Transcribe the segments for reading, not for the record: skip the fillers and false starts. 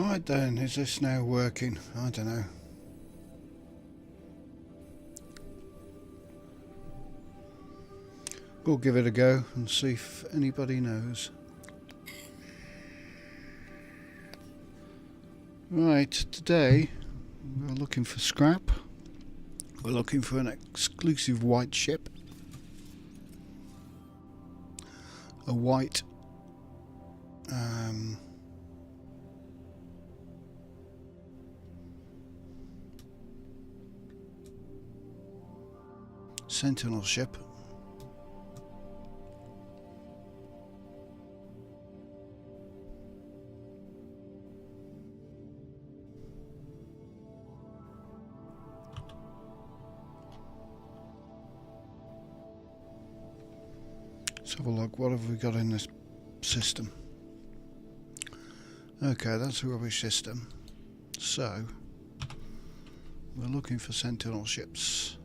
Right then, is this now working? I don't know. We'll give it a go and see if anybody knows. Right, today we're looking for scrap. We're looking for an exclusive white ship. A white Sentinel ship. Let's have a look. What have we got in this system? Okay, that's a rubbish system. So we're looking for Sentinel ships.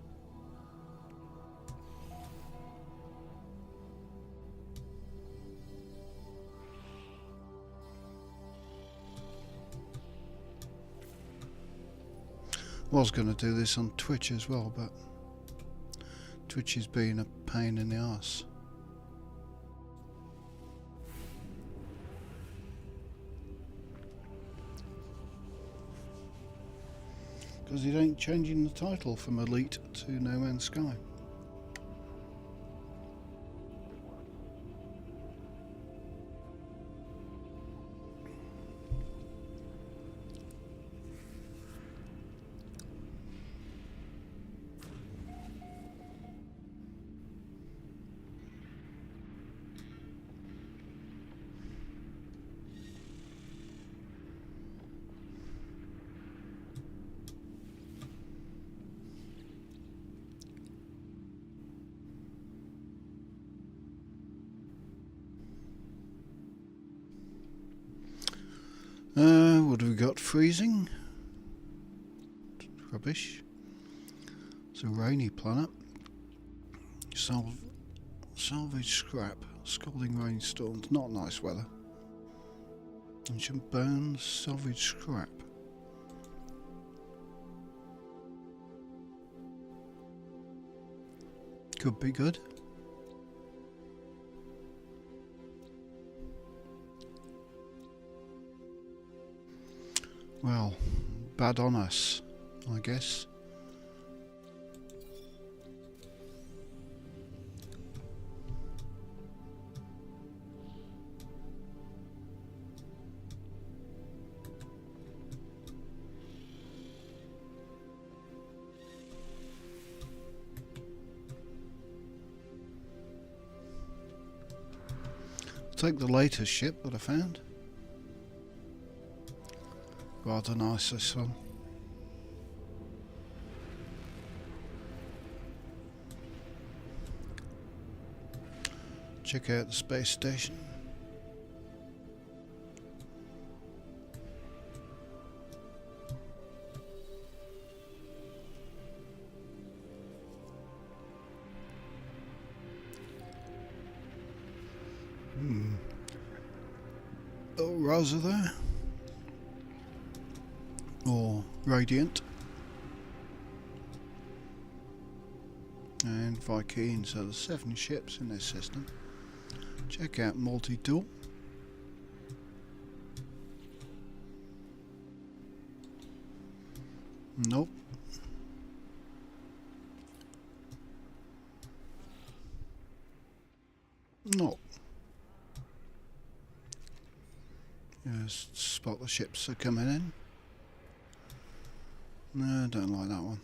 Was going to do this on Twitch as well, but Twitch is being a pain in the arse. Because it ain't changing the title from Elite to No Man's Sky. What have we got? Freezing? Rubbish. It's a rainy planet. Salvage scrap. Scalding rainstorms. Not nice weather. Ancient bones. Salvage scrap. Could be good. Well, bad on us, I guess. Take the latest ship that I found. Rather nice, this one. Check out the space station. Oh, Rosa there. Or Radiant. And Viking, so there's 7 ships in this system. Check out multi-tool. Nope. Nope. Just spot the ships are coming in. No, I don't like that one.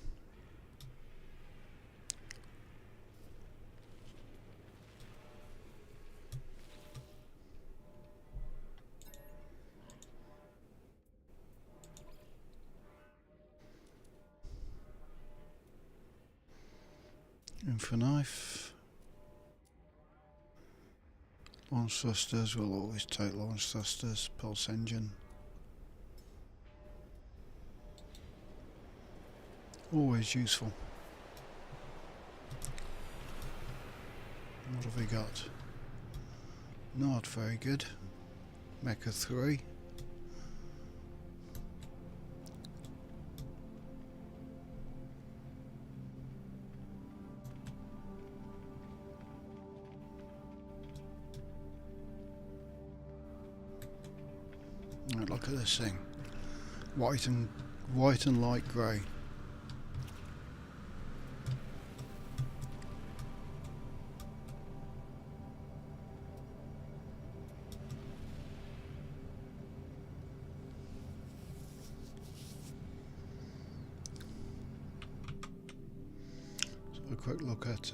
And for knife, launch thrusters, we'll always take launch thrusters, pulse engine. Always useful. What have we got? Not very good. Mecha 3. look at this thing. White and light grey. So a quick look at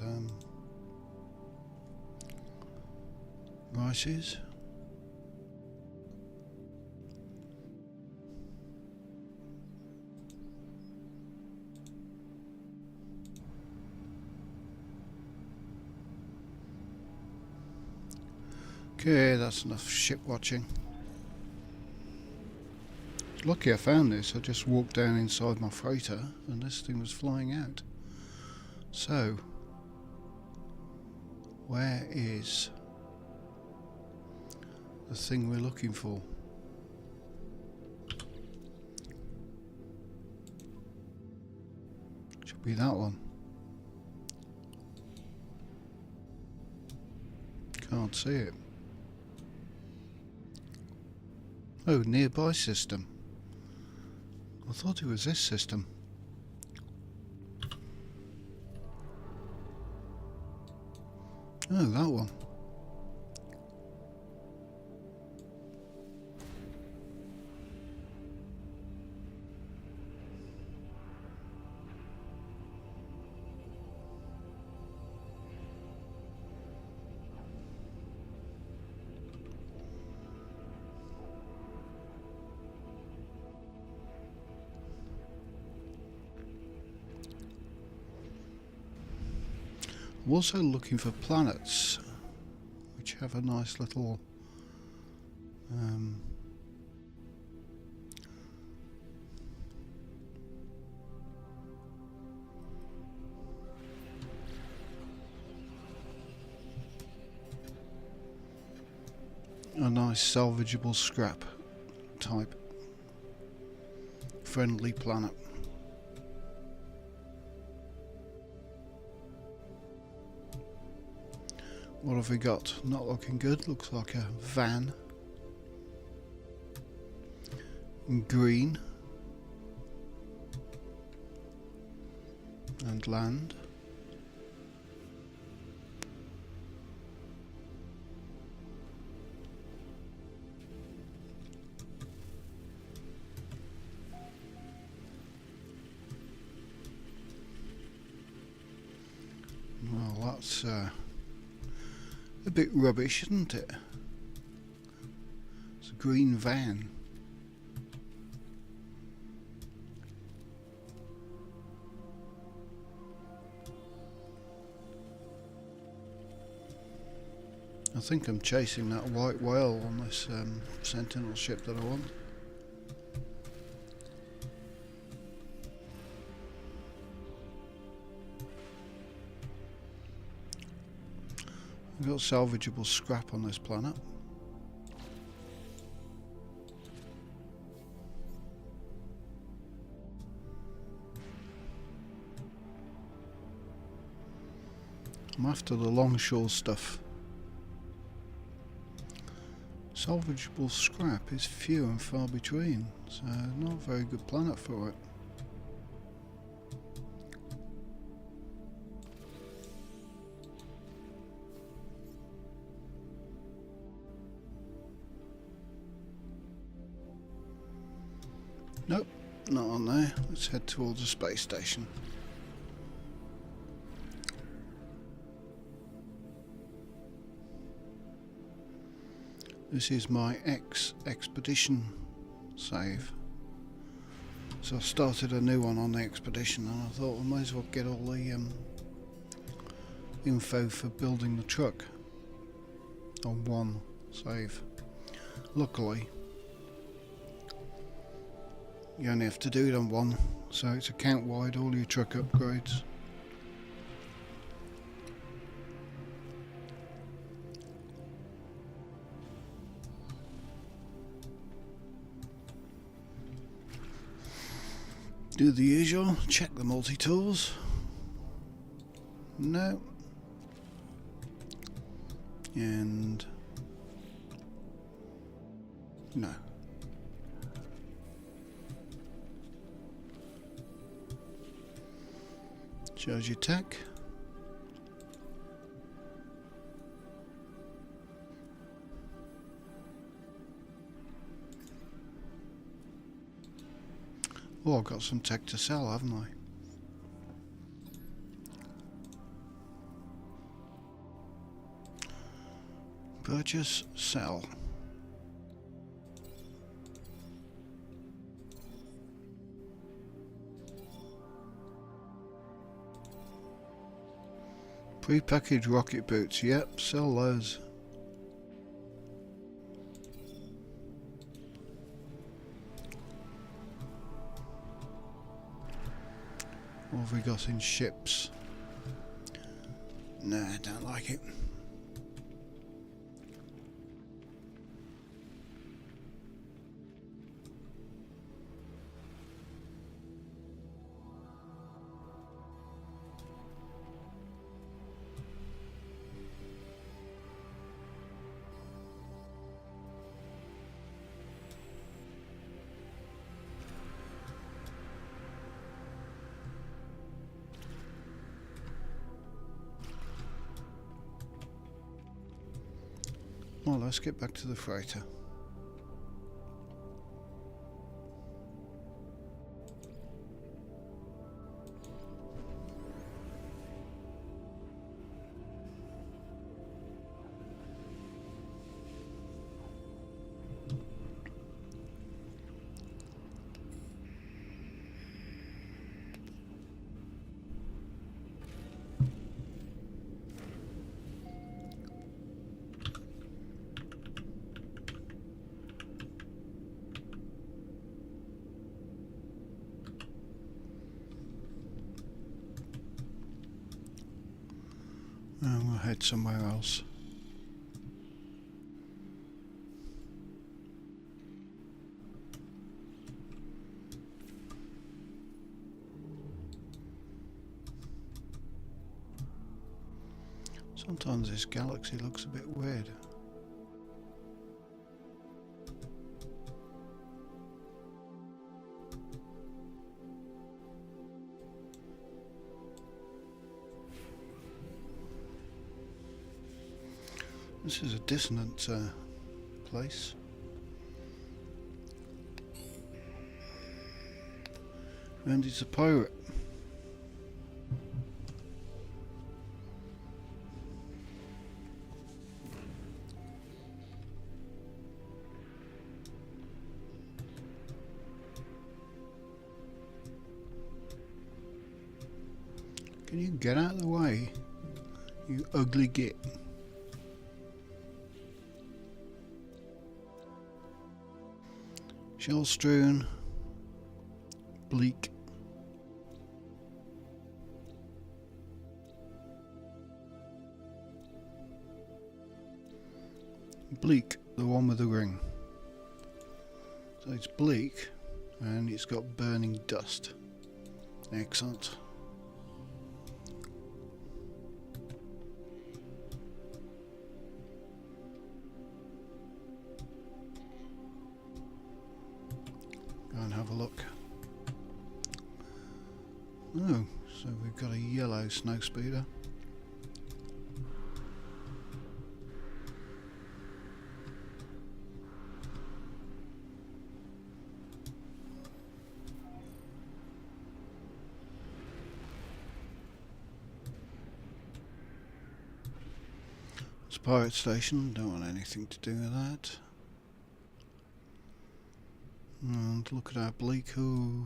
rices. Okay, that's enough ship watching. Lucky I found this. I just walked down inside my freighter and this thing was flying out. So, where is the thing we're looking for? Should be that one. Can't see it. Oh, nearby system. I thought it was this system. Oh, that one. I'm also looking for planets which have a nice little a nice salvageable scrap type friendly planet. What have we got? Not looking good. Looks like a van. Green. And land. Well, that's a bit rubbish, isn't it? It's a green van. I think I'm chasing that white whale on this Sentinel ship that I want. We've got salvageable scrap on this planet. I'm after the longshore stuff. Salvageable scrap is few and far between, so not a very good planet for it. Nope, not on there. Let's head towards the space station. This is my expedition save. So I started a new one on the expedition and I thought I might as well get all the info for building the truck on one save. Luckily, you only have to do it on one, so it's account wide, all your truck upgrades. Do the usual, check the multi-tools. No. And no. Shows your tech. Oh, I've got some tech to sell, haven't I? Purchase, sell. Pre-packaged rocket boots, yep, sell those. What have we got in ships? Nah, don't like it. Well, let's get back to the freighter. And we'll head somewhere else. Sometimes this galaxy looks a bit weird. This is a dissonant place. And it's a pirate. Can you get out of the way, you ugly git? Shell strewn, bleak. Bleak, the one with the ring. So it's bleak and it's got burning dust. Excellent. Go and have a look. Oh, so we've got a yellow snowspeeder. It's a pirate station, don't want anything to do with that. And look at our bleak, ooh.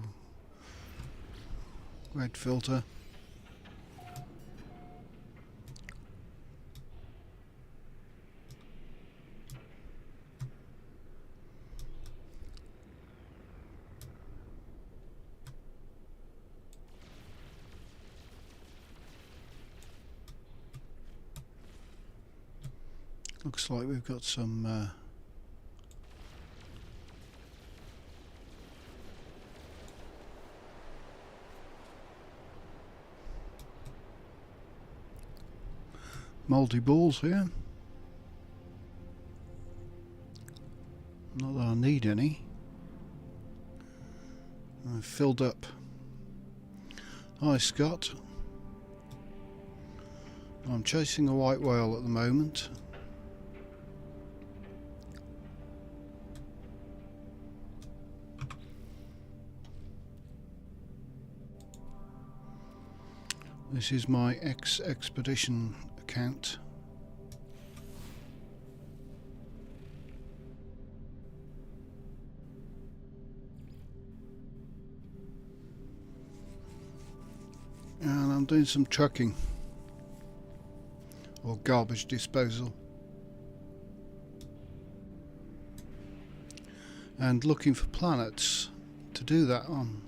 Red filter. Looks like we've got some mouldy balls here. Not that I need any. I've filled up. Hi Scott. I'm chasing a white whale at the moment. This is my expedition account. And I'm doing some trucking or garbage disposal and looking for planets to do that on.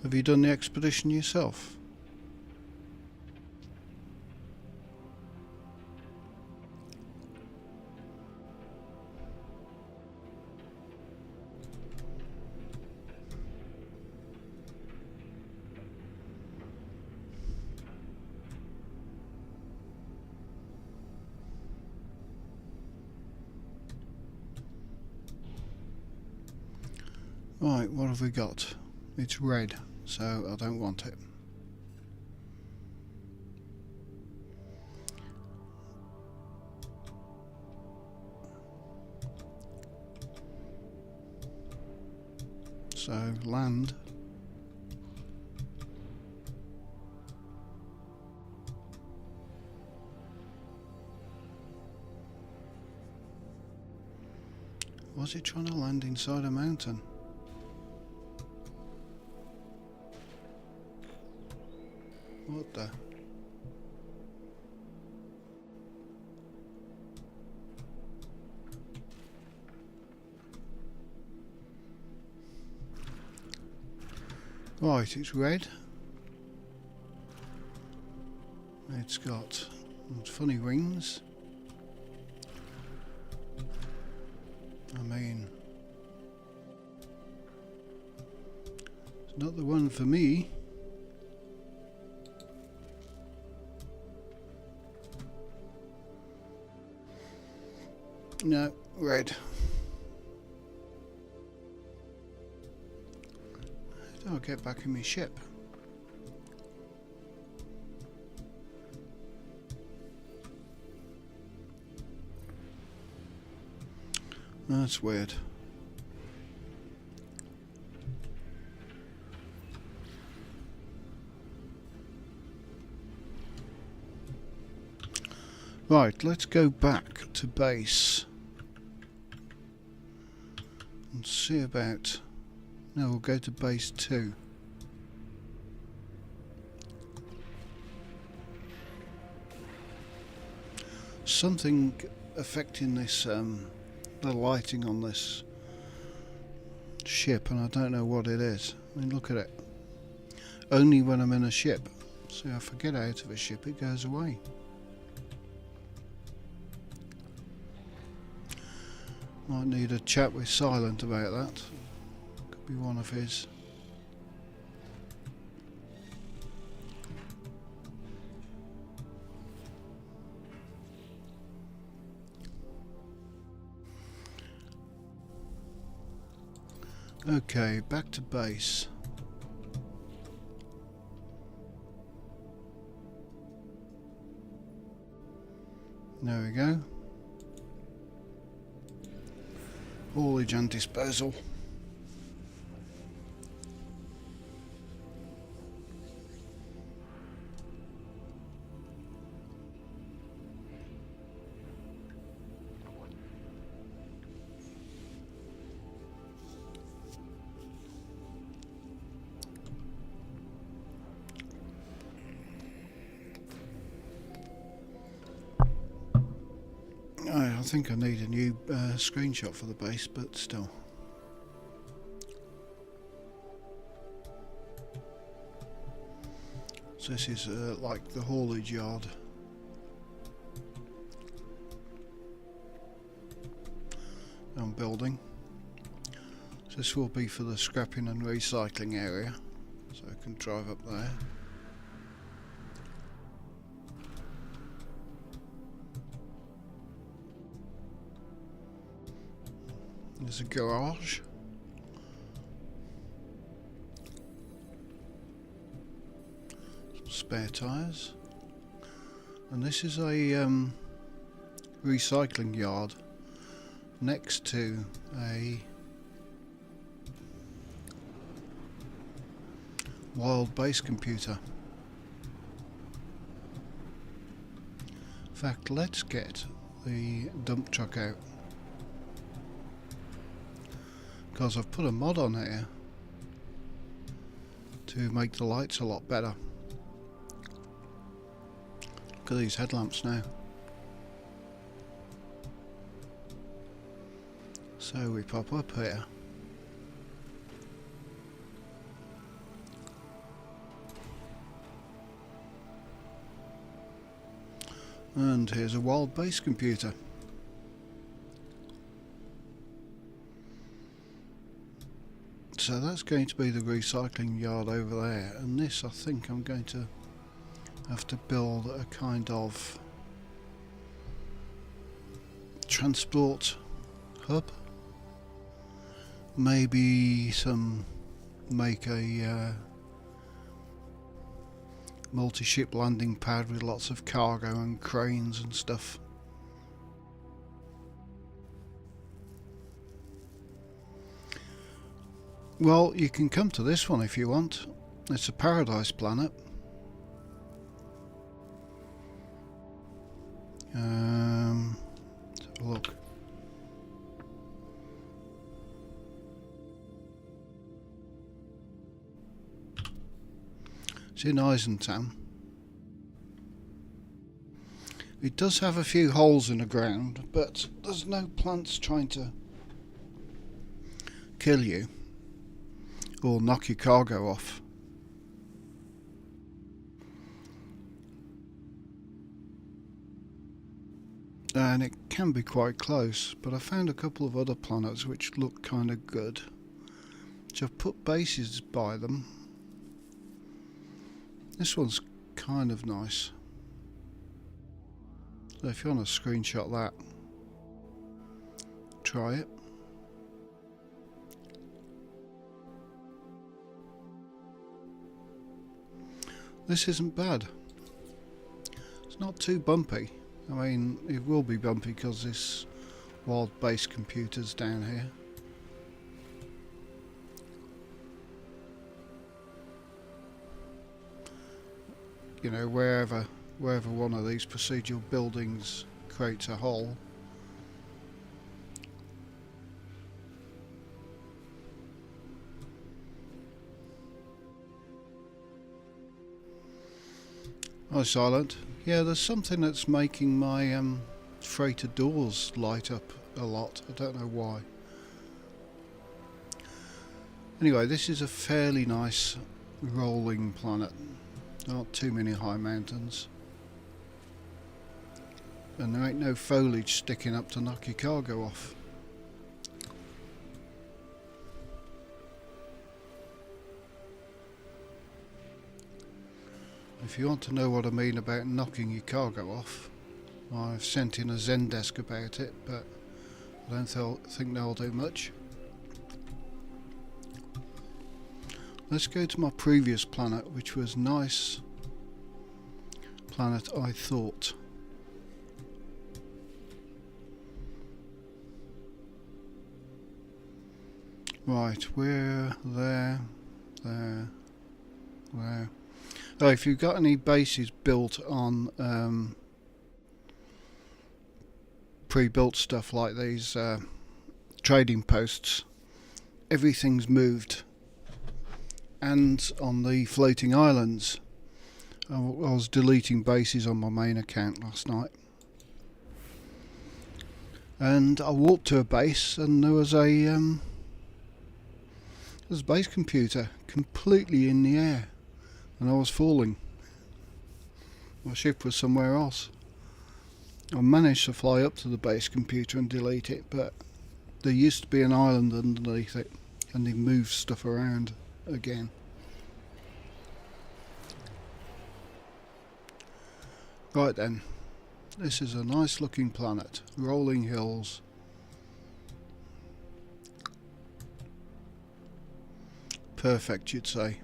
Have you done the expedition yourself? Right, what have we got? It's red, so I don't want it. So, land. Was it trying to land inside a mountain? What the? Right, it's red. It's got funny wings. I mean, it's not the one for me. No, red. How do I get back in my ship? That's weird. Right, let's go back to base and see about... No, we'll go to base 2. Something affecting this, the lighting on this ship, and I don't know what it is. I mean, look at it. Only when I'm in a ship. So if I get out of a ship, it goes away. Might need a chat with Silent about that. Could be one of his. Okay, back to base. There we go. Haulage and disposal. I think I need a new screenshot for the base, but still. So this is like the haulage yard. I'm building. So this will be for the scrapping and recycling area, so I can drive up there. There's a garage. Some spare tyres. And this is a recycling yard next to a wild base computer. In fact, let's get the dump truck out, because I've put a mod on here to make the lights a lot better. Look at these headlamps now. So we pop up here. And here's a wild base computer. So that's going to be the recycling yard over there, and this, I think I'm going to have to build a kind of transport hub. Maybe make a multi-ship landing pad with lots of cargo and cranes and stuff. Well, you can come to this one if you want. It's a paradise planet. Let's have a look. It's in Eisentown. It does have a few holes in the ground, but there's no plants trying to kill you or knock your cargo off. And it can be quite close, but I found a couple of other planets which look kind of good, which I've put bases by them. This one's kind of nice. So if you want to screenshot that, try it. This isn't bad. It's not too bumpy. I mean, it will be bumpy because this wild base computer's down here. You know, wherever one of these procedural buildings creates a hole, oh, silent. Yeah, there's something that's making my freighter doors light up a lot. I don't know why. Anyway, this is a fairly nice rolling planet. Not too many high mountains. And there ain't no foliage sticking up to knock your cargo off. If you want to know what I mean about knocking your cargo off, I've sent in a Zendesk about it, but I don't think they'll do much. Let's go to my previous planet, which was nice planet, I thought. Right, we're there. Oh, if you've got any bases built on pre-built stuff like these trading posts, everything's moved. And on the floating islands, I was deleting bases on my main account last night, and I walked to a base and there was a base computer completely in the air, and I was falling. My ship was somewhere else. I managed to fly up to the base computer and delete it, but there used to be an island underneath it, and they moved stuff around again. Right then, this is a nice looking planet, rolling hills, perfect, you'd say.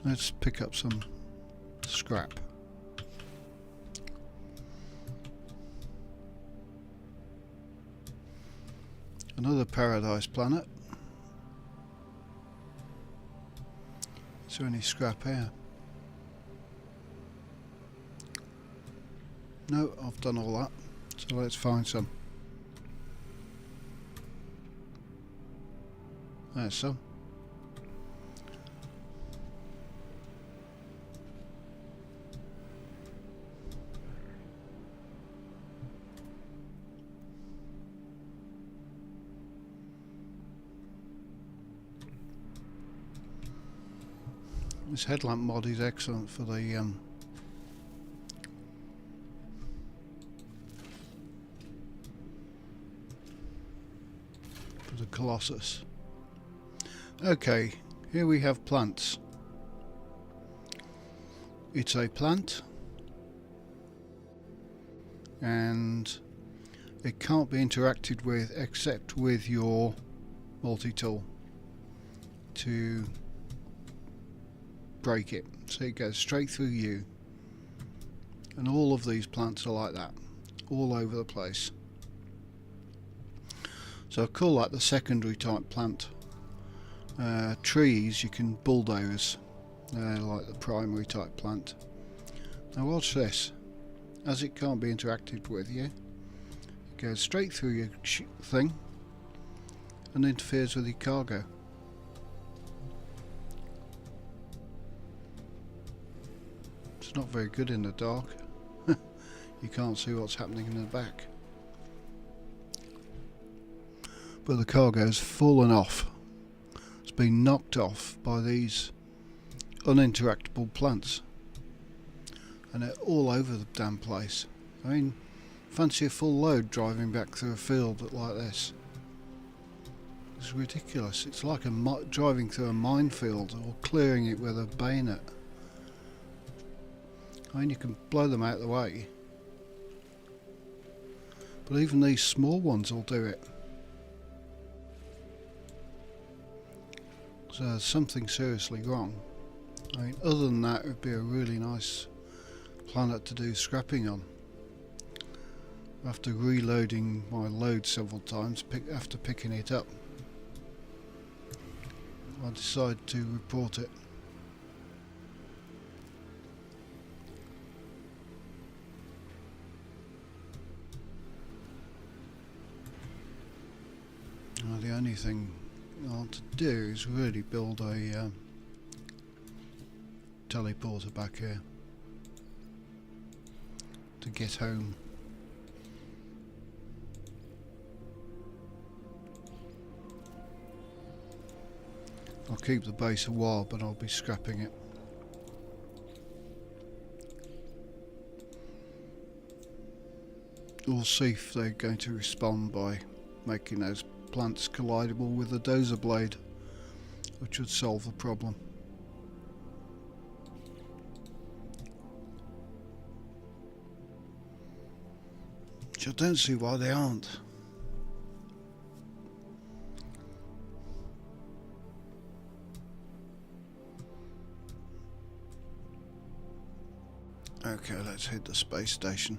Let's pick up some scrap. Another paradise planet. Is there any scrap here? No, I've done all that. So let's find some. There's some. This headlamp mod is excellent for the Colossus. Okay, here we have plants. It's a plant and it can't be interacted with except with your multi-tool to break it, so it goes straight through you. And all of these plants are like that, all over the place. So I call that the secondary type plant. Trees you can bulldoze, like the primary type plant. Now watch this. As it can't be interacted with you, it goes straight through your thing and interferes with your cargo. It's not very good in the dark. You can't see what's happening in the back. But the cargo's fallen off. It's been knocked off by these uninteractable plants. And they're all over the damn place. I mean, fancy a full load driving back through a field like this. It's ridiculous. It's like driving through a minefield or clearing it with a bayonet. I mean, you can blow them out of the way. But even these small ones will do it. So there's something seriously wrong. I mean, other than that, it would be a really nice planet to do scrapping on. After reloading my load several times, after picking it up, I decided to report it. Now, the only thing I want to do is really build a teleporter back here to get home. I'll keep the base a while, but I'll be scrapping it. We'll see if they're going to respond by making those plants collidable with a dozer blade, which would solve the problem. Which I don't see why they aren't. Okay, let's hit the space station.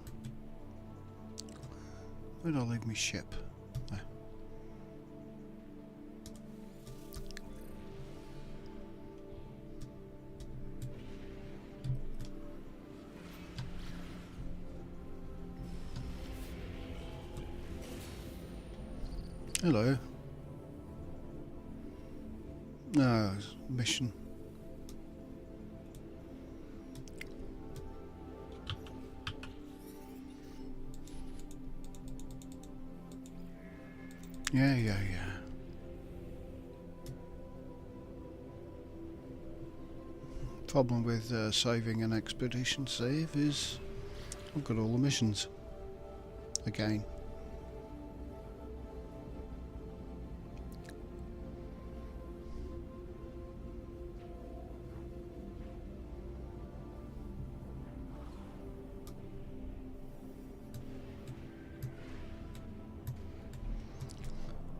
Where'd I leave my ship? There. Hello. No, mission. Yeah. Problem with saving an expedition save is I've got all the missions again.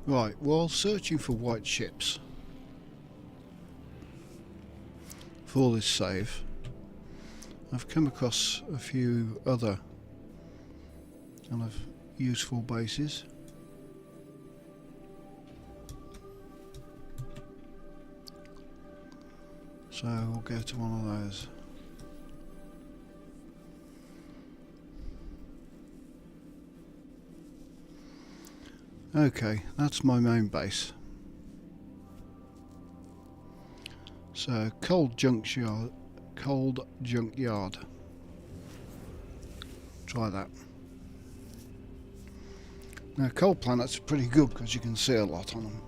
Right, while searching for white ships for this save, I've come across a few other kind of useful bases. So we'll go to one of those. Okay, that's my main base. So cold junkyard. Try that. Now cold planets are pretty good because you can see a lot on them.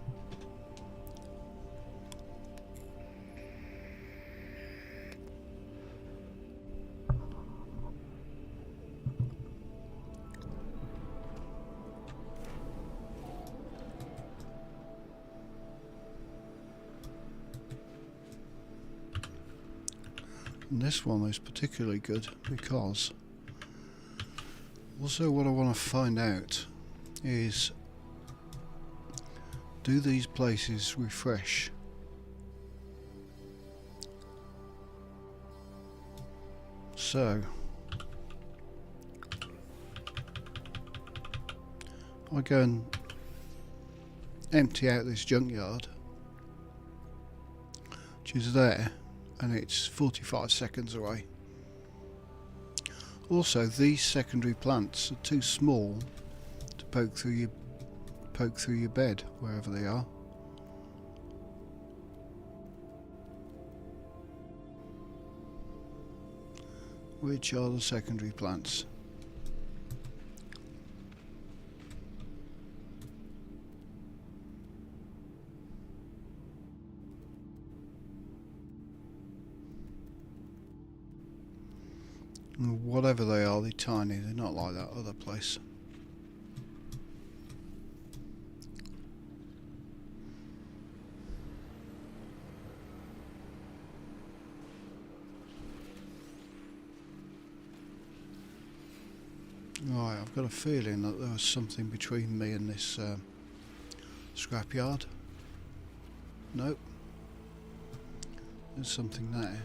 And this one is particularly good because also what I want to find out is, do these places refresh? So I go and empty out this junkyard, which is there, and it's 45 seconds away. Also, these secondary plants are too small to poke through your bed wherever they are. Which are the secondary plants? Whatever they are, they're tiny, they're not like that other place. Right, I've got a feeling that there was something between me and this scrapyard. Nope. There's something there.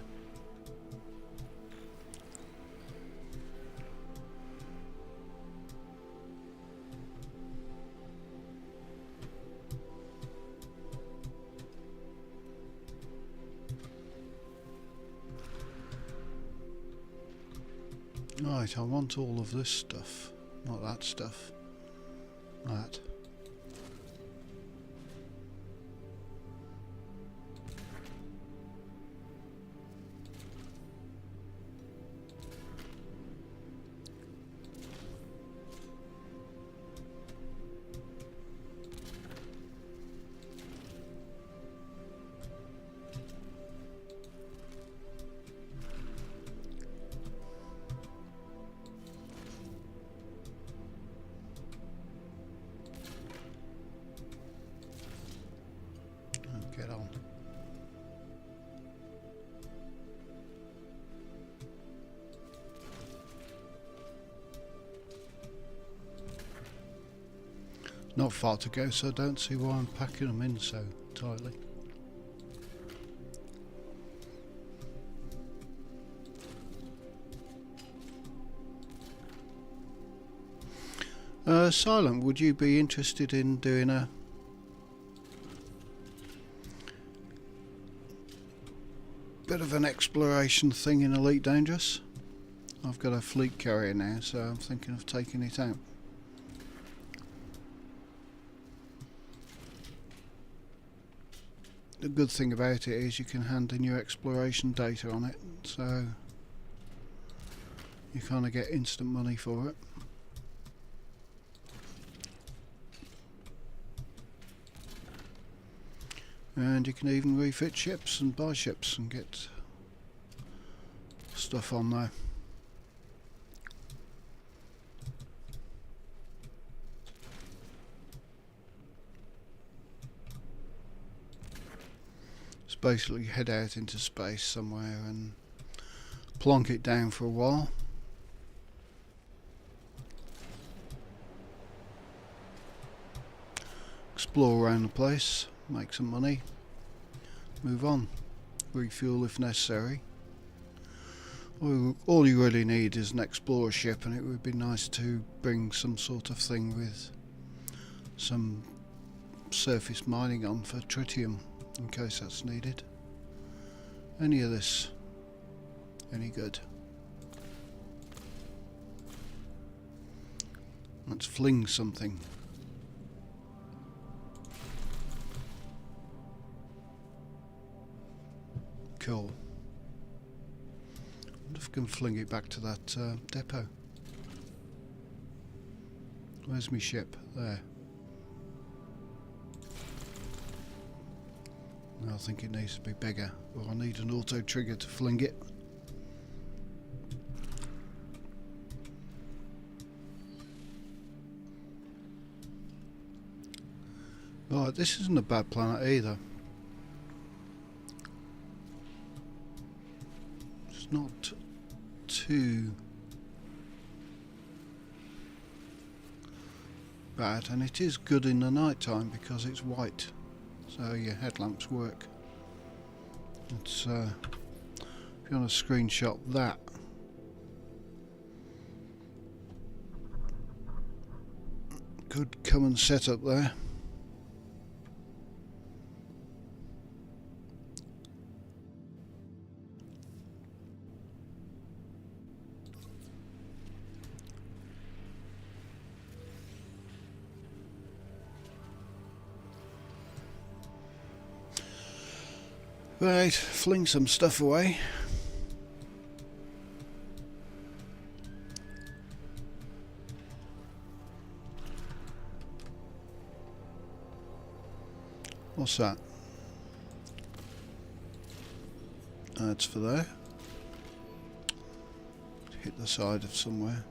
Right, I want all of this stuff, not that stuff. That. Get on. Not far to go, so I don't see why I'm packing them in so tightly. Silent, would you be interested in doing a bit of an exploration thing in Elite Dangerous? I've got a fleet carrier now, so I'm thinking of taking it out. The good thing about it is you can hand in your exploration data on it, so you kind of get instant money for it. And you can even refit ships and buy ships and get stuff on there. It's basically head out into space somewhere and plonk it down for a while. explore around the place, make some money, move on, refuel if necessary. All you really need is an explorer ship, and it would be nice to bring some sort of thing with some surface mining on for tritium in case that's needed. Any of this any good? Let's fling something. Cool. I wonder if I can fling it back to that depot. Where's my ship? There. I think it needs to be bigger, or I need an auto trigger to fling it. Right, this isn't a bad planet either. It's not too bad, and it is good in the night time because it's white, so your headlamps work. It's if you want to screenshot that, could come and set up there. Right, fling some stuff away. What's that? That's for there. Hit the side of somewhere.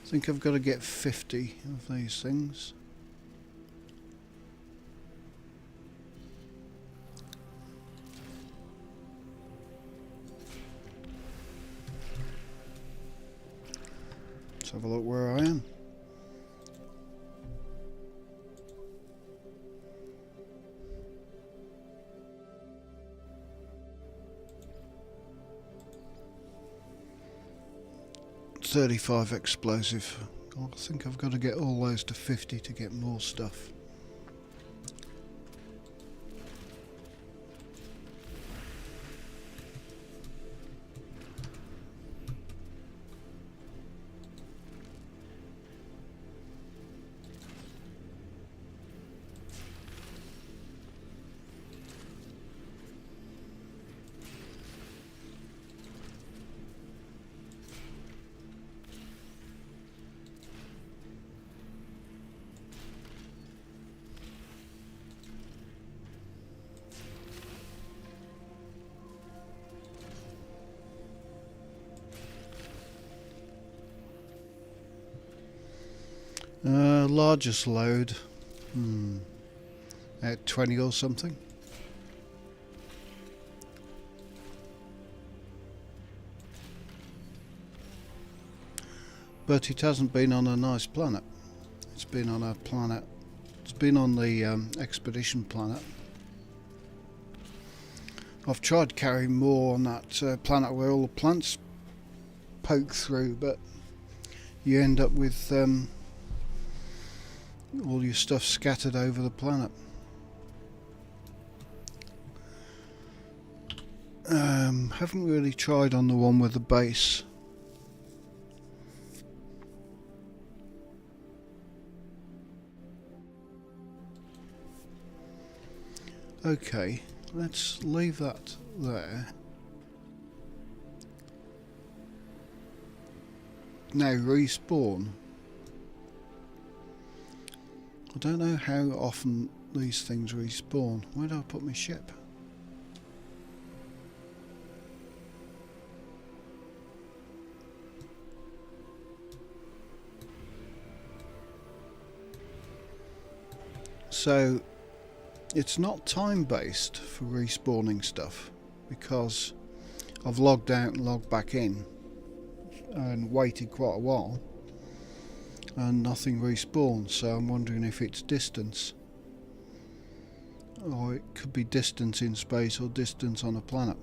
I think I've got to get 50 of these things. Let's have a look where I am. .35 explosive. I think I've got to get all those to 50 to get more stuff. Largest load, at 20 or something. But it hasn't been on a nice planet. It's been on a planet. It's been on the expedition planet. I've tried carrying more on that planet where all the plants poke through, but you end up with all your stuff scattered over the planet. Haven't really tried on the one with the base. Okay, let's leave that there. Now respawn. I don't know how often these things respawn. Where do I put my ship? So it's not time based for respawning stuff, because I've logged out and logged back in and waited quite a while and nothing respawned, so I'm wondering if it's distance, or it could be distance in space or distance on a planet.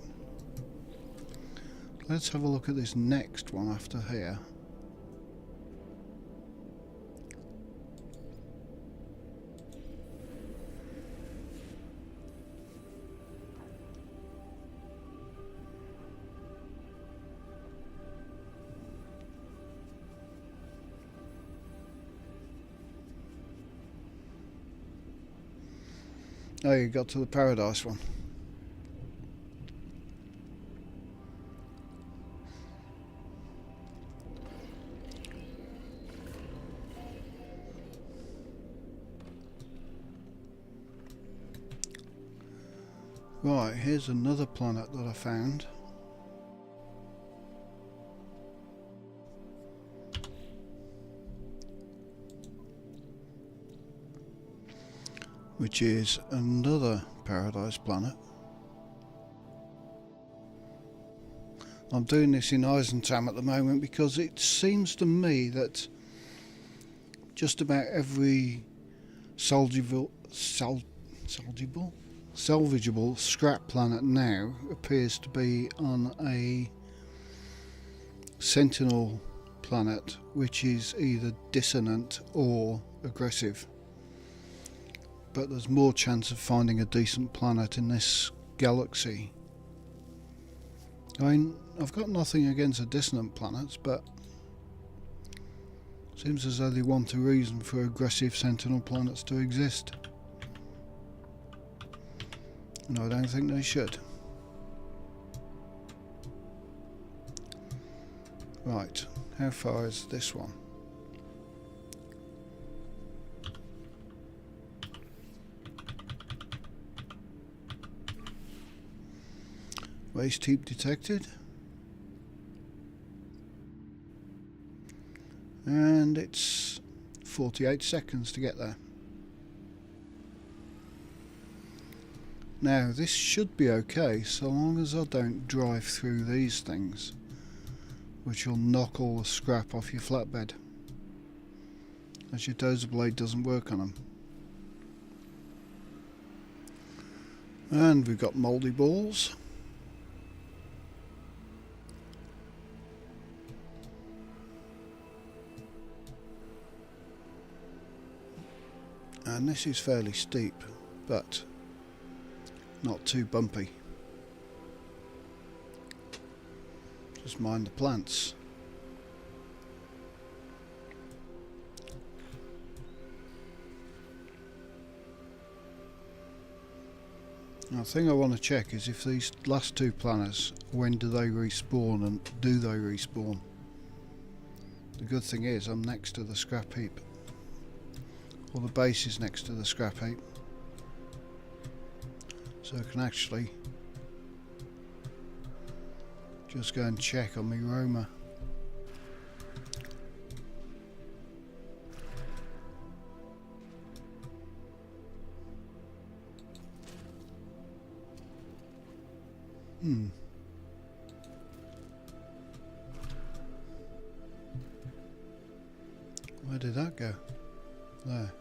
Let's have a look at this next one after here. Oh, you got to the Paradise one. Right, here's another planet that I found. Which is another Paradise planet. I'm doing this in Eisentam at the moment because it seems to me that just about every salvageable scrap planet now appears to be on a sentinel planet which is either dissonant or aggressive. But there's more chance of finding a decent planet in this galaxy. I mean, I've got nothing against the dissonant planets, but it seems as though they want a reason for aggressive sentinel planets to exist. And I don't think they should. Right, how far is this one? Waste heap detected. And it's 48 seconds to get there. Now this should be okay so long as I don't drive through these things, which will knock all the scrap off your flatbed, as your dozer blade doesn't work on them. And we've got mouldy balls. And this is fairly steep, but not too bumpy. Just mind the plants. Now, the thing I want to check is if these last two planets, when do they respawn and do they respawn? The good thing is I'm next to the scrap heap. Or the base is next to the scrap heap, so I can actually just go and check on my roamer. Where did that go? There.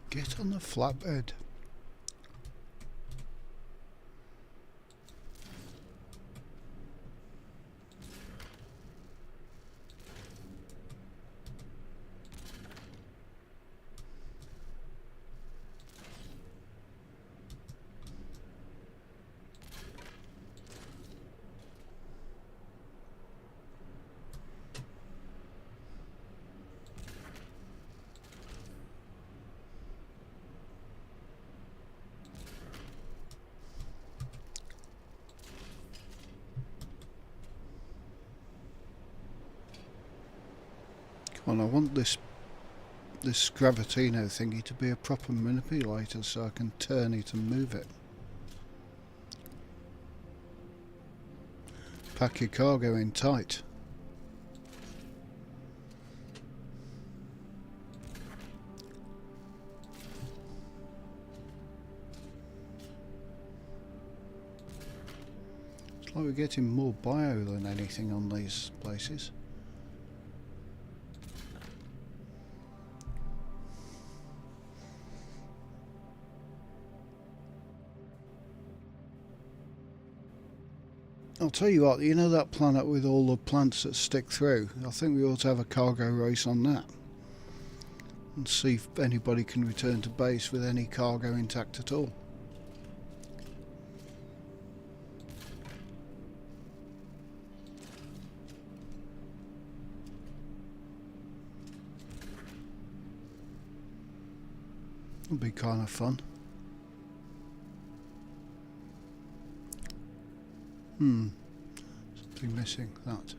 Get on the flatbed. And I want this Gravitino thingy to be a proper manipulator so I can turn it and move it. Pack your cargo in tight. It's like we're getting more bio than anything on these places. I'll tell you what, you know that planet with all the plants that stick through? I think we ought to have a cargo race on that. And see if anybody can return to base with any cargo intact at all. It'll be kind of fun. Something missing. That.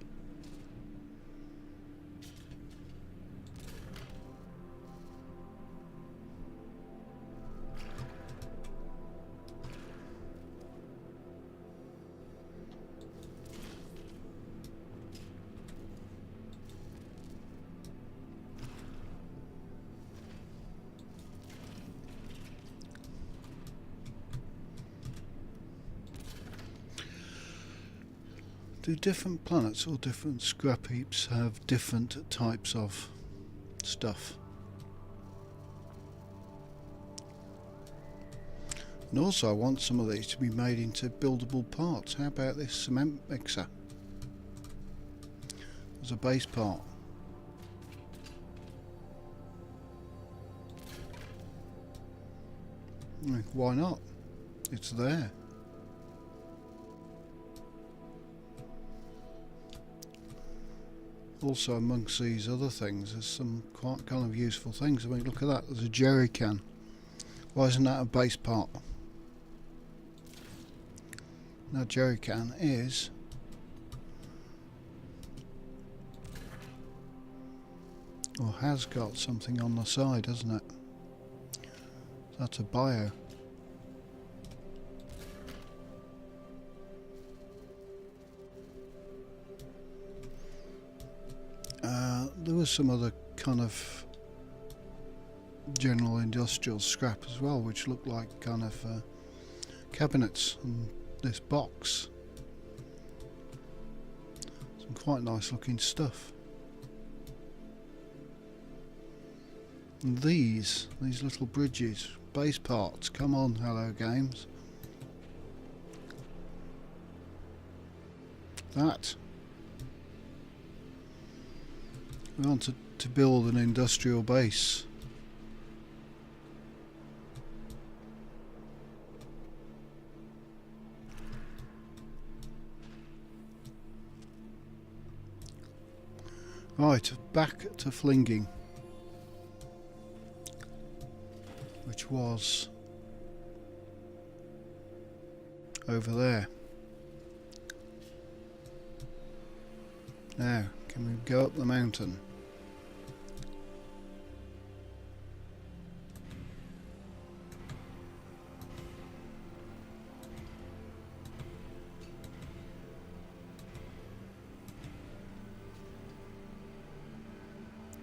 Do different planets or different scrap heaps have different types of stuff? And also I want some of these to be made into buildable parts. How about this cement mixer as a base part? Why not? It's there. Also amongst these other things there's some quite kind of useful things. I mean, look at that, there's a jerry can. Why isn't that a base part? Now jerry can is or has got something on the side, hasn't it? That's a bio. There was some other kind of general industrial scrap as well, which looked like kind of cabinets and this box. Some quite nice looking stuff. And these little bridges, base parts, come on, Hello Games. That. We want to build an industrial base. Right, back to flinging, which was over there. Now, can we go up the mountain?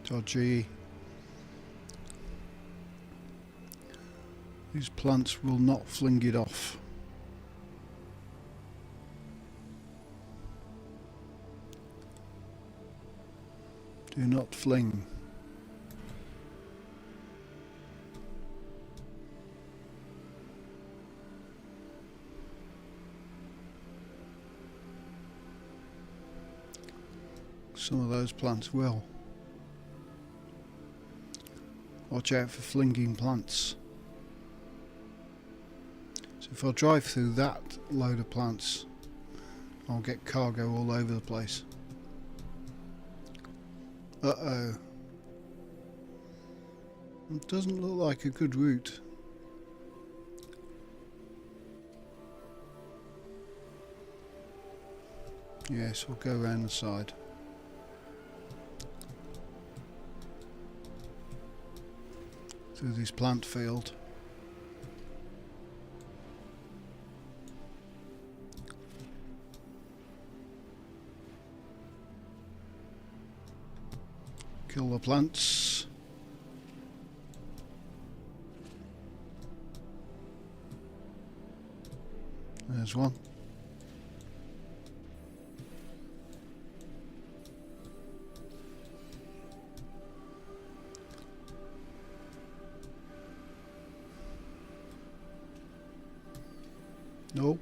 Dodgy. These plants will not fling it off. Do not fling. Some of those plants will. Watch out for flinging plants. So if I drive through that load of plants, I'll get cargo all over the place. Uh-oh. It doesn't look like a good route. Yes, we'll go around the side. through this plant field. Kill the plants. There's one. Nope.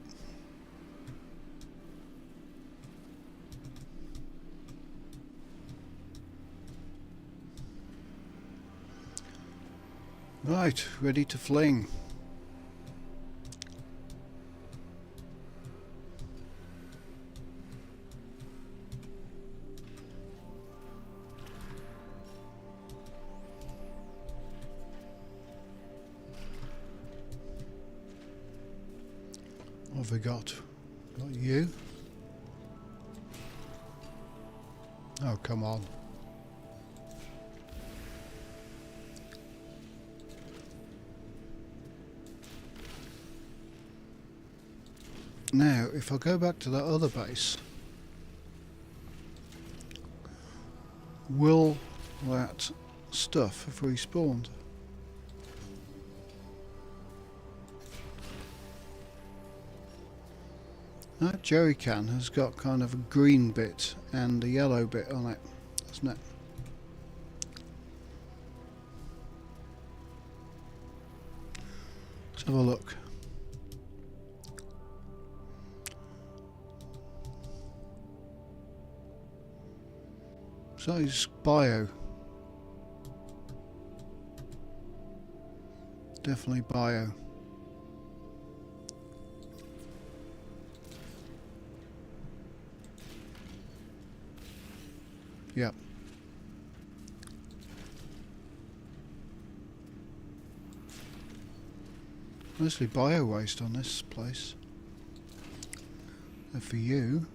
Right, ready to fling. What have we got? Got you? Oh, come on. Now, if I go back to that other base, will that stuff have respawned? That jerry can has got kind of a green bit and a yellow bit on it, doesn't it? Let's have a look. So it's bio. Definitely bio. Yep. Mostly bio waste on this place. And for you,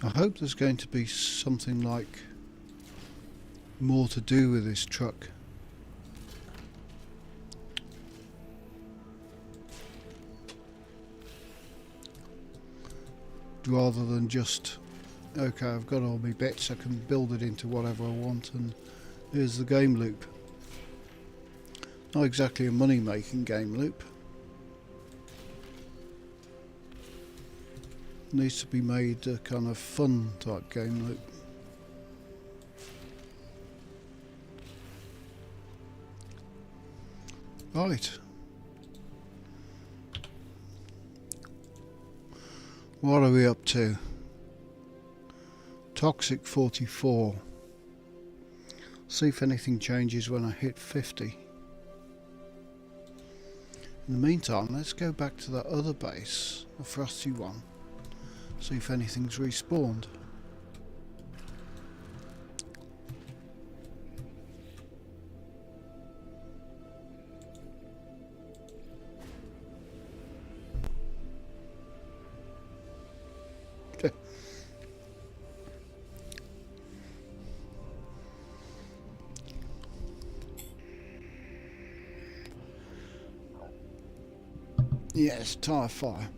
I hope there's going to be something like more to do with this truck. Rather than just, okay, I've got all my bits, I can build it into whatever I want and here's the game loop. Not exactly a money making game loop. Needs to be made a kind of fun type game loop. Right. What are we up to? Toxic 44. See if anything changes when I hit 50. In the meantime, let's go back to that other base, the frosty one. See if anything's respawned. Yes, tyre fire.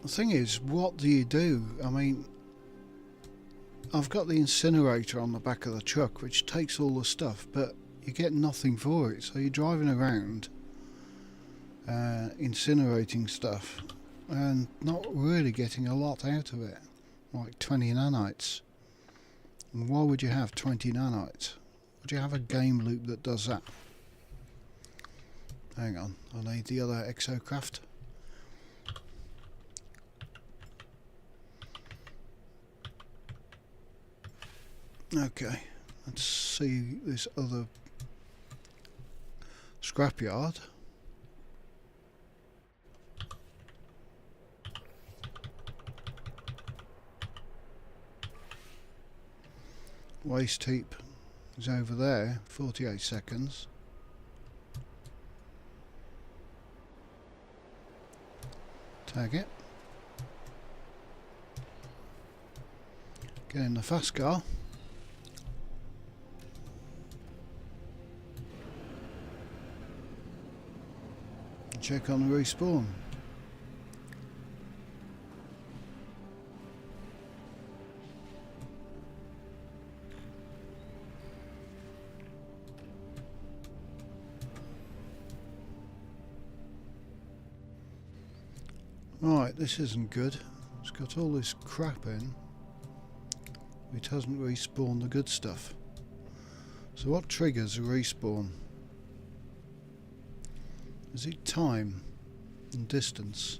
The thing is, what do you do? I mean, I've got the incinerator on the back of the truck which takes all the stuff, but you get nothing for it, so you're driving around incinerating stuff and not really getting a lot out of it, like 20 nanites. And why would you have 20 nanites? Would you have a game loop that does that? Hang on, I need the other exocraft. Okay, let's see this other scrapyard. waste heap is over there, 48 seconds. Tag it. Get in the fast car. And check on the respawn. Right, this isn't good. It's got all this crap in. It hasn't respawned the good stuff. So what triggers a respawn? Is it time and distance?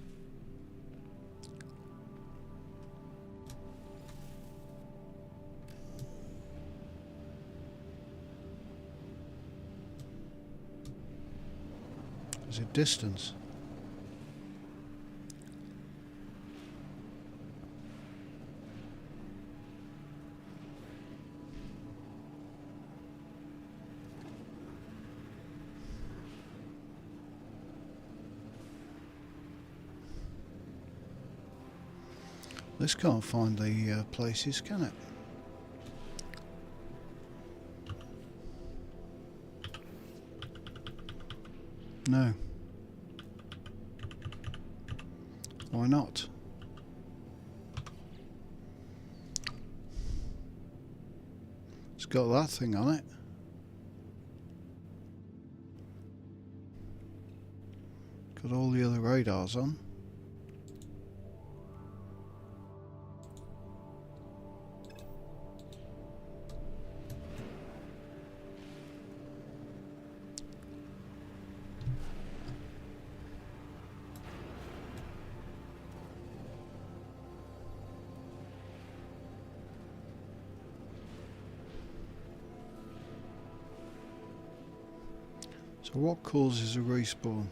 Is it distance? This can't find the places, can it? No. Why not? It's got that thing on it. Got all the other radars on. So what causes a respawn?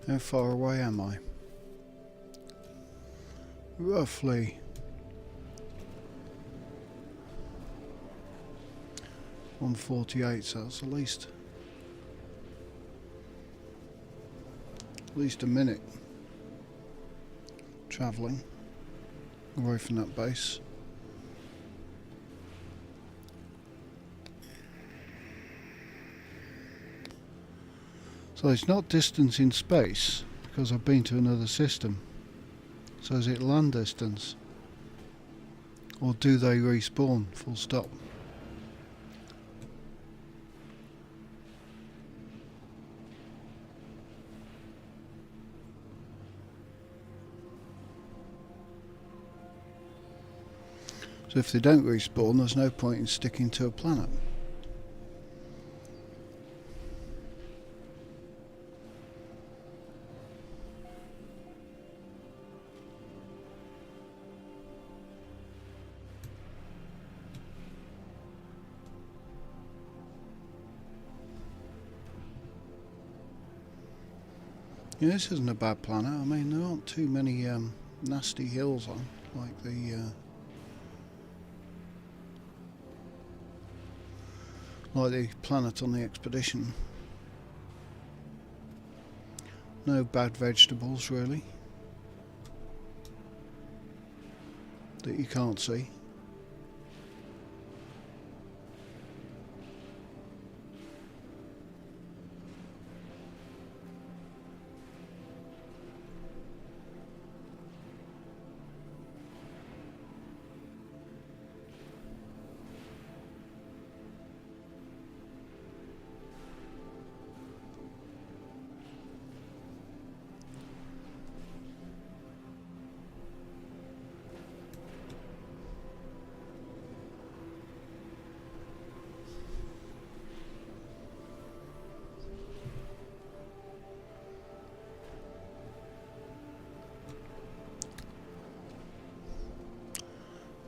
How far away am I? Roughly 148, so that's at least a minute travelling away from that base. So it's not distance in space because I've been to another system. So is it land distance? Or do they respawn? Full stop. So if they don't respawn, there's no point in sticking to a planet. Yeah, this isn't a bad planet. I mean, there aren't too many nasty hills on, like the planet on the expedition. No bad vegetables, really, that you can't see.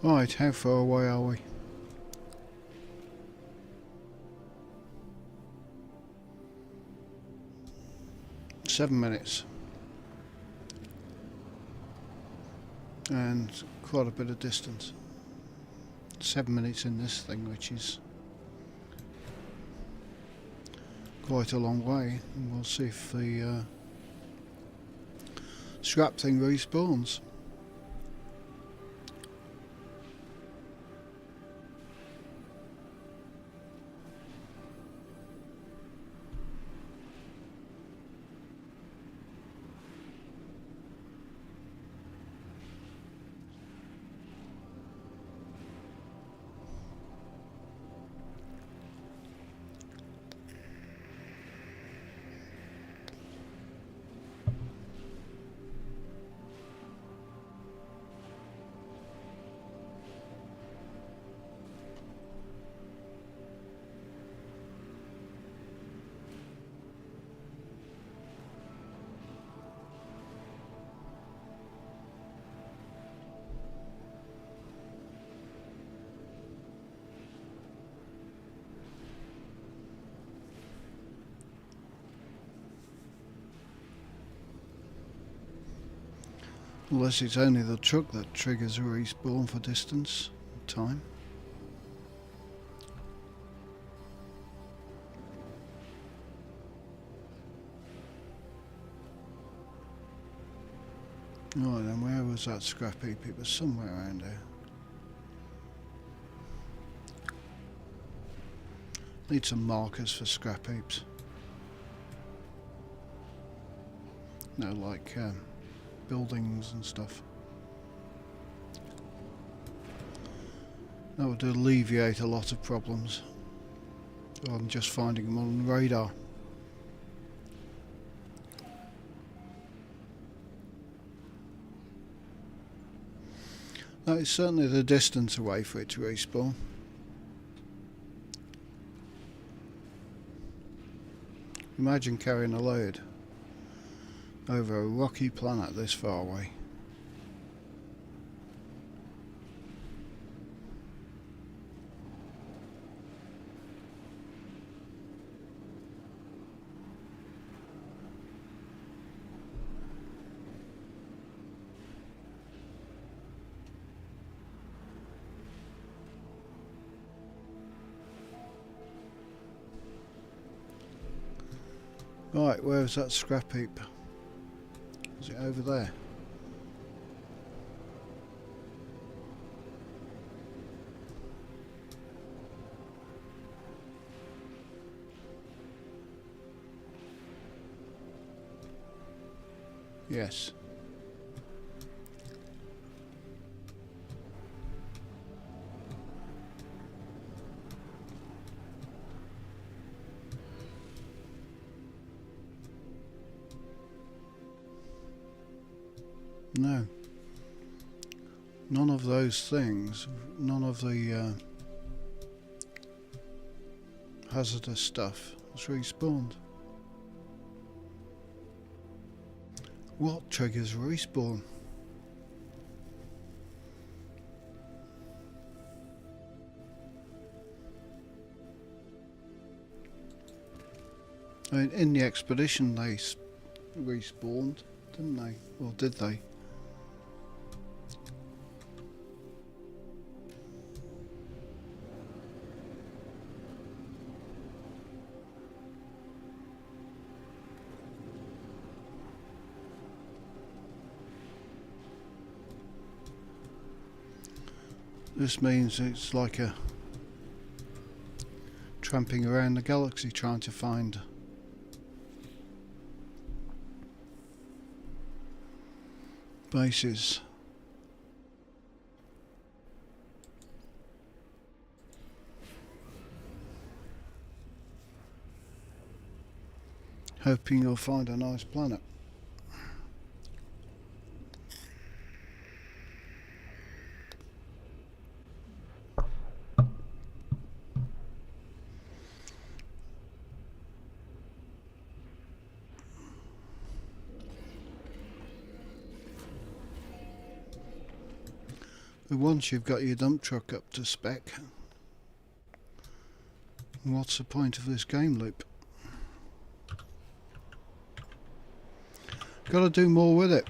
Right, how far away are we? Seven minutes. And quite a bit of distance. 7 minutes in this thing, which is quite a long way. And we'll see if the scrap thing respawns. Unless it's only the truck that triggers a respawn for distance time. Right then, where was that scrap heap? It was somewhere around here. Need some markers for scrap heaps. No, like buildings and stuff. That would alleviate a lot of problems rather than just finding them on radar. That is certainly the distance away for it to respawn. Imagine carrying a load over a rocky planet this far away. Right, where's that scrap heap? Is it over there? Yes. No. None of those things, none of the hazardous stuff has respawned. What triggers respawn? I mean, in the expedition they respawned, didn't they? Or did they? This means it's like a tramping around the galaxy trying to find bases. Hoping you'll find a nice planet. But once you've got your dump truck up to spec, what's the point of this game loop? Got to do more with it.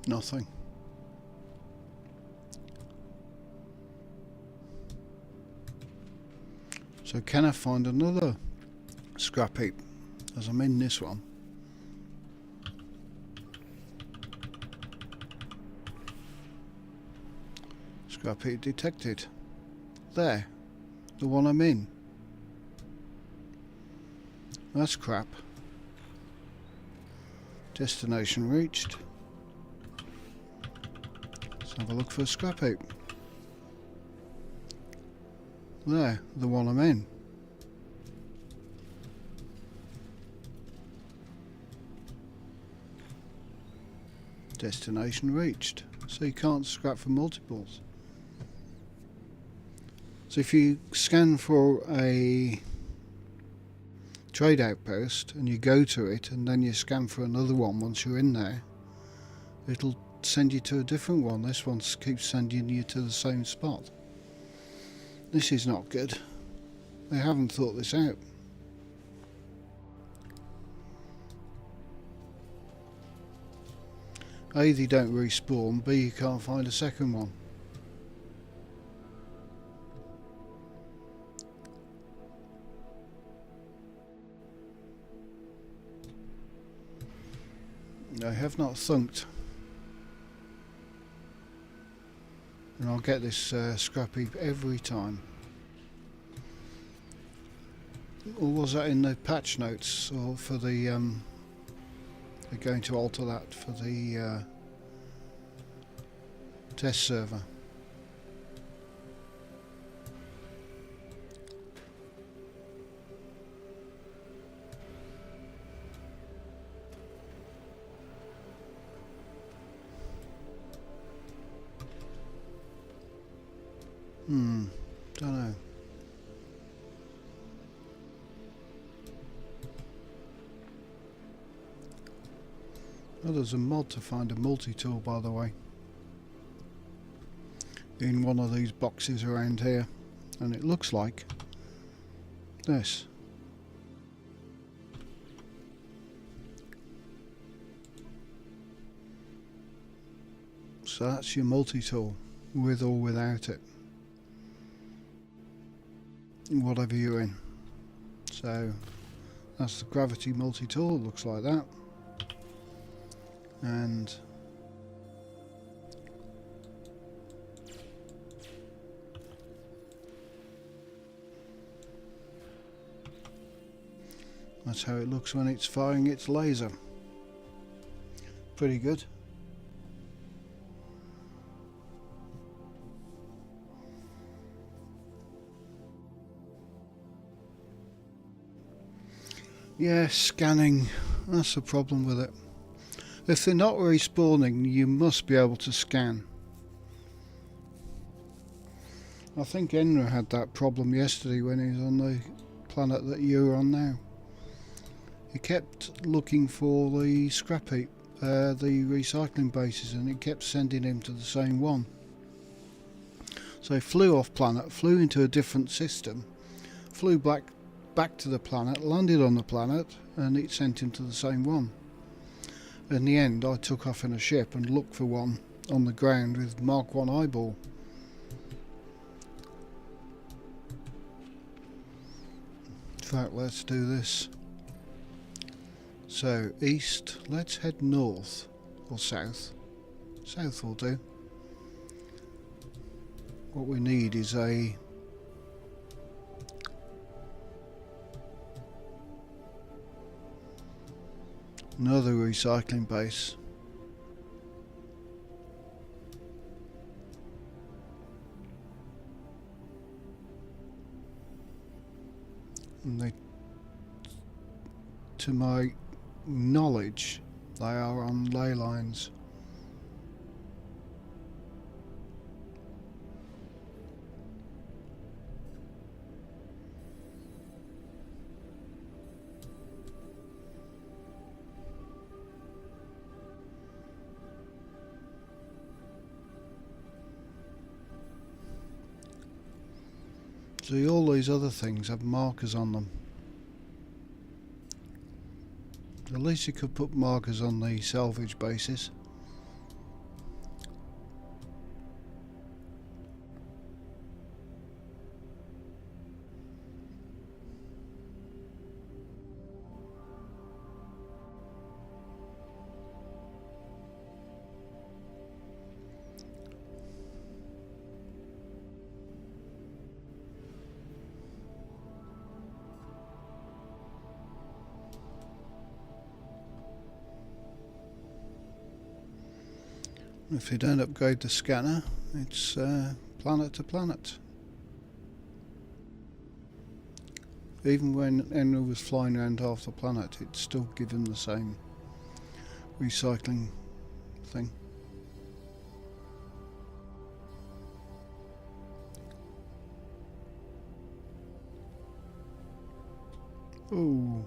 Nothing. So can I find another scrap heap as I'm in this one? Scrap heap detected. There, the one I'm in. That's crap. Destination reached. Let's have a look for a scrap heap. There, the one I'm in. Destination reached. So you can't scrap for multiples. So if you scan for a trade outpost and you go to it and then you scan for another one once you're in there, it'll send you to a different one. This one keeps sending you to the same spot. This is not good. They haven't thought this out. A, they don't respawn, B, you can't find a second one. I have not thunked. And I'll get this scrap heap every time. Or was that in the patch notes, or for the they're going to alter that for the test server? Don't know. Oh, there's a mod to find a multi-tool, by the way, in one of these boxes around here, and it looks like this. So that's your multi-tool, with or without it, whatever you're in. So that's the gravity multi-tool, looks like that. And that's how it looks when it's firing its laser. Pretty good. Yeah, scanning, that's the problem with it. If they're not respawning, you must be able to scan. I think Enra had that problem yesterday when he was on the planet that you're on now. He kept looking for the scrap heap, the recycling bases, and it kept sending him to the same one. So he flew off planet, flew into a different system, flew back to the planet, landed on the planet, and it sent him to the same one. In the end, I took off in a ship and looked for one on the ground with Mark 1 eyeball. In fact, let's do this. So, east, let's head north or south. South will do. What we need is another recycling base. And to my knowledge, they are on ley lines. See, all these other things have markers on them. At least you could put markers on the salvage bases. If you don't upgrade the scanner, it's planet to planet. Even when Enra was flying around half the planet, it's still given the same recycling thing. Oh.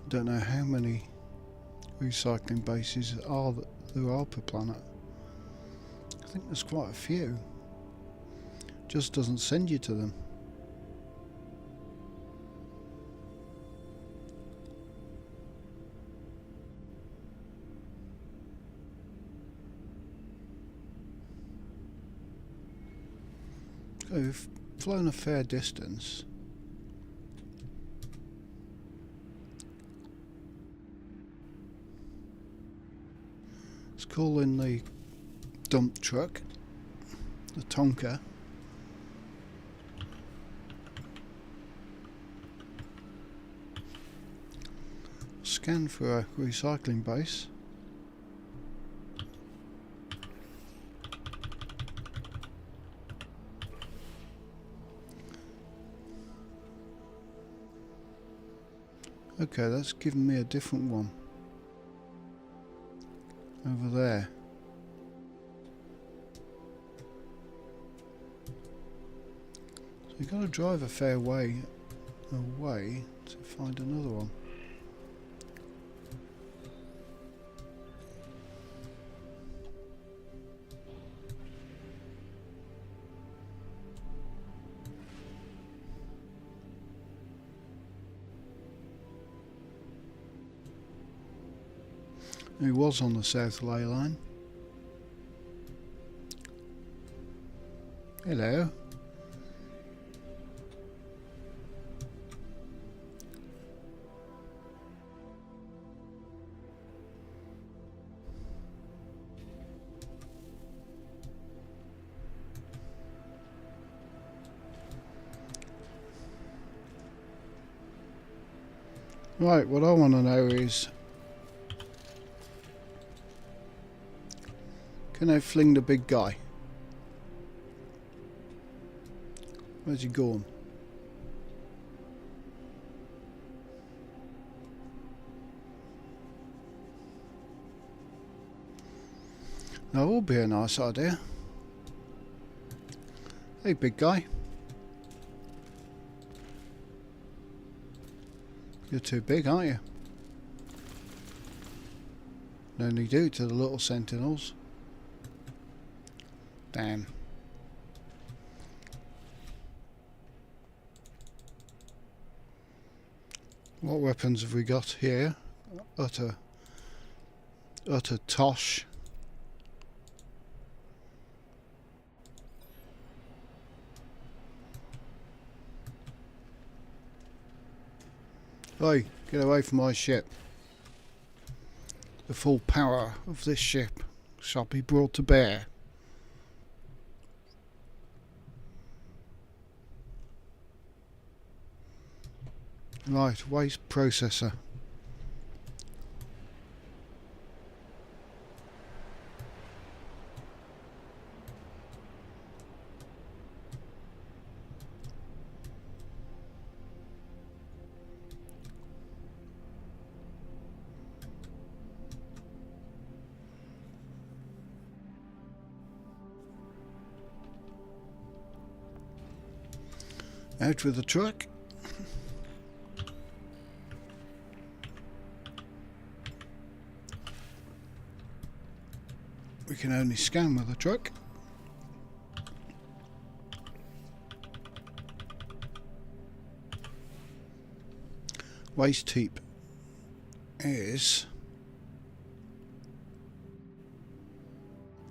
Don't know how many recycling bases there are per planet. I think there's quite a few. Just doesn't send you to them. So we've flown a fair distance. Call in the dump truck, the Tonka. Scan for a recycling base. Okay, that's given me a different one. Over there. So you've got to drive a fair way away to find another one. He was on the south ley line. Hello. Right, what I want to know is, can I fling the big guy? Where's he gone? That will be a nice idea. Hey, big guy. You're too big, aren't you? Only do to the little sentinels. Damn. What weapons have we got here? Utter tosh. Oi, get away from my ship. The full power of this ship shall be brought to bear. Right, waste processor. Out with the truck. We can only scan with the truck. Waste heap is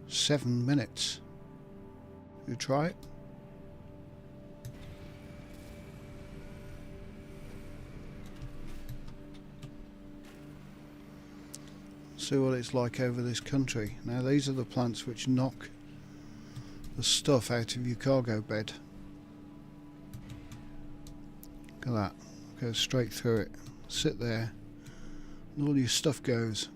7 minutes. You try it. See what it's like over this country. Now these are the plants which knock the stuff out of your cargo bed. Look at that. Goes straight through it. Sit there and all your stuff goes.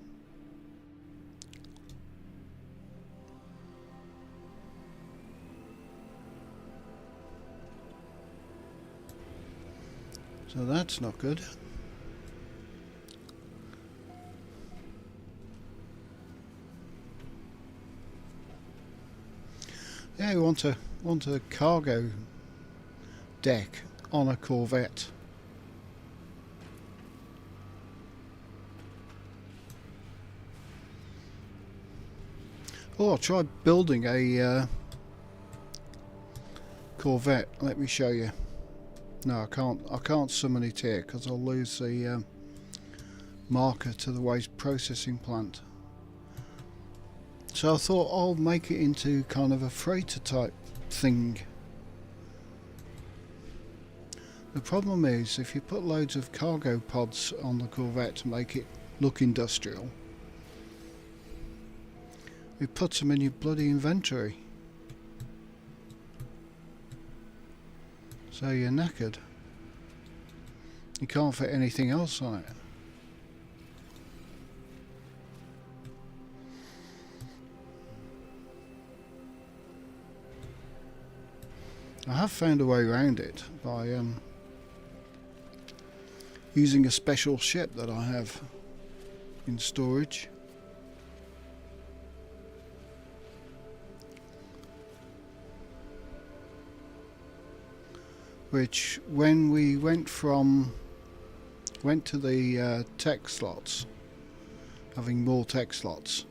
So that's not good. Yeah, we want a cargo deck on a Corvette. Oh, I tried building a Corvette. Let me show you. No, I can't summon it here because I'll lose the marker to the waste processing plant. So I thought I'll make it into kind of a freighter type thing. The problem is if you put loads of cargo pods on the Corvette to make it look industrial, it puts them in your bloody inventory. So you're knackered. You can't fit anything else on it. I have found a way around it by using a special ship that I have in storage. Which, when we went to the tech slots, having more tech slots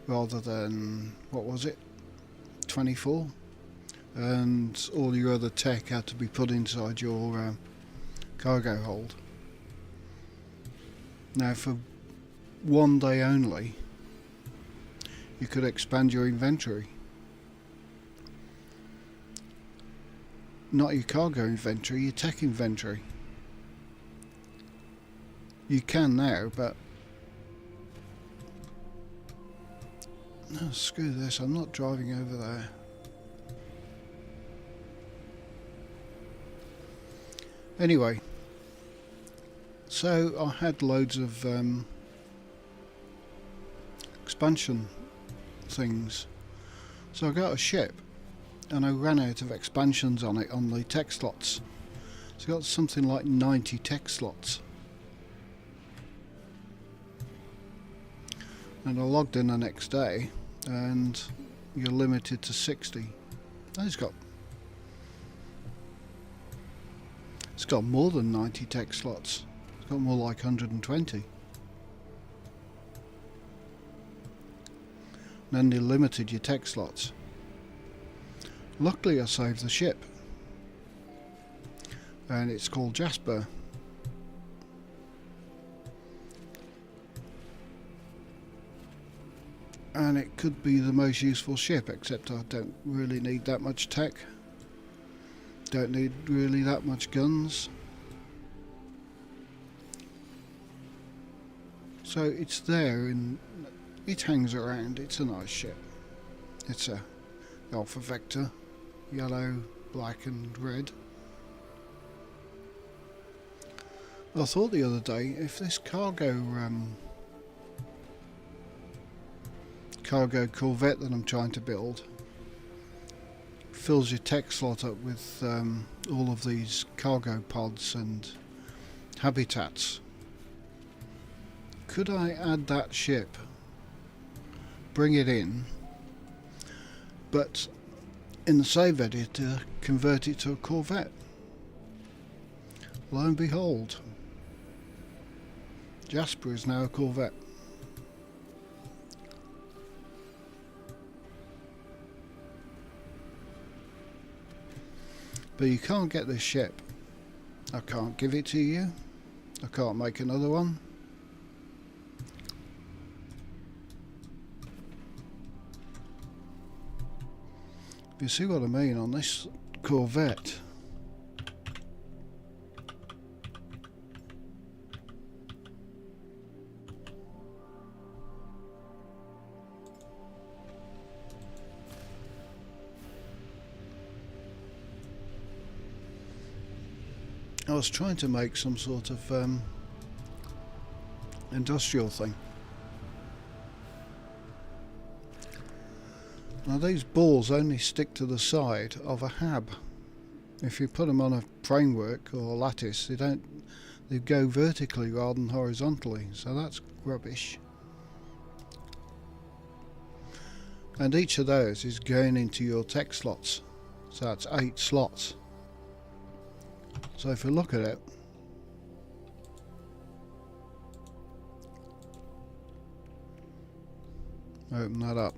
rather than, what was it, 24? And all your other tech had to be put inside your cargo hold. Now for one day only you could expand your inventory. Not your cargo inventory, your tech inventory. You can now, but no, screw this, I'm not driving over there. Anyway, so I had loads of expansion things. So I got a ship and I ran out of expansions on it on the tech slots. So I got something like 90 tech slots. And I logged in the next day and you're limited to 60. And it's got more than 90 tech slots. It's got more like 120. And then they limited your tech slots. Luckily I saved the ship. And it's called Jasper. And it could be the most useful ship, except I don't really need that much tech. Don't need really that much guns. So it's there and it hangs around. It's a nice ship. It's a Alpha Vector, yellow, black and red. I thought the other day, if this cargo corvette that I'm trying to build fills your tech slot up with all of these cargo pods and habitats, could I add that ship, bring it in, but in the save editor convert it to a corvette? Lo and behold, Jasper is now a corvette. But you can't get this ship. I can't give it to you. I can't make another one. You see what I mean on this Corvette? I was trying to make some sort of industrial thing. Now these balls only stick to the side of a hab. If you put them on a framework or a lattice, they go vertically rather than horizontally, so that's rubbish. And each of those is going into your tech slots, so that's 8 slots. So if you look at it, open that up.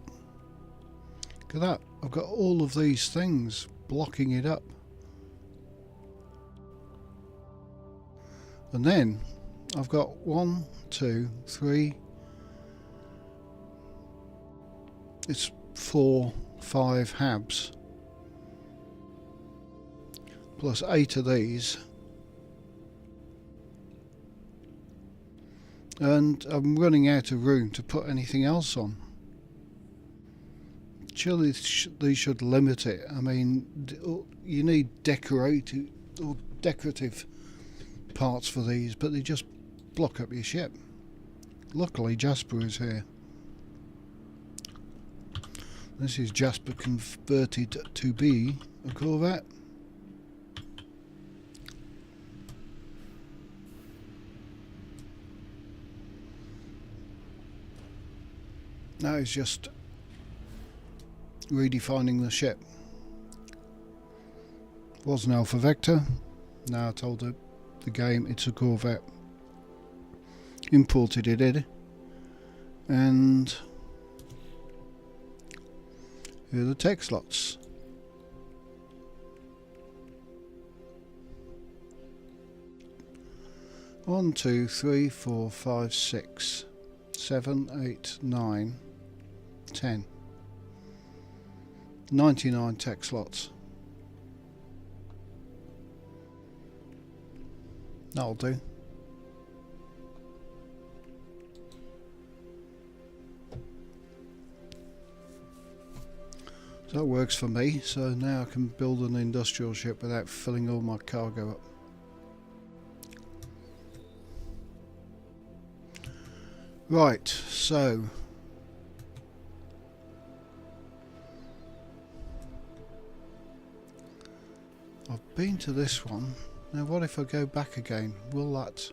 Look at that, I've got all of these things blocking it up. And then I've got 1, 2, 3, it's 4, 5 habs. Plus 8 of these. And I'm running out of room to put anything else on. Surely these should limit it. I mean, you need decorative parts for these, but they just block up your ship. Luckily Jasper is here. This is Jasper converted to be a Corvette. Now he's just redefining the ship. Was an Alpha Vector. Now I told the game it's a Corvette. Imported it in, and here are the tech slots. One, 2, 3, 4, 5, 6, 7, 8, 9, 10. 99 tech slots. That'll do. So that works for me. So now I can build an industrial ship without filling all my cargo up. Right, so I've been to this one. Now what if I go back again? Will that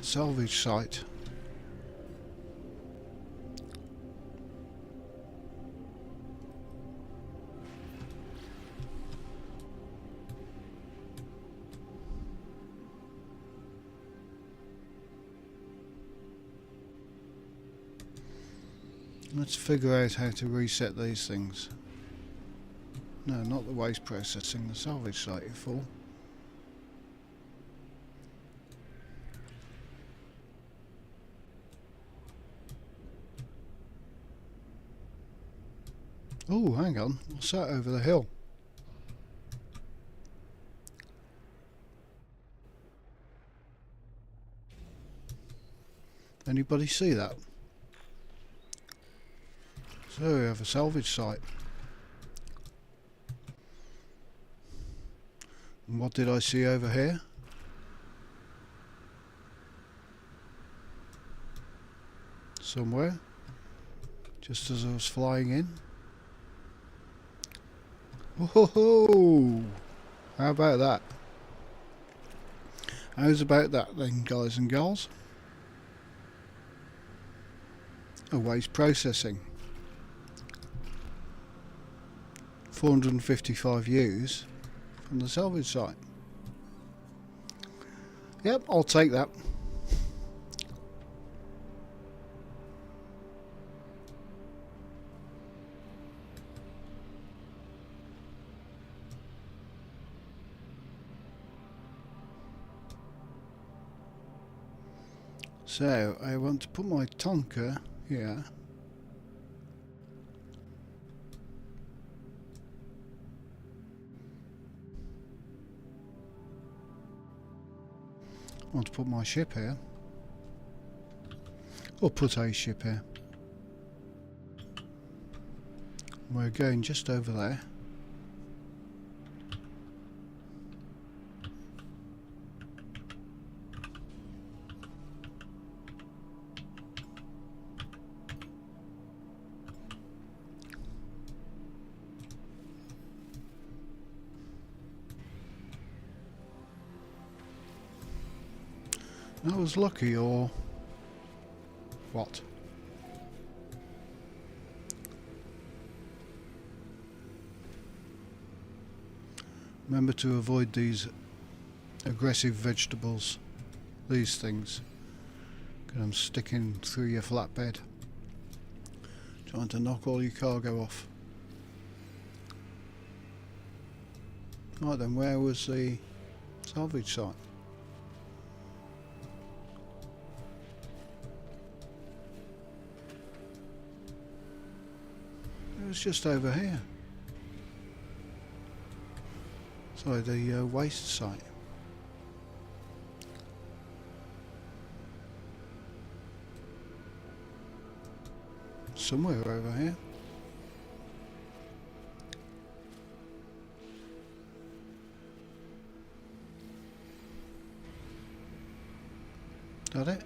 salvage site let's figure out how to reset these things. No, not the waste processing, the salvage site, you fool. Oh, hang on, I sat over the hill. Anybody see that? So we have a salvage site. And what did I see over here? Somewhere, just as I was flying in. Whoa! How about that? How's about that then, guys and girls? A waste processing. 455 U's from the salvage site. Yep, I'll take that. So I want to put my tonker here. I want to put my ship here. Or put a ship here. We're going just over there. I was lucky, or what? Remember to avoid these aggressive vegetables, these things, because I'm sticking through your flatbed, trying to knock all your cargo off. Right then, where was the salvage site? It was just over here. Sorry, the waste site. Somewhere over here. Is that it?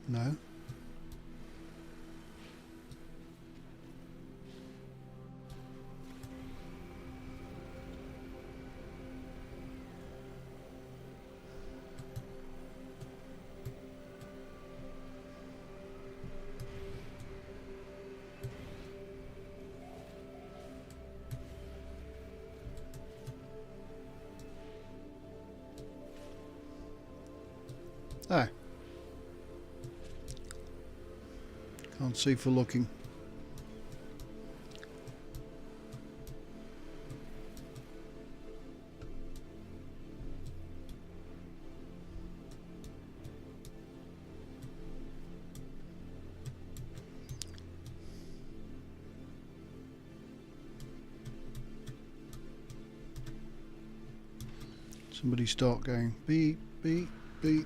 No. Ah. Can't see for looking. Somebody start going beep, beep, beep.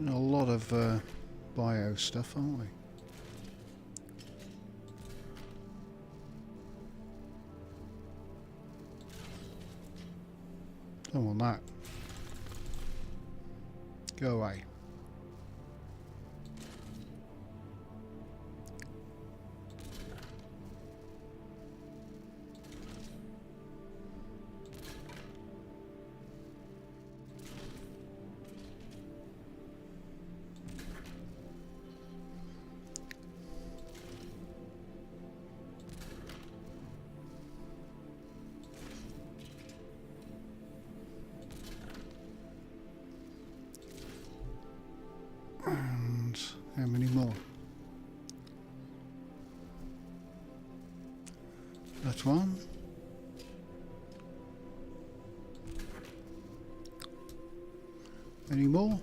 A lot of bio stuff, aren't we? Don't want that. Go away. Any more?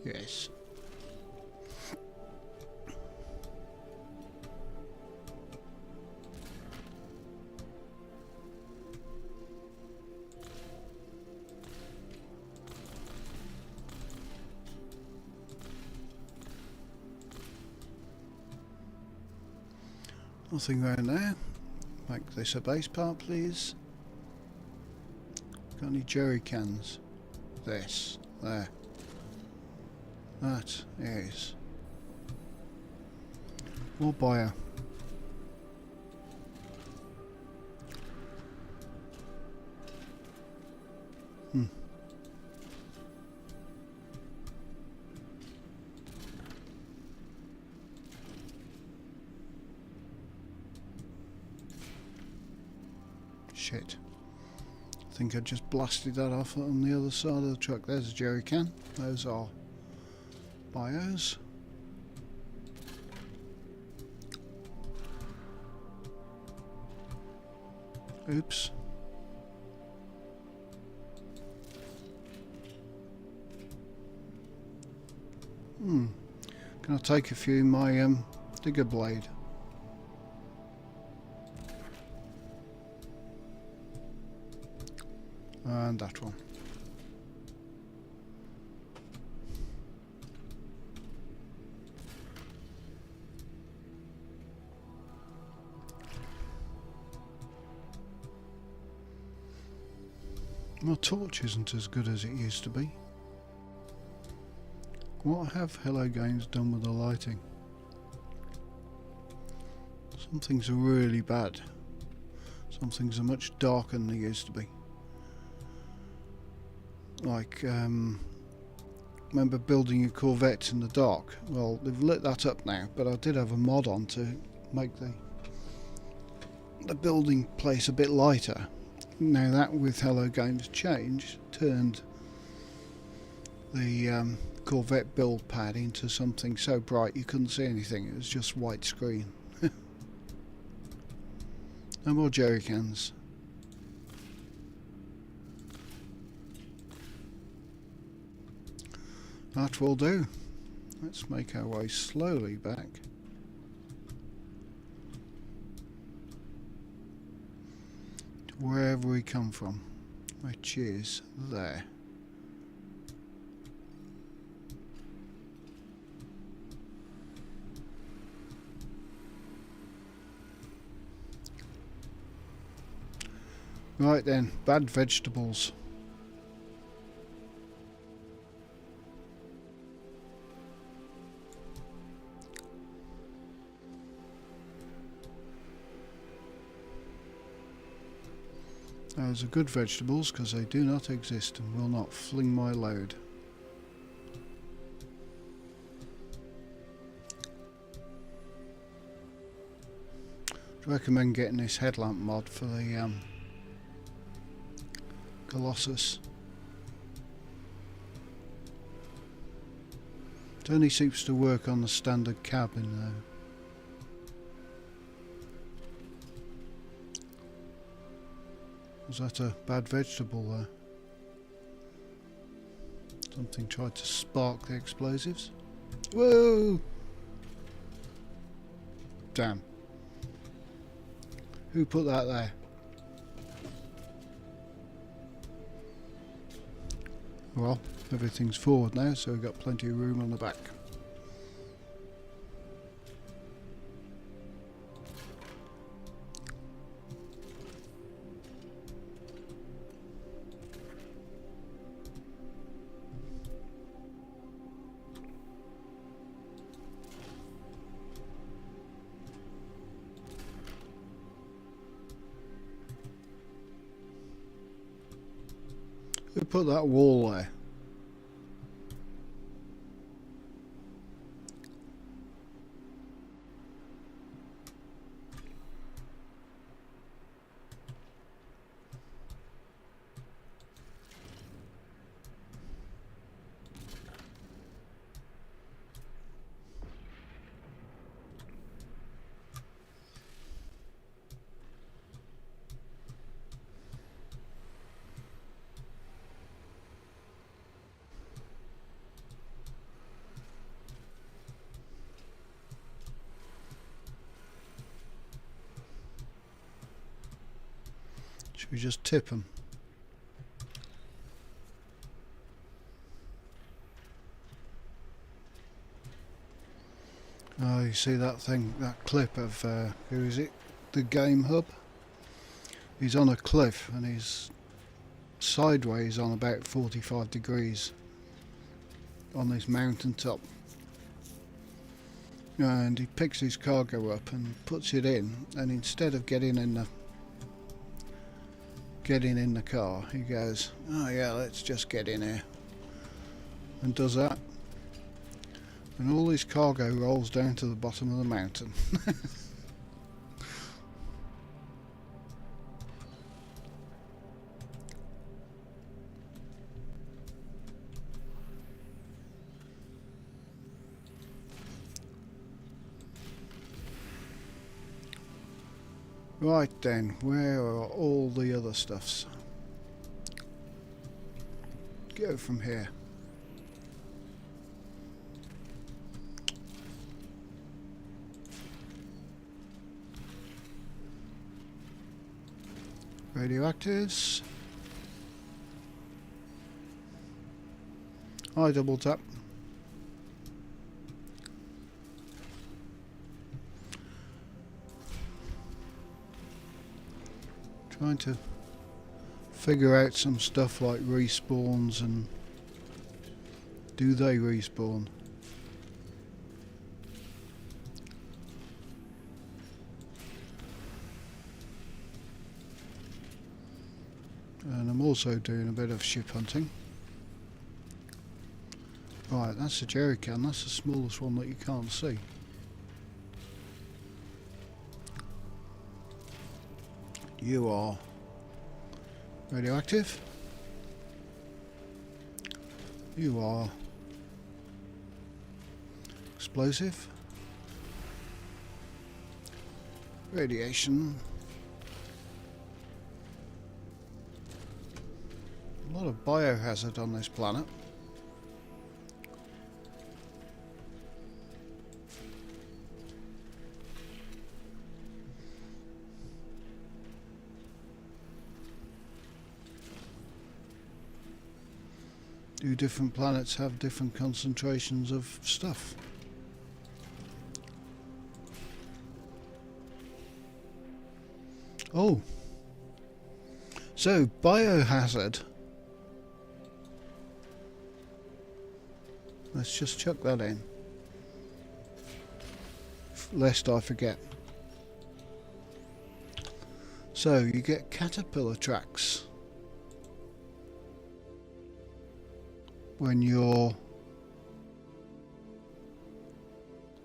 Yes. Nothing around there. Make this a base part, please. Got any jerry cans? This. There. That is. More bio. Shit. I think I just blasted that off on the other side of the truck. There's a jerry can. Those are bios. Oops. Can I take a few in my digger blade? And that one. My torch isn't as good as it used to be. What have Hello Games done with the lighting? Some things are really bad. Some things are much darker than they used to be. Like, remember building a Corvette in the dark? Well, they've lit that up now, but I did have a mod on to make the building place a bit lighter. Now that with Hello Games changed, turned the Corvette build pad into something so bright you couldn't see anything. It was just white screen. No more jerry cans. That will do. Let's make our way slowly back. To wherever we come from, which is there. Right then, bad vegetables. Those are good vegetables because they do not exist and will not fling my load. I'd recommend getting this headlamp mod for the Colossus. It only seems to work on the standard cabin though. Was that a bad vegetable there? Something tried to spark the explosives. Whoa! Damn. Who put that there? Well, everything's forward now, so we've got plenty of room on the back. Who put that wall there? We just tip them. Oh, you see that thing, that clip of, who is it? The Game Hub? He's on a cliff and he's sideways on about 45 degrees on this mountain top. And he picks his cargo up and puts it in, and instead of getting in the car, he goes, oh yeah, let's just get in here, and does that, and all his cargo rolls down to the bottom of the mountain. Right then, where are all the other stuffs? Go from here. Radioactives. I double tap. Trying to figure out some stuff like respawns, and do they respawn? And I'm also doing a bit of ship hunting. Right, that's a jerry can. That's the smallest one that you can't see. You are radioactive. You are explosive. Radiation. A lot of biohazard on this planet. Do different planets have different concentrations of stuff? Oh, so biohazard. Let's just chuck that in, lest I forget. So you get caterpillar tracks when your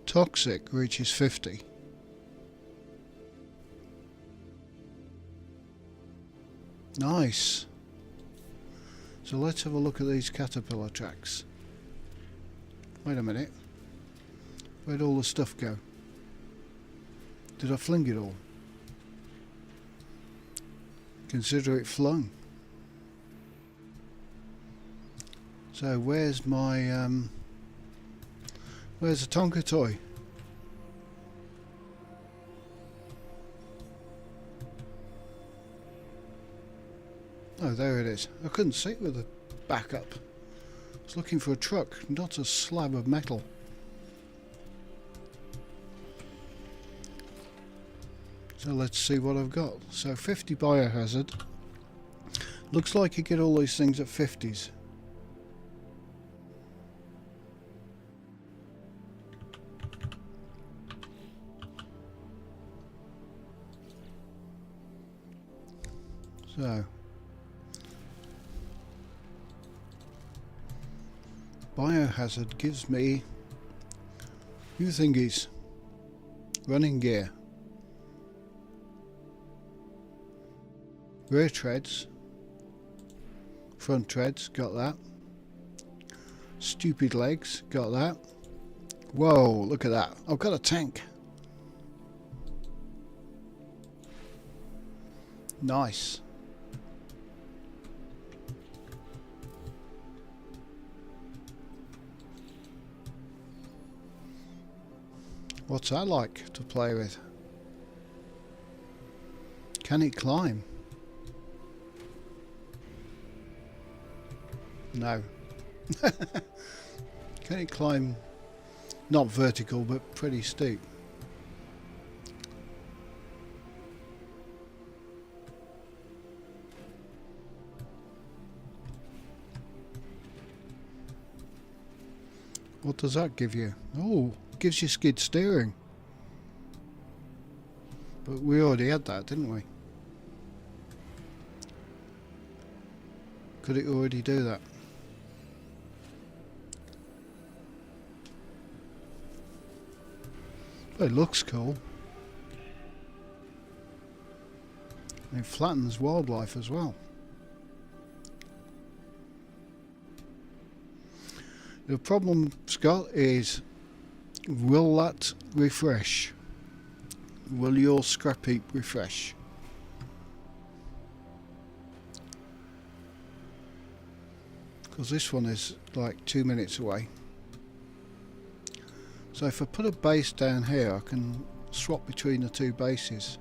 toxic reaches 50. Nice. So let's have a look at these caterpillar tracks. Wait a minute. Where'd all the stuff go? Did I fling it all? Consider it flung. So where's my where's the Tonka toy? Oh, there it is. I couldn't see it with the backup. I was looking for a truck, not a slab of metal. So let's see what I've got. So 50 biohazard. Looks like you get all these things at 50s. So biohazard gives me new thingies. Running gear. Rear treads. Front treads, got that. Stupid legs, got that. Whoa, look at that. I've got a tank. Nice. What's that like to play with? Can it climb? No. Can it climb? Not vertical, but pretty steep. What does that give you? Oh, gives you skid steering. But we already had that, didn't we? Could it already do that? Well, it looks cool. It flattens wildlife as well. The problem, Scott, is will that refresh? Will your scrap heap refresh? Because this one is like 2 minutes away. So if I put a base down here, I can swap between the two bases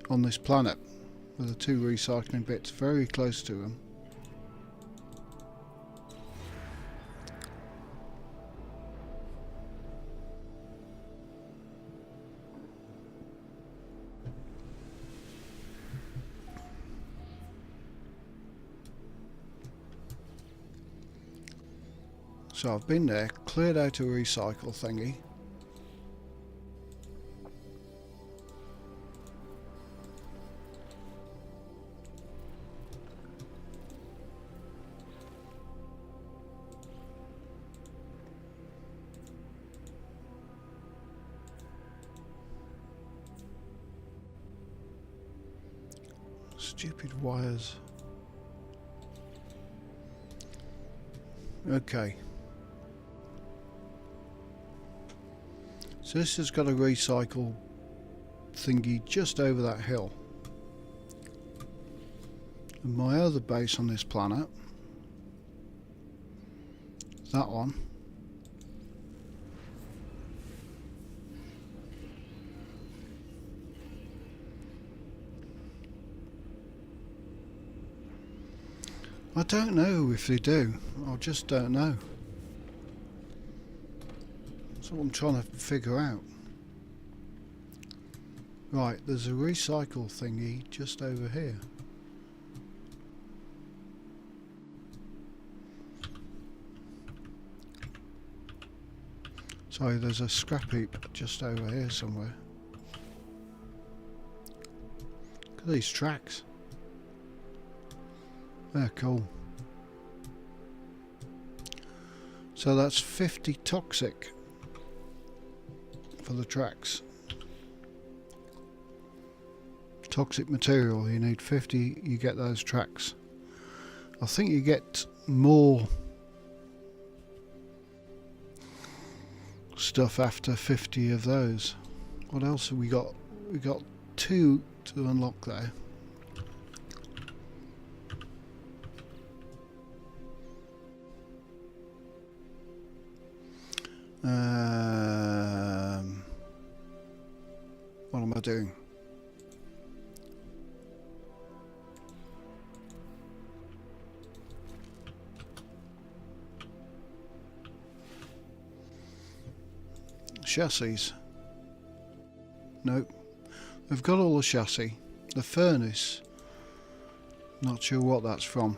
on this planet with the two recycling bits very close to them. So I've been there, cleared out a recycle thingy. Stupid wires. Okay. So this has got a recycle thingy just over that hill. And my other base on this planet, that one, I don't know if they do. I just don't know. That's what I'm trying to figure out. Right, there's a recycle thingy just over here. Sorry, there's a scrap heap just over here somewhere. Look at these tracks. They're cool. So that's 50 toxic for the tracks. Toxic material, you need 50, you get those tracks. I think you get more stuff after 50 of those. What else have we got? We got 2 to unlock there. What am I doing? Chassis. Nope. We've got all the chassis. The furnace. Not sure what that's from.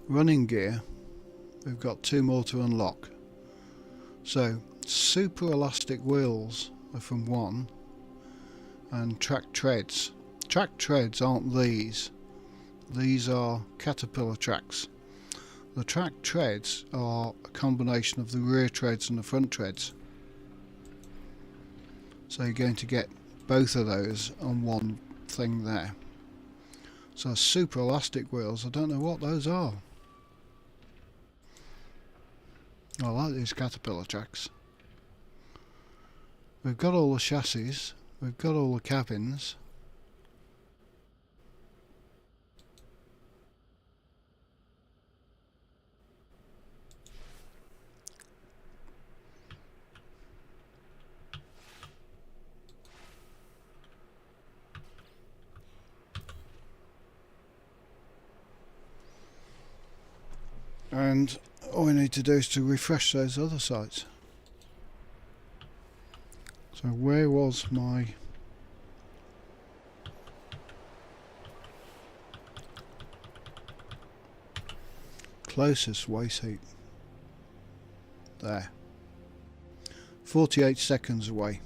Running gear. We've got 2 more to unlock. So, super elastic wheels are from 1. And track treads. Track treads aren't these. These are caterpillar tracks. The track treads are a combination of the rear treads and the front treads. So you're going to get both of those on one thing there. So super elastic wheels, I don't know what those are. I like these caterpillar tracks. We've got all the chassis, we've got all the cabins. and all we need to do is to refresh those other sites. So where was my closest waste heap? There. 48 seconds away.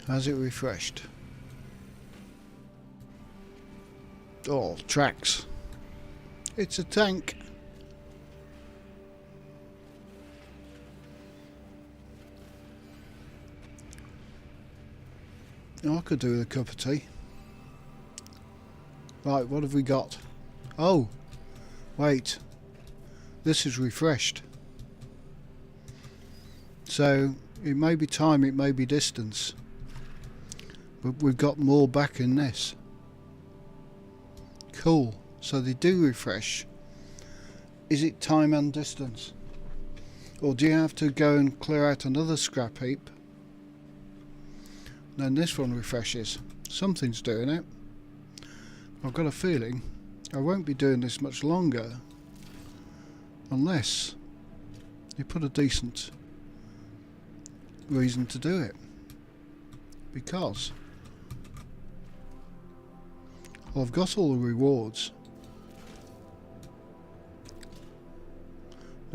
Has it refreshed? Oh, tracks. It's a tank. I could do with a cup of tea. Right, what have we got? Oh, wait. This is refreshed. So it may be time, it may be distance, but we've got more back in this. Cool. So they do refresh. Is it time and distance? Or do you have to go and clear out another scrap heap? Then this one refreshes. Something's doing it. I've got a feeling I won't be doing this much longer unless you put a decent reason to do it. Because I've got all the rewards.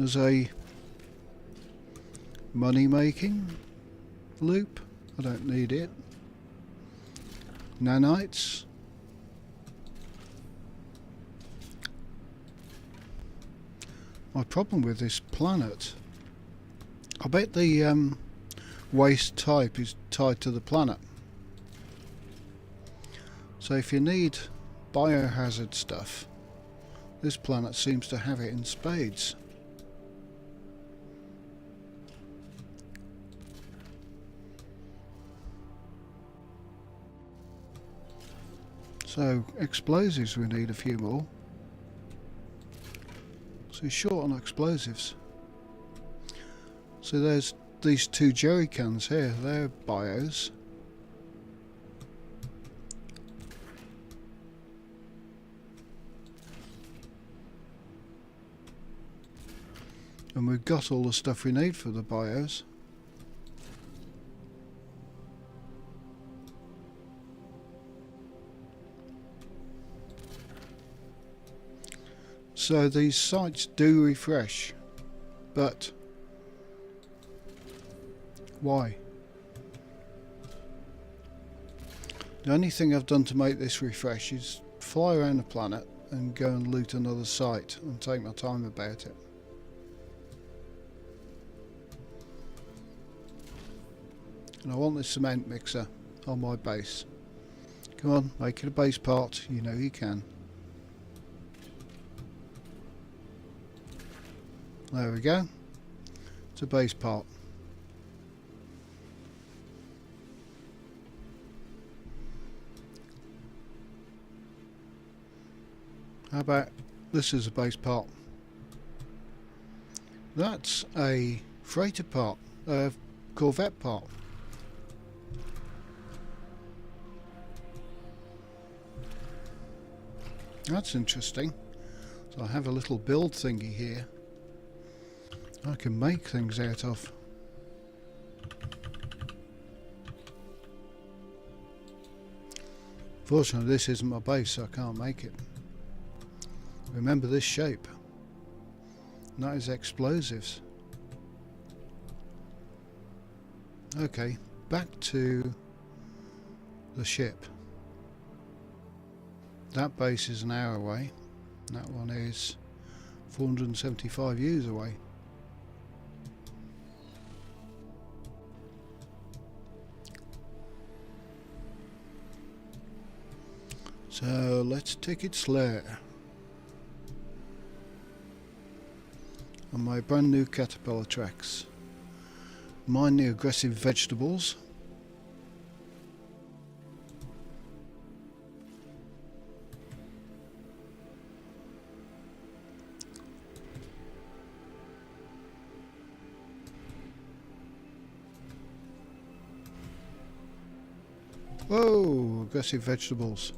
There's a money making loop. I don't need it. Nanites. My problem with this planet, I bet the waste type is tied to the planet. So if you need biohazard stuff, this planet seems to have it in spades. So explosives, we need a few more. So he's short on explosives. So there's these two jerry cans here, they're bios. And we've got all the stuff we need for the bios. So these sites do refresh, but why? The only thing I've done to make this refresh is fly around the planet and go and loot another site and take my time about it. And I want this cement mixer on my base. Come on, make it a base part, you know you can. There we go. It's a base part. How about this is a base part? That's a freighter part, a Corvette part. That's interesting. So I have a little build thingy here I can make things out of. Fortunately this isn't my base, so I can't make it. Remember this shape. And that is explosives. Okay, back to the ship. That base is an hour away. That one is 475 years away. So let's take it slow. On my brand new caterpillar tracks. Mind the aggressive vegetables. Whoa, aggressive vegetables.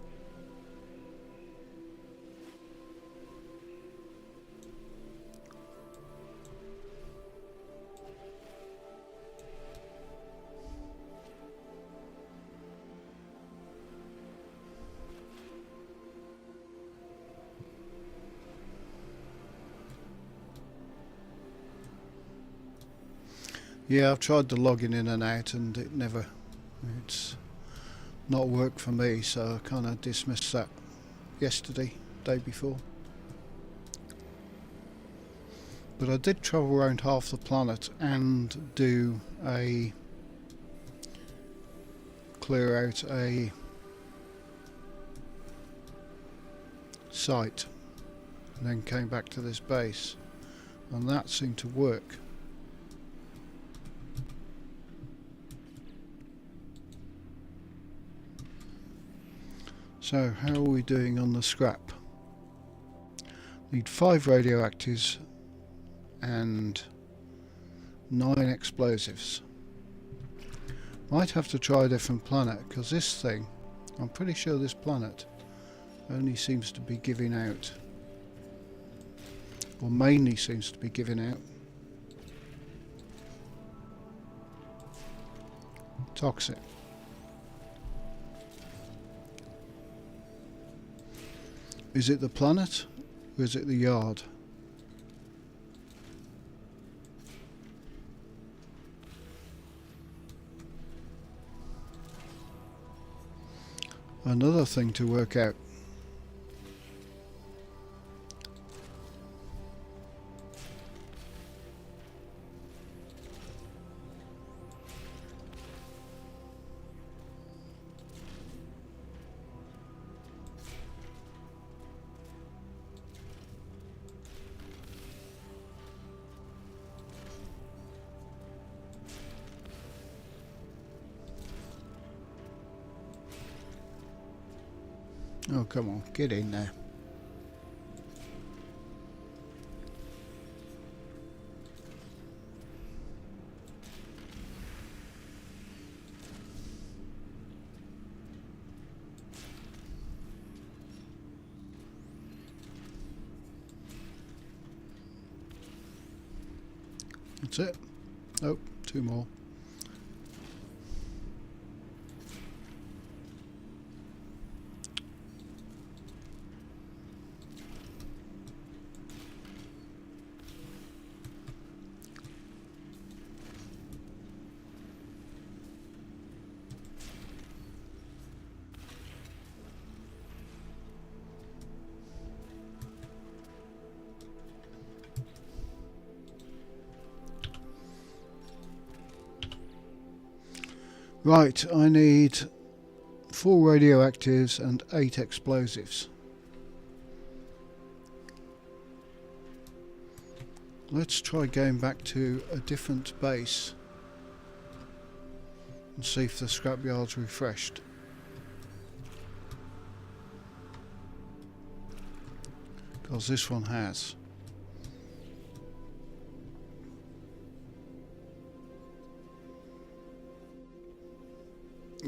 Yeah, I've tried the logging in and out and it's not worked for me, so I kind of dismissed that yesterday, day before. But I did travel around half the planet and do clear out a site and then came back to this base, and that seemed to work. So how are we doing on the scrap? Need 5 radioactives and 9 explosives. Might have to try a different planet, because this thing, I'm pretty sure this planet only seems to be giving out, or mainly seems to be giving out, toxic. Is it the planet or is it the yard? Another thing to work out. Oh, come on, get in there. That's it. Nope, 2 more. Right, I need 4 radioactives and 8 explosives. Let's try going back to a different base and see if the scrapyard's refreshed. Because this one has.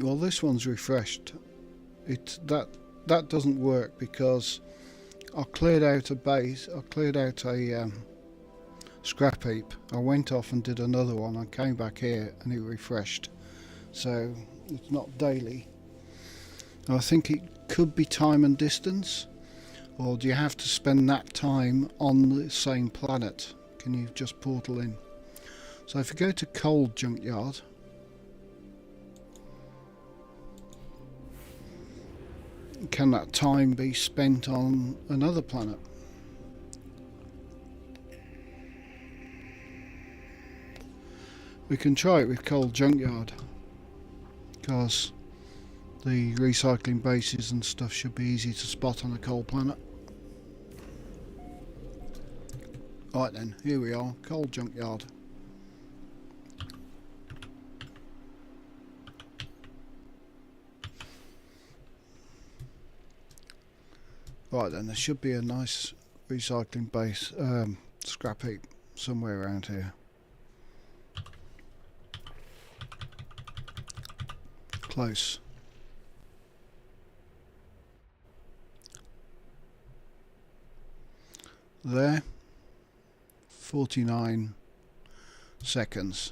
Well, this one's refreshed. That doesn't work because I cleared out a base. I cleared out a scrap heap. I went off and did another one. I came back here and it refreshed. So it's not daily. I think it could be time and distance, or do you have to spend that time on the same planet? Can you just portal in? So if you go to cold junkyard. Can that time be spent on another planet? We can try it with cold junkyard, because the recycling bases and stuff should be easy to spot on a cold planet. Right then, here we are, cold junkyard. Right then, there should be a nice recycling base, scrap heap somewhere around here. Close. There. 49 seconds.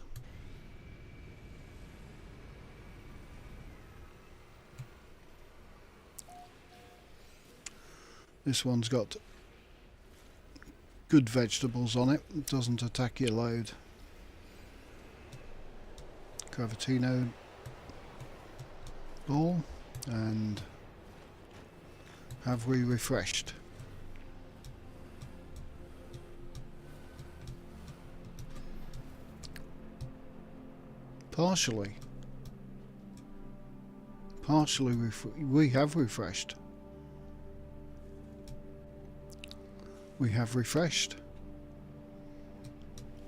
This one's got good vegetables on it. It doesn't attack your load. Gravitino ball, and have we refreshed? Partially we have refreshed. We have refreshed.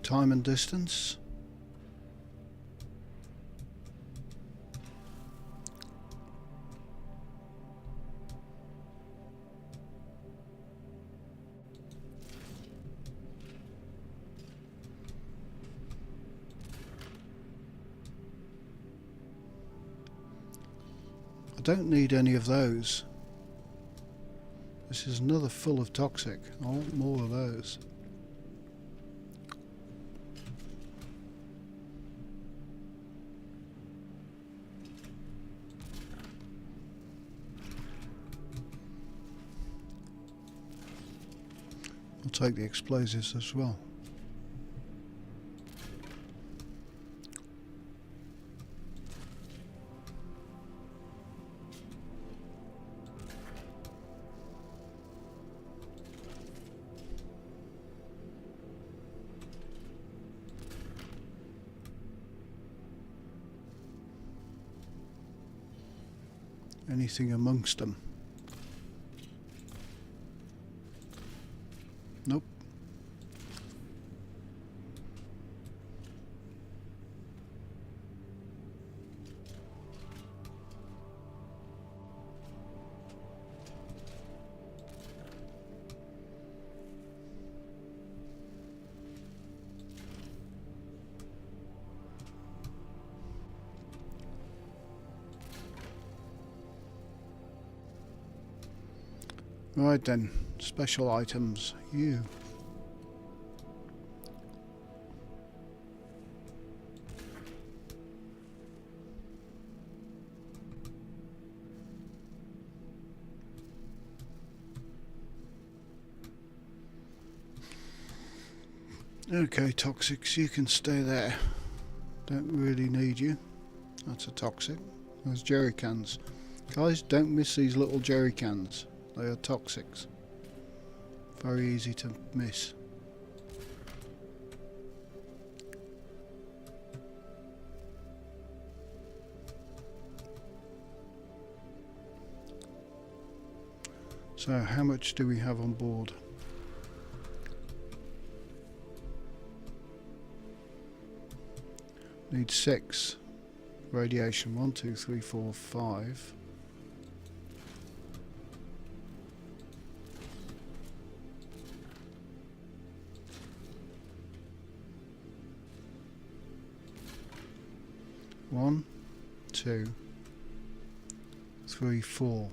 Time and distance. I don't need any of those. This is another full of toxic. I want more of those. I'll take the explosives as well. Anything amongst them? Nope. Right then, special items, you. Okay, toxics, you can stay there. Don't really need you. That's a toxic. There's jerry cans. Guys, don't miss these little jerry cans. They are toxics. Very easy to miss. So how much do we have on board? Need 6. Radiation 1, 2, 3, 4, 5. One, 2, 3, 4.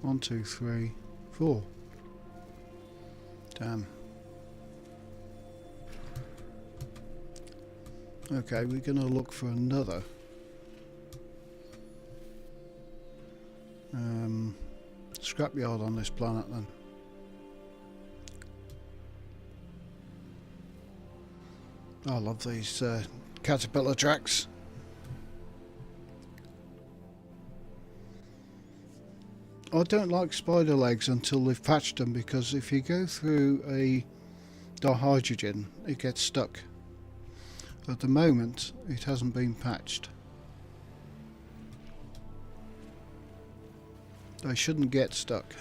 One, 2, 3, 4. Damn. Okay, we're gonna look for another. Scrapyard on this planet then. I love these caterpillar tracks. I don't like spider legs until they've patched them, because if you go through a dihydrogen it gets stuck. At the moment it hasn't been patched. They shouldn't get stuck.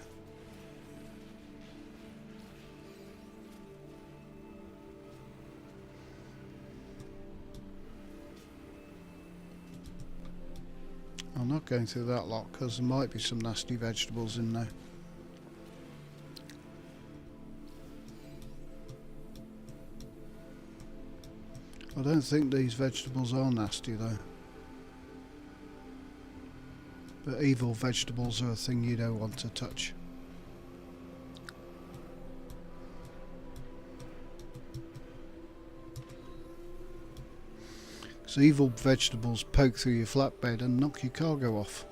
I'm not going through that lot because there might be some nasty vegetables in there. I don't think these vegetables are nasty though. But evil vegetables are a thing you don't want to touch. So evil vegetables poke through your flatbed and knock your cargo off.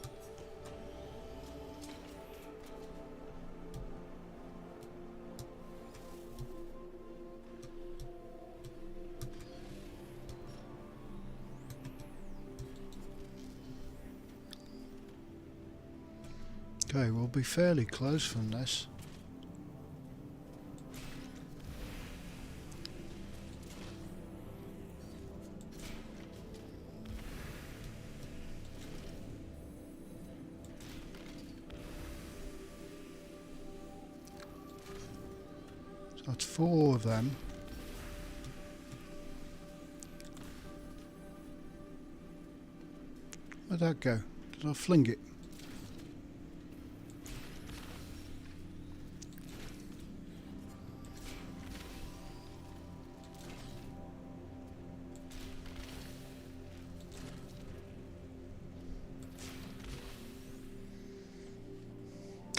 Okay, we'll be fairly close from this. So that's 4 of them. Where'd that go? Did I fling it?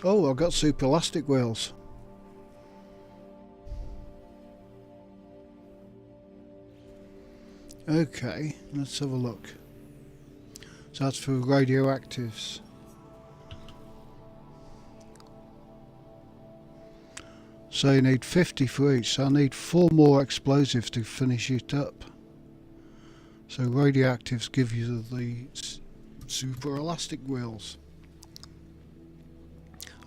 Oh, I've got super elastic wheels. Okay, let's have a look. So that's for radioactives. So you need 50 for each, so I need 4 more explosives to finish it up. So radioactives give you the super elastic wheels.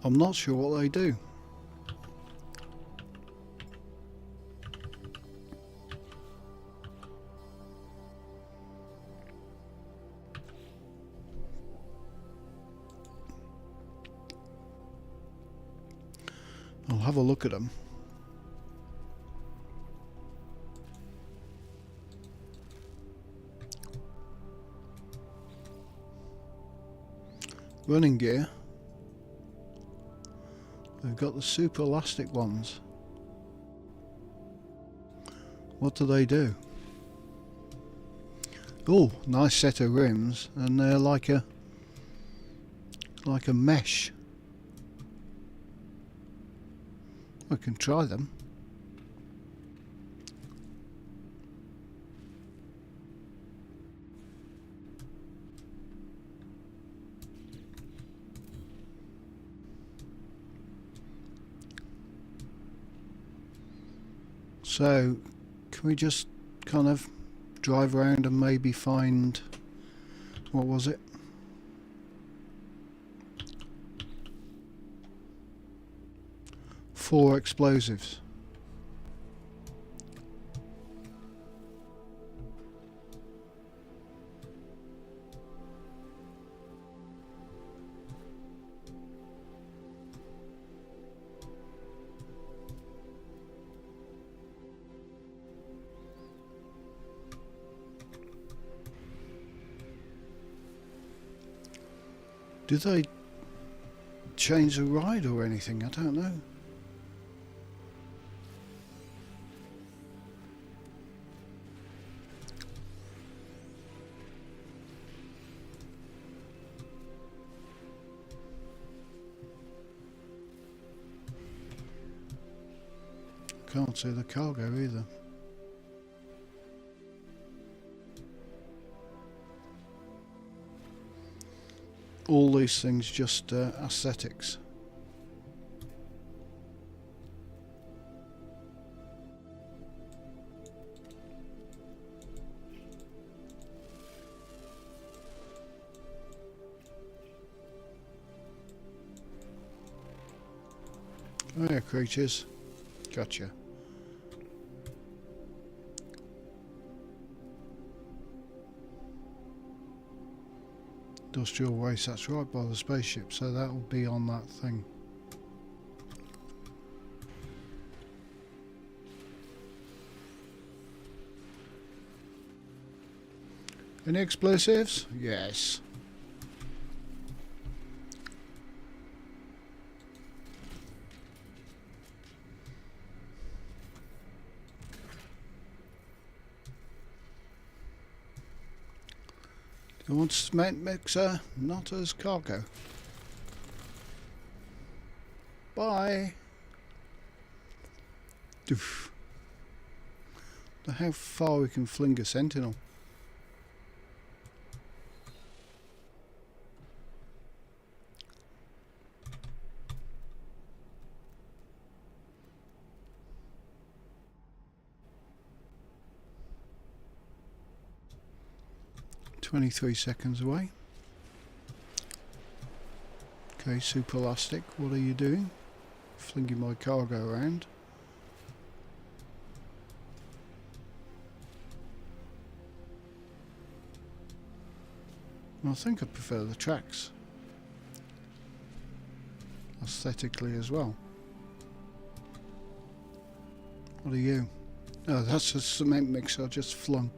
I'm not sure what they do. I'll have a look at them. Running gear. We've got the super elastic ones. What do they do? Oh, nice set of rims, and they're like a mesh. I can try them. So, can we just kind of drive around and maybe find, what was it? Four explosives. Do they change the ride or anything? I don't know. Can't see the cargo either. All these things just aesthetics. Oh yeah, creatures. Gotcha. Industrial waste, that's right by the spaceship, so that'll be on that thing. Any explosives? Yes. You want cement mixer, not as cargo. Bye. Doof. How far we can fling a sentinel. "23 seconds away." Okay, super elastic, what are you doing? Flinging my cargo around. I think I prefer the tracks aesthetically as well. What are you? Oh, that's a cement mixer I just flung.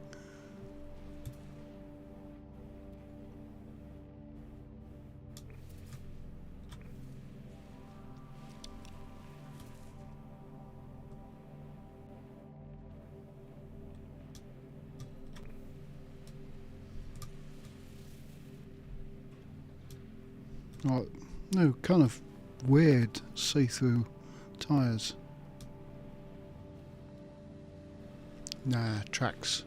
Right, no, kind of weird see-through tyres. Nah, tracks.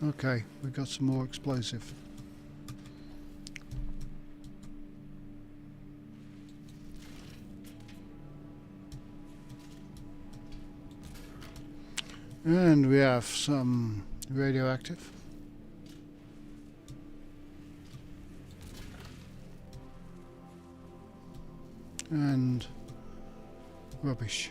Okay, we got some more explosive. And we have some radioactive. And rubbish.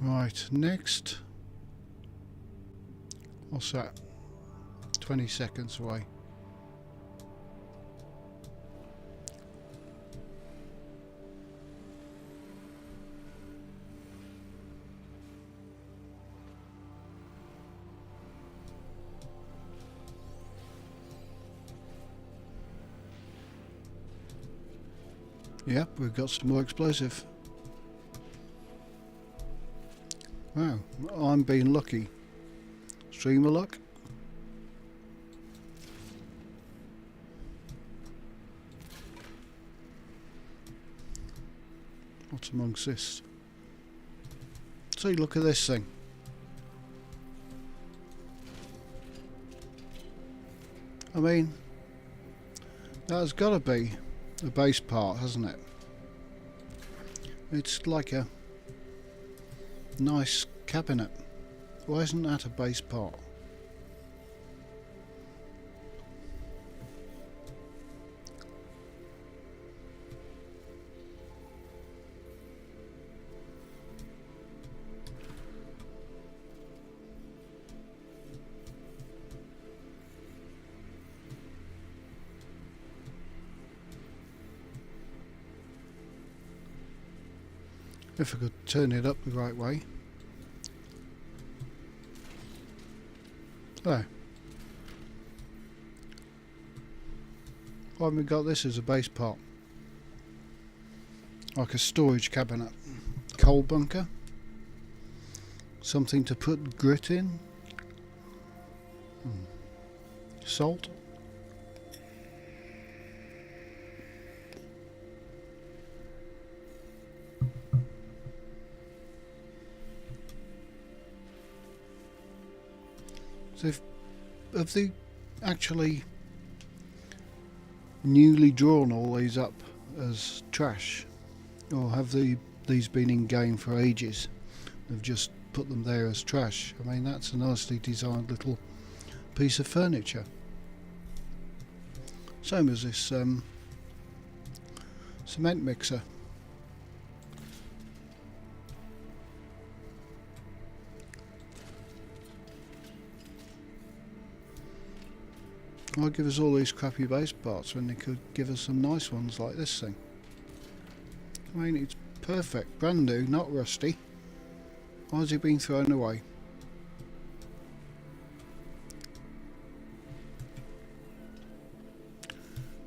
Right, next. What's that? 20 seconds away. Yep, we've got some more explosive. Wow, I'm being lucky. Streamer luck. What's amongst this? See, look at this thing. I mean, that's got to be the base part, hasn't it? It's like a nice cabinet. Why isn't that a base part? If I could turn it up the right way. There. Why haven't we got this as a base part? Like a storage cabinet. Coal bunker. Something to put grit in. Salt. So have they actually newly drawn all these up as trash? Or have these been in game for ages? They've just put them there as trash. I mean, that's a nicely designed little piece of furniture. Same as this cement mixer. Why give us all these crappy base parts when they could give us some nice ones like this thing? I mean, it's perfect, brand new, not rusty. Why has it been thrown away?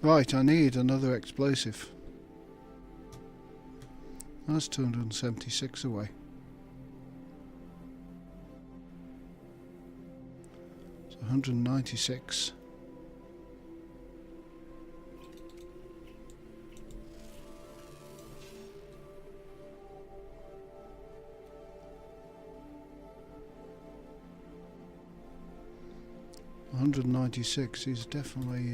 Right, I need another explosive. That's 276 away. So 196. 196 is definitely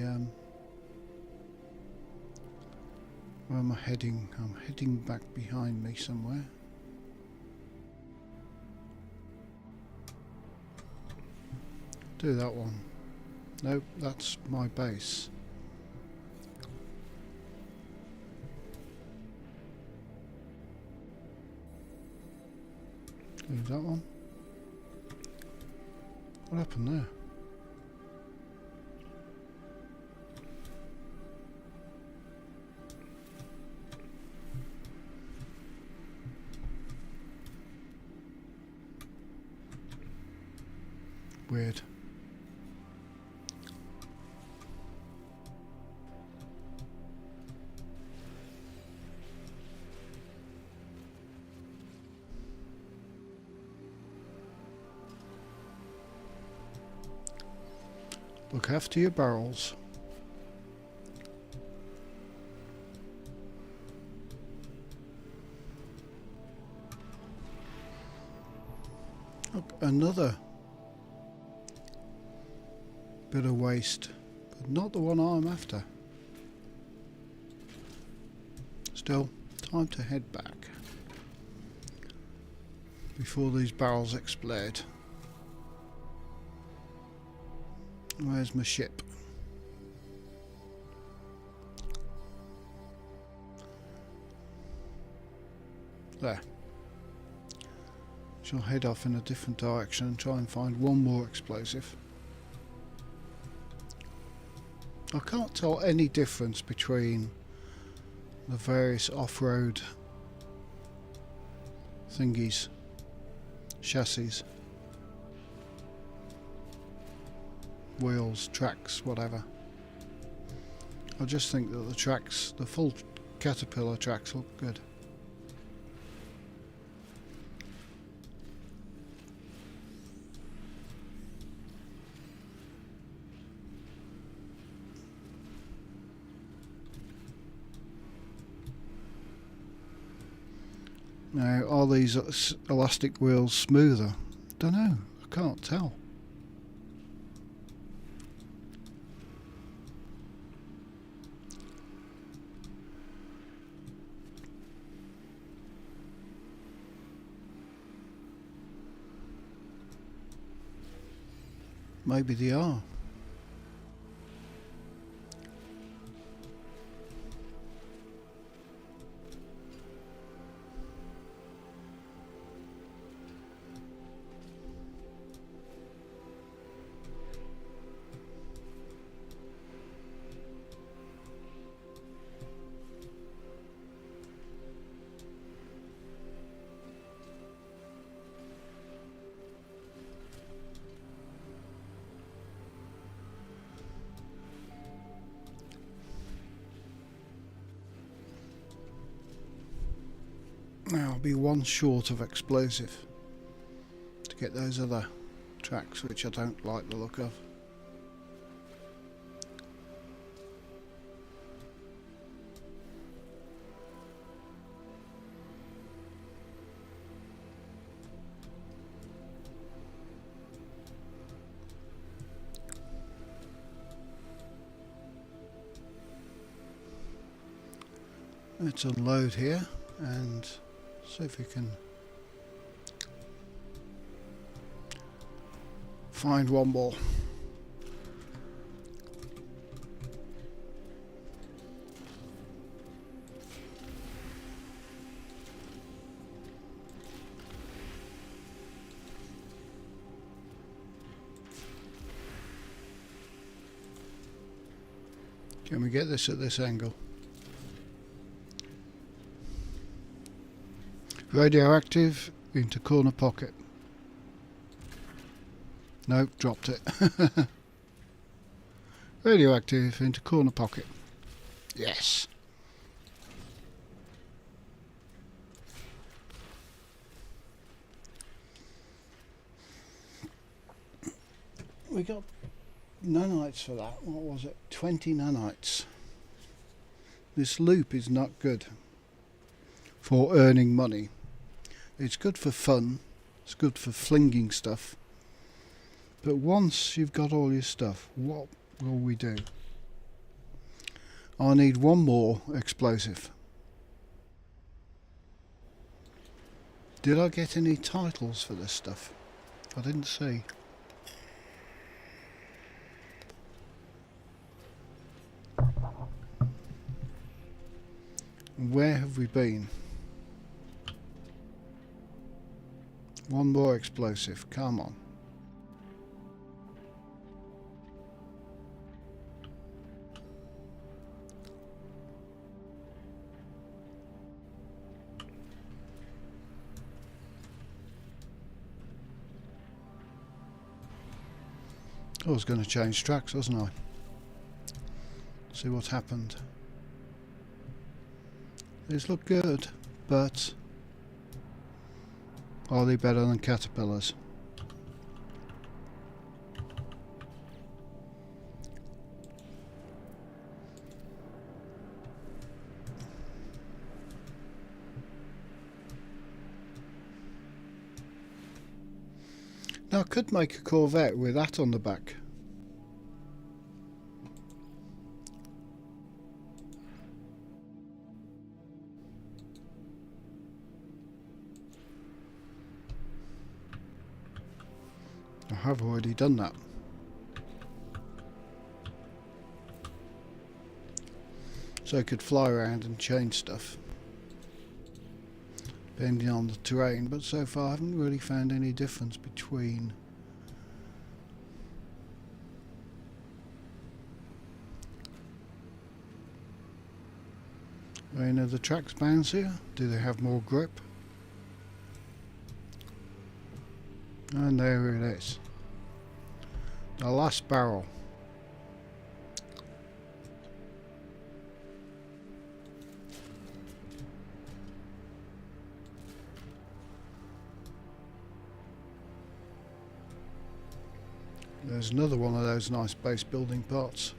where am I heading? I'm heading back behind me somewhere. Do that one. Nope, that's my base. Do that one. What happened there? Weird. Look after your barrels. Look, another bit of waste, but not the one I'm after. Still, time to head back before these barrels explode. Where's my ship? There. Shall head off in a different direction and try and find one more explosive. I can't tell any difference between the various off-road thingies, chassis, wheels, tracks, whatever. I just think that the tracks, the full Caterpillar tracks look good. Now, are these elastic wheels smoother? Don't know, I can't tell. Maybe they are. Now I'll be one short of explosive to get those other tracks which I don't like the look of. Let's unload here and see if we can find one more. Can we get this at this angle? Radioactive into corner pocket. Nope, dropped it. Radioactive into corner pocket. Yes. We got nanites for that. What was it? 20 nanites. This loop is not good for earning money. It's good for fun, it's good for flinging stuff, But once you've got all your stuff, what will we do? I need one more explosive. Did I get any titles for this stuff? I didn't see. Where have we been? One more explosive, come on. I was going to change tracks, wasn't I? See what happened. These look good, but are they better than caterpillars? Now I could make a Corvette with that on the back. I have already done that. So I could fly around and change stuff depending on the terrain, but so far I haven't really found any difference between are the tracks bouncier? Do they have more grip? And there it is. The last barrel. There's another one of those nice base building parts.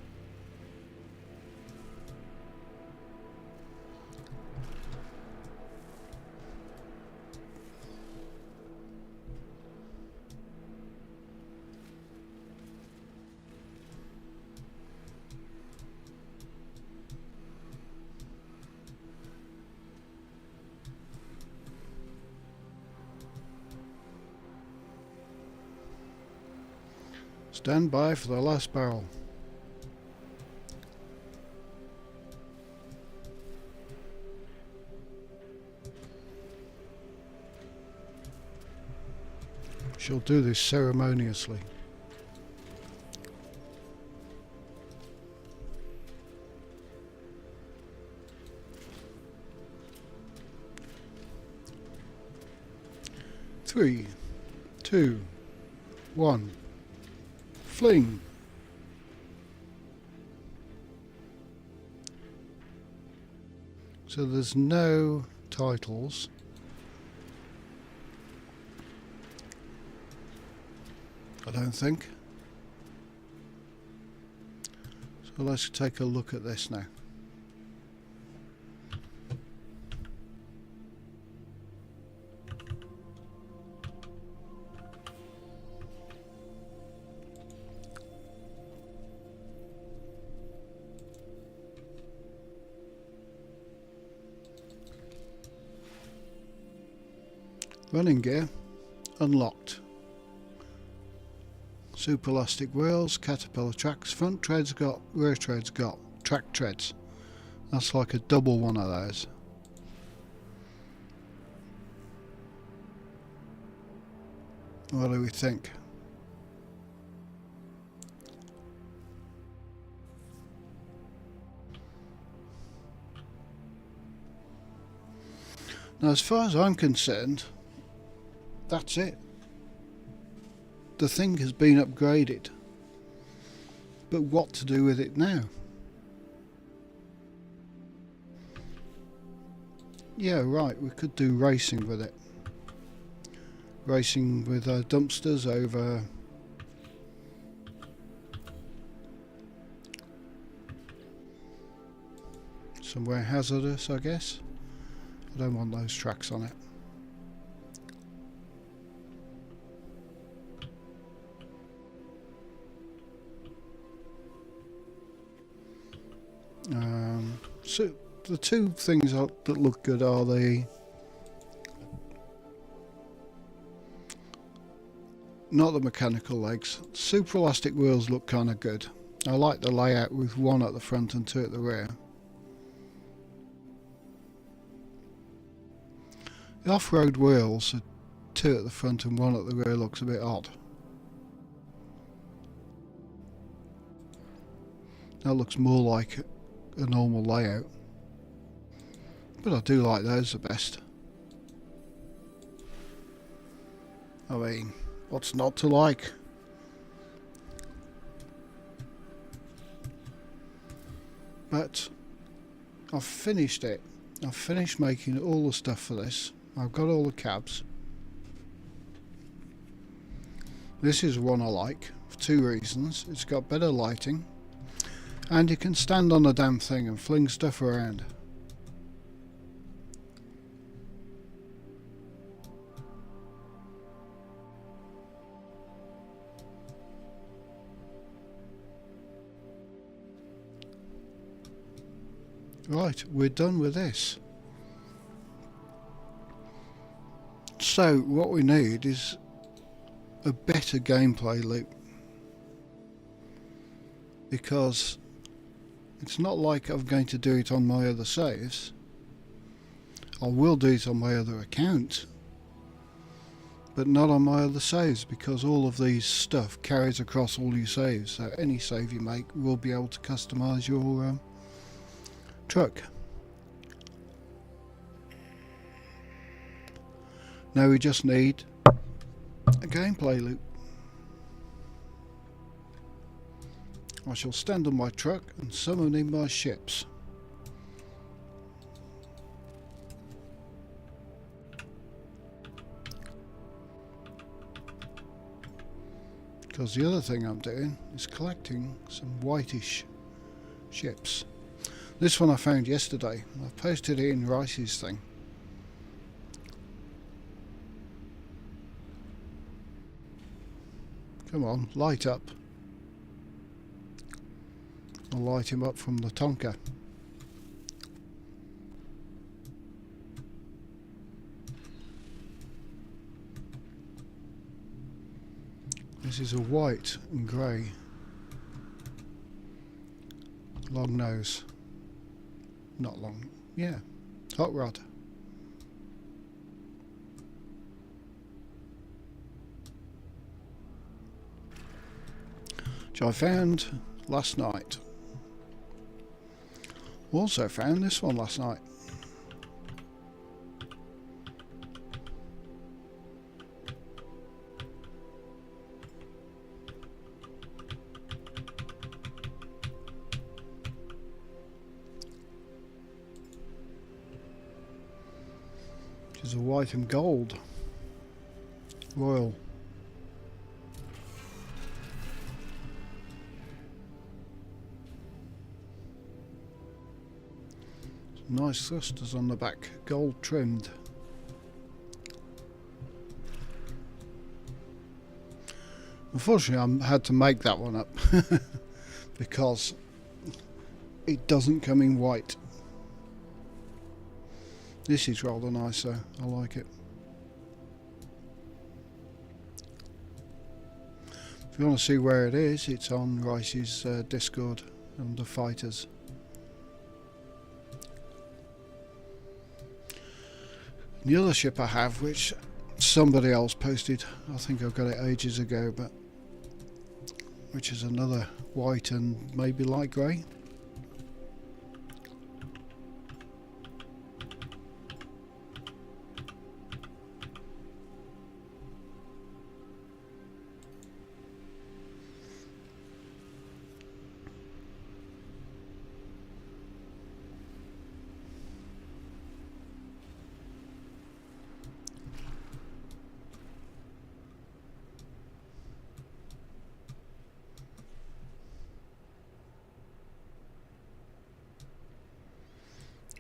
Stand by for the last barrel. She'll do this ceremoniously. Three, two, one. Fling. So there's no titles. I don't think. So let's take a look at this now. Running gear unlocked. Super elastic wheels, caterpillar tracks, front treads got, rear treads got, track treads. That's like a double one of those. What do we think? Now as far as I'm concerned, that's it. The thing has been upgraded. But what to do with it now? Yeah, right, we could do racing with it. Racing with dumpsters over somewhere hazardous, I guess. I don't want those tracks on it. So the two things that look good are not the mechanical legs. Super elastic wheels look kind of good. I like the layout with one at the front and two at the rear. The off-road wheels, two at the front and one at the rear, looks a bit odd. That looks more like a normal layout. But I do like those the best. I mean, what's not to like? But I've finished it. I've finished making all the stuff for this. I've got all the cabs. This is one I like for two reasons. It's got better lighting and you can stand on the damn thing and fling stuff around. Right, we're done with this. So what we need is a better gameplay loop, because it's not like I'm going to do it on my other saves. I will do it on my other account, but not on my other saves, because all of these stuff carries across all your saves. So any save you make will be able to customize your truck. Now we just need a gameplay loop. I shall stand on my truck and summon in my ships. Because the other thing I'm doing is collecting some whitish ships. This one I found yesterday. I've posted it in Rice's thing. Come on, light up. I'll light him up from the Tonka. This is a white and grey long nose. Not long, yeah, hot rod. Which I found last night. Also found this one last night. Which is a white and gold royal. Nice thrusters on the back, gold trimmed. Unfortunately I had to make that one up because it doesn't come in white. This is rather nice though, I like it. If you want to see where it is, it's on Rice's Discord under Fighters. The other ship I have, which somebody else posted, I think I got it ages ago, but which is another white and maybe light grey.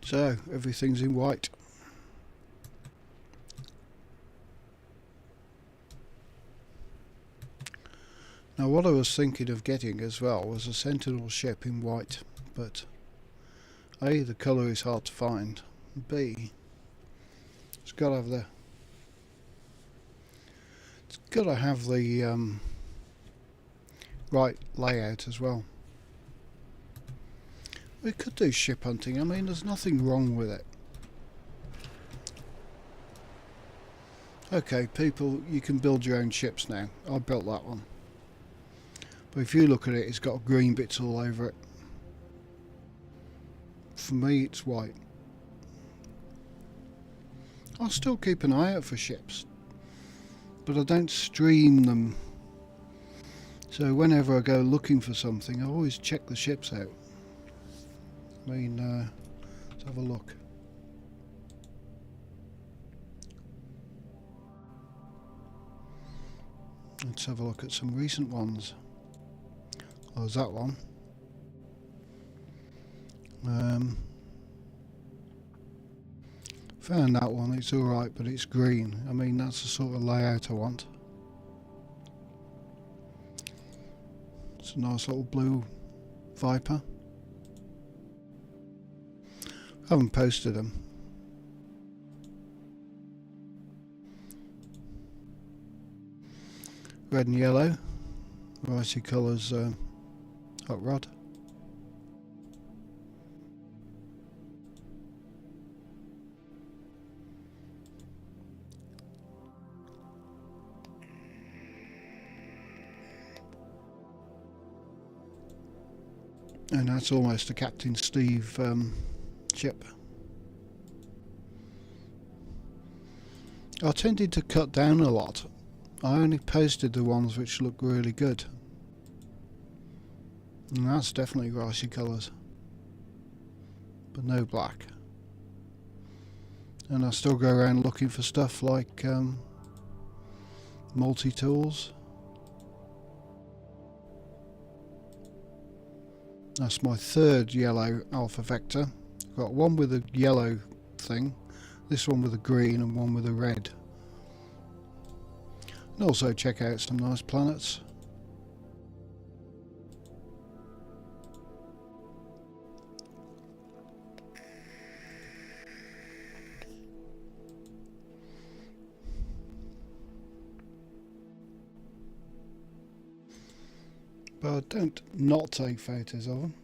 So everything's in white. Now what I was thinking of getting as well was a Sentinel ship in white, but A, the colour is hard to find. B, it's got to have the right layout as well. We could do ship hunting. I mean, there's nothing wrong with it. Okay, people, you can build your own ships now. I built that one. But if you look at it, it's got green bits all over it. For me, it's white. I'll still keep an eye out for ships, but I don't stream them. So whenever I go looking for something, I always check the ships out. I mean, let's have a look. Let's have a look at some recent ones. Oh, there's that one. Found that one. It's alright, but it's green. I mean, that's the sort of layout I want. It's a nice little blue Viper. I haven't posted them. Red and yellow. Variety colours, hot rod. And that's almost a Captain Steve ship. I tended to cut down a lot. I only posted the ones which look really good. And that's definitely grassy colours. But no black. And I still go around looking for stuff like multi-tools. That's my third yellow alpha vector. I've got one with a yellow thing, this one with a green and one with a red. And also check out some nice planets. But don't not take photos of them.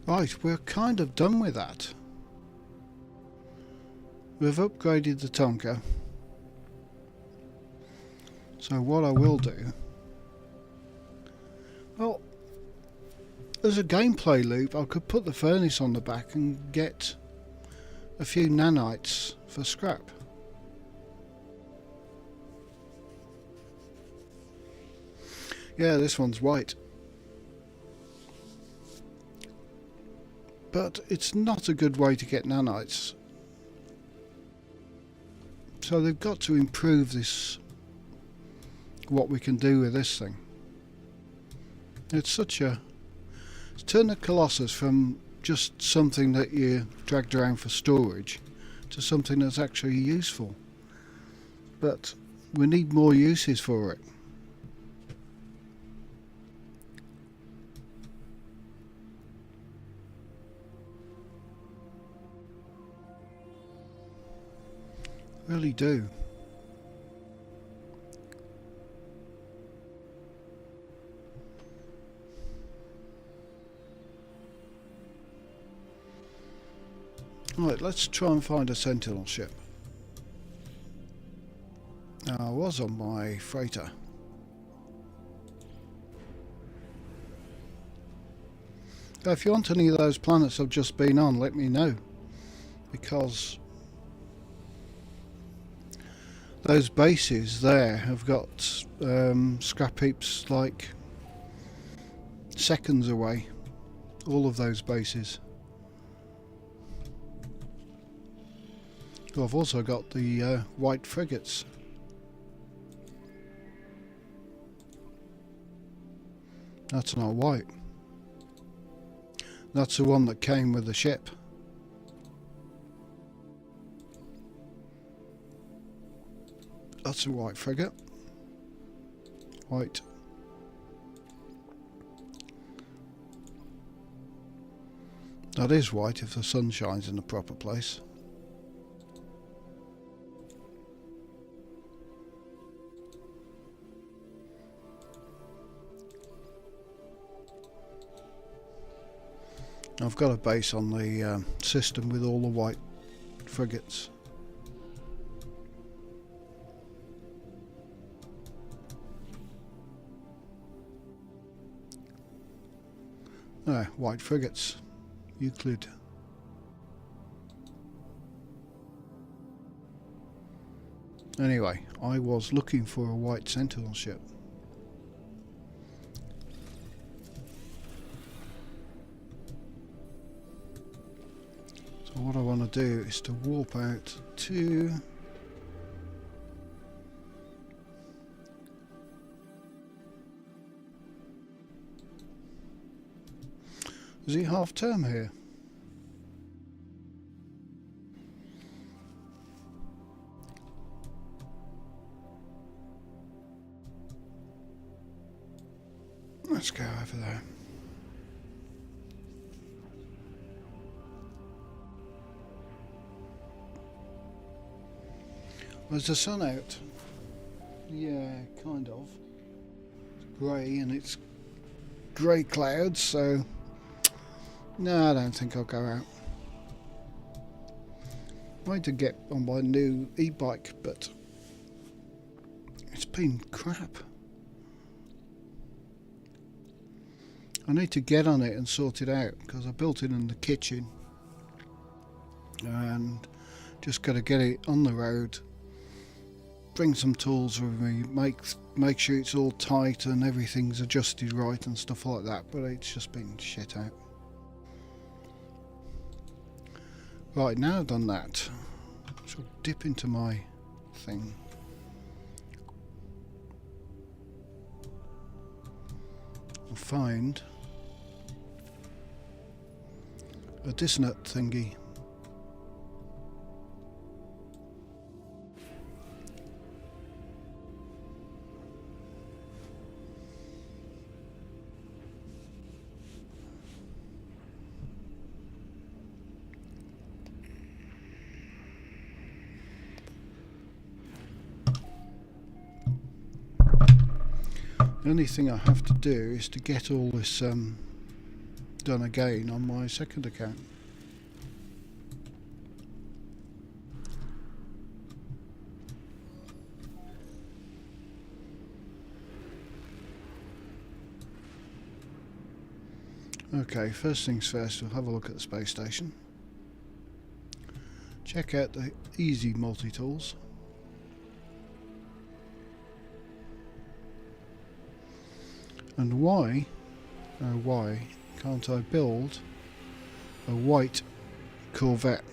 Right, we're kind of done with that. We've upgraded the Tonka. So what I will do... Well, as a gameplay loop, I could put the furnace on the back and get a few nanites for scrap. Yeah, this one's white. But it's not a good way to get nanites. So they've got to improve this, what we can do with this thing. It's such a... It's turned the Colossus from just something that you dragged around for storage to something that's actually useful. But we need more uses for it. Really do. Right, let's try and find a Sentinel ship. Now, I was on my freighter. Now, if you want any of those planets I've just been on, let me know. Because those bases there have got scrap heaps like seconds away. All of those bases. I've also got the white frigates. That's not white. That's the one that came with the ship. That's a white frigate. White. That is white if the sun shines in the proper place. I've got a base on the system with all the white frigates. White frigates. Euclid. Anyway, I was looking for a white sentinel ship. So what I want to do is to warp out to... Is it half term here? Let's go over there. Was the sun out? Yeah, kind of. It's grey and it's grey clouds, so no, I don't think I'll go out. I wanted to get on my new e-bike, but it's been crap. I need to get on it and sort it out because I built it in the kitchen and just got to get it on the road, bring some tools with me, make sure it's all tight and everything's adjusted right and stuff like that, but it's just been shit out. Right, now I've done that, so I'll dip into my thing. And find a dissonant thingy. The only thing I have to do is to get all this done again on my second account. Okay, first things first, we'll have a look at the space station. Check out the easy multi-tools. And why can't I build a white Corvette?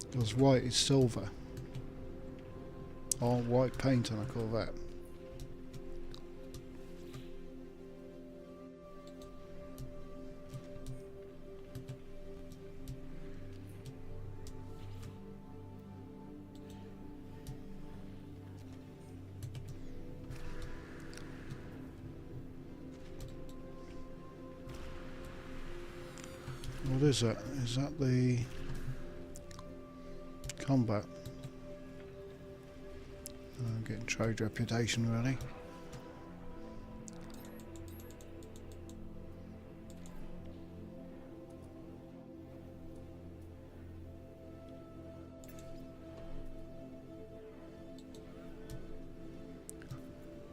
Because white is silver. Or white paint on a Corvette. What is that? Is that the combat? I'm getting trade reputation ready.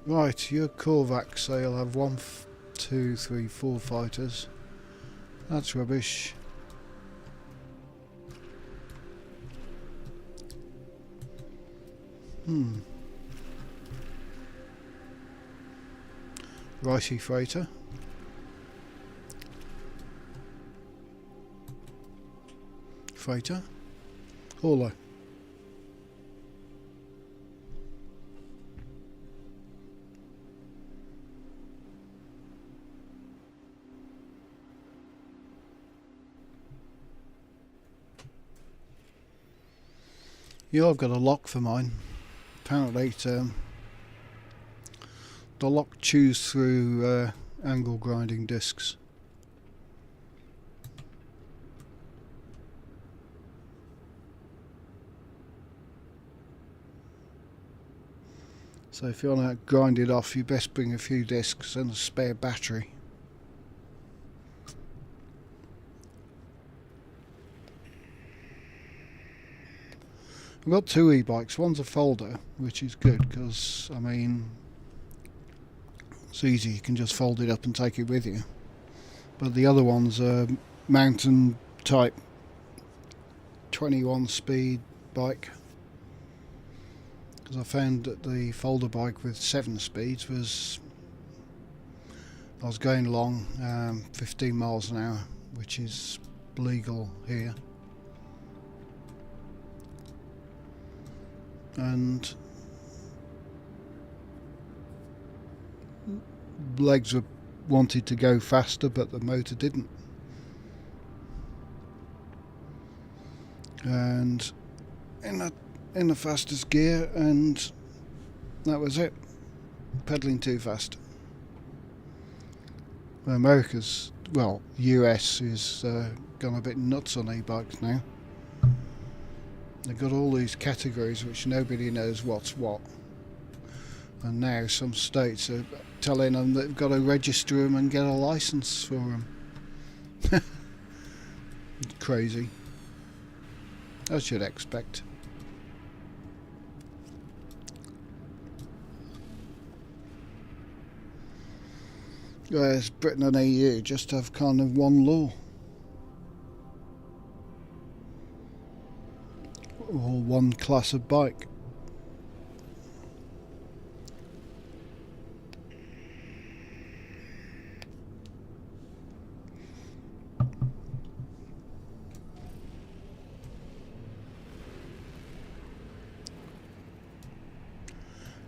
Right, your Korvac say you'll have 1, 2, 3, 4 fighters. That's rubbish. Righty freighter. Freighter. Hauler. Yeah, I've got a lock for mine. Apparently the lock chews through angle grinding discs. So if you want to grind it off, you best bring a few discs and a spare battery. I've got two e-bikes. One's a folder, which is good because, I mean, it's easy. You can just fold it up and take it with you. But the other one's a mountain type 21 speed bike. Because I found that the folder bike with 7 speeds was, I was going along 15 miles an hour, which is legal here. And legs were wanted to go faster, but the motor didn't. And in the fastest gear, and that was it. Pedaling too fast. America's, well, US is gone a bit nuts on e-bikes now. They've got all these categories which nobody knows what's what. And now some states are telling them that they've got to register them and get a license for them. Crazy. As you'd expect. Whereas Britain and EU just have kind of one law. Or one class of bike.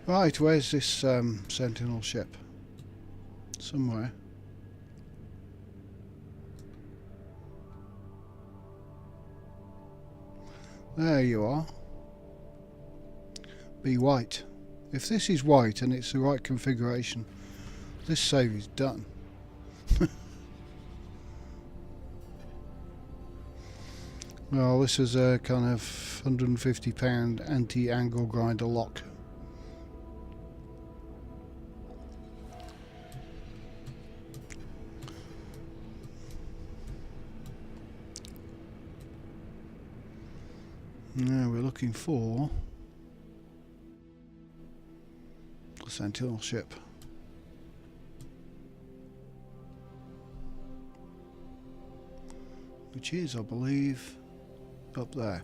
Right, where's this Sentinel ship? Somewhere. There you are. Be white. If this is white and it's the right configuration, this save is done. Well, this is a kind of £150 anti-angle grinder lock. Now we're looking for the Sentinel ship. Which is, I believe, up there.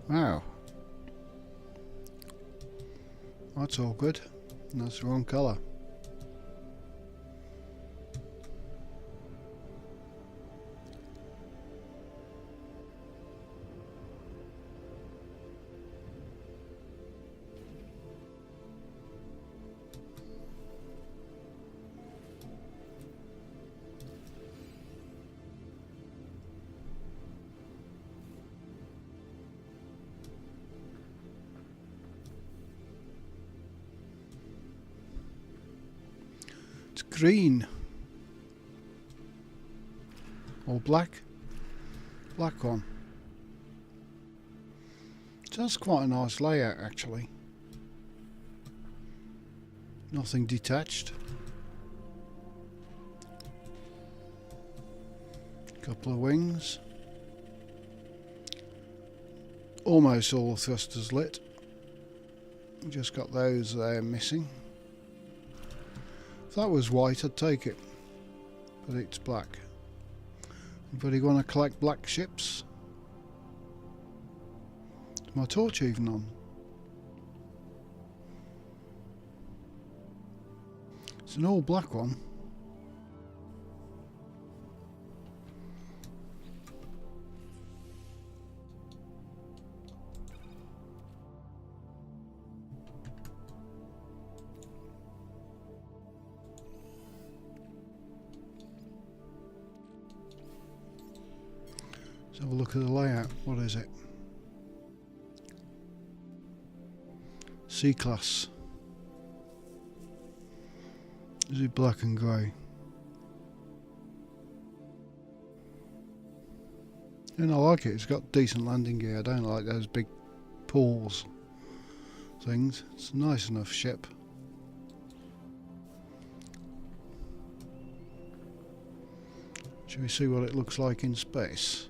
Wow. That's all good. That's the wrong colour. It's green. Or black. Black one. So that's quite a nice layout actually. Nothing detached. Couple of wings. Almost all the thrusters lit. Just got those there missing. If that was white, I'd take it, but it's black. Anybody want to collect black ships? Is my torch even on? It's an all black one. Let's have a look at the layout. What is it? C-Class. Is it black and grey? And I like it. It's got decent landing gear. I don't like those big pools. things. It's a nice enough ship. Shall we see what it looks like in space?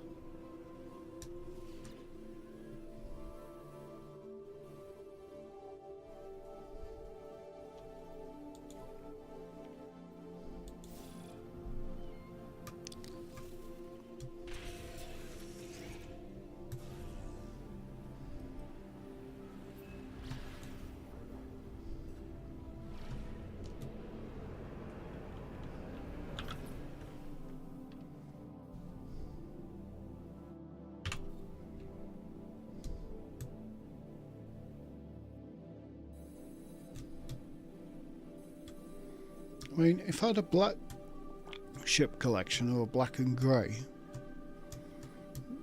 I mean, if I had a black ship collection or black and grey,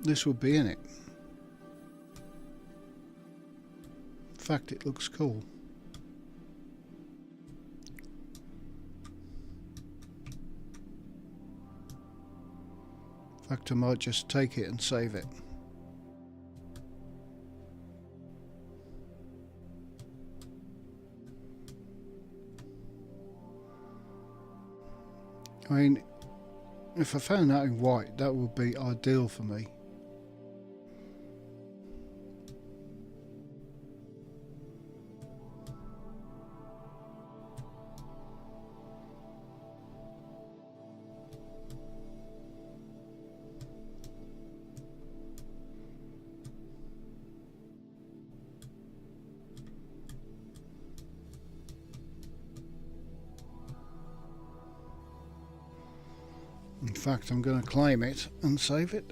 this would be in it. In fact, it looks cool. In fact, I might just take it and save it. I mean, if I found that in white, that would be ideal for me. In fact, I'm going to claim it and save it.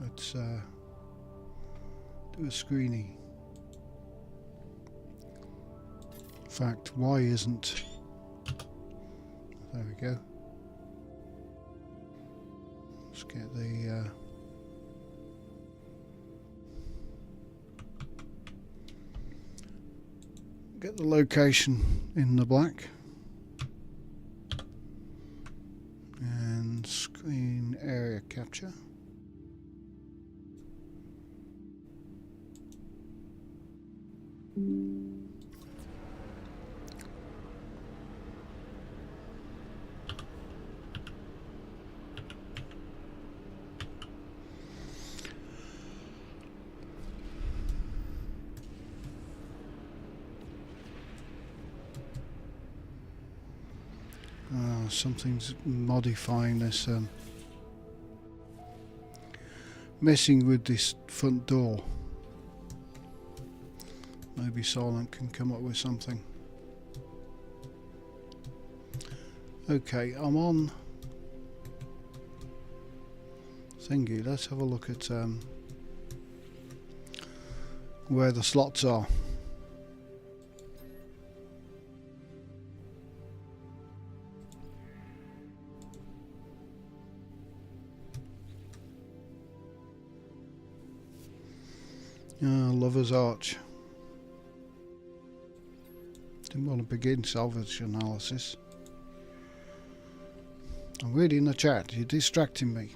Let's do a screeny. In fact, why isn't... There we go. Let's get the location in the black and screen area capture. Something's modifying this, messing with this front door. Maybe Silent can come up with something. Okay, I'm on thingy. Let's have a look at where the slots are. Lover's Arch. Didn't want to begin salvage analysis. I'm reading the chat, you're distracting me.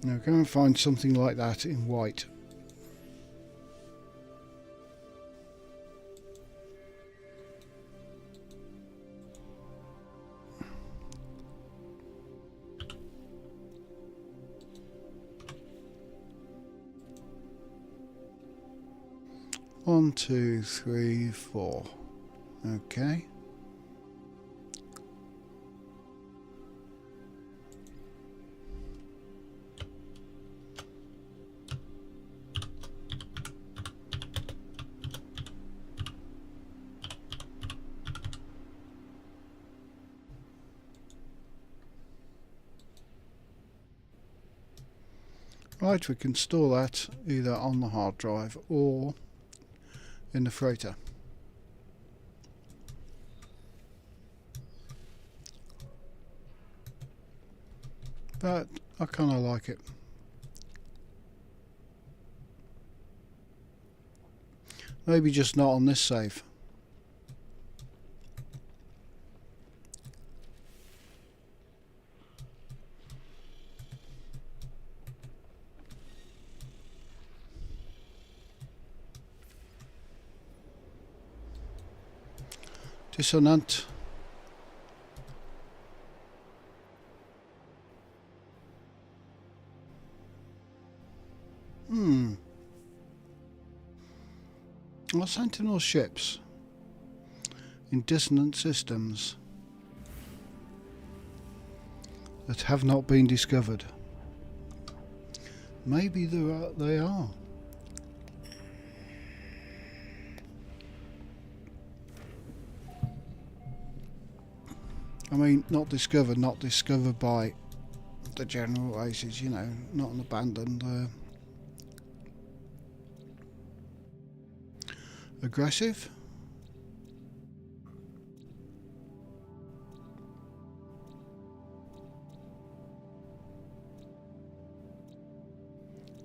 Now go and find something like that in white. One, two, three, four. Okay. Right, we can store that either on the hard drive or in the freighter. But I kind of like it. Maybe just not on this save. Dissonant. Are Sentinel ships in dissonant systems that have not been discovered? Maybe they are. I mean, not discovered by the general races, you know, not an abandoned. Aggressive?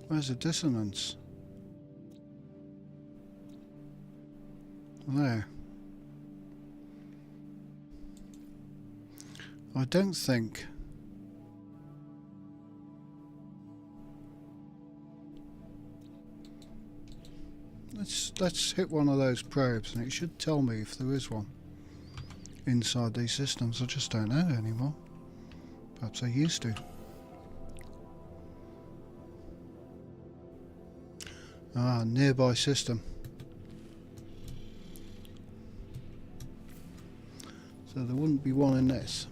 Where's the dissonance? There. I don't think let's hit one of those probes and it should tell me if there is one inside these systems. I just don't know anymore. Perhaps I used to. Ah, nearby system. So there wouldn't be one in this,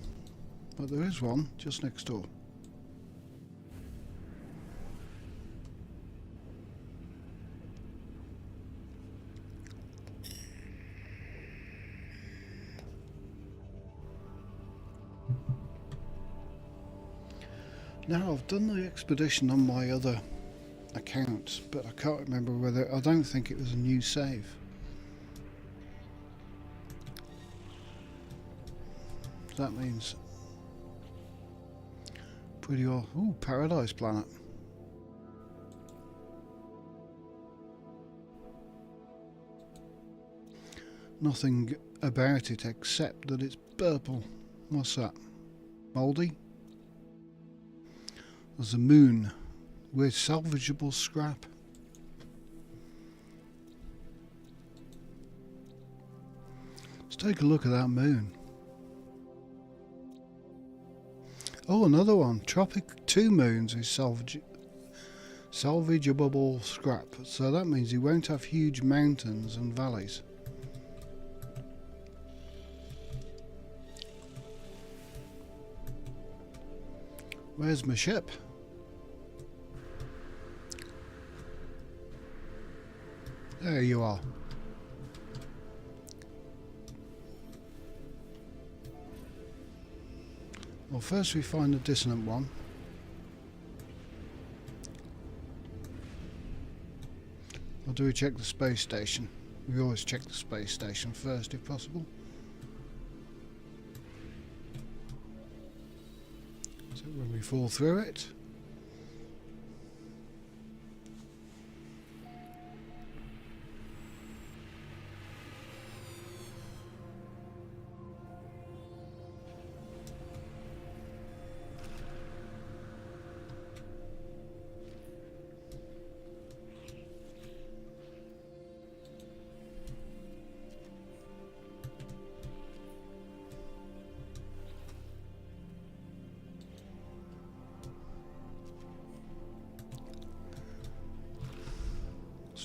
but there is one just next door. Now, I've done the expedition on my other account, but I can't remember whether... I don't think it was a new save. That means... pretty old... Ooh, Paradise Planet. Nothing about it except that it's purple. What's that? Mouldy? There's a moon with salvageable scrap. Let's take a look at that moon. Oh, another one. Tropic 2 moons is salvageable scrap. So that means you won't have huge mountains and valleys. Where's my ship? There you are. Well, first we find the dissonant one. Or do we check the space station? We always check the space station first if possible. So when we fall through it,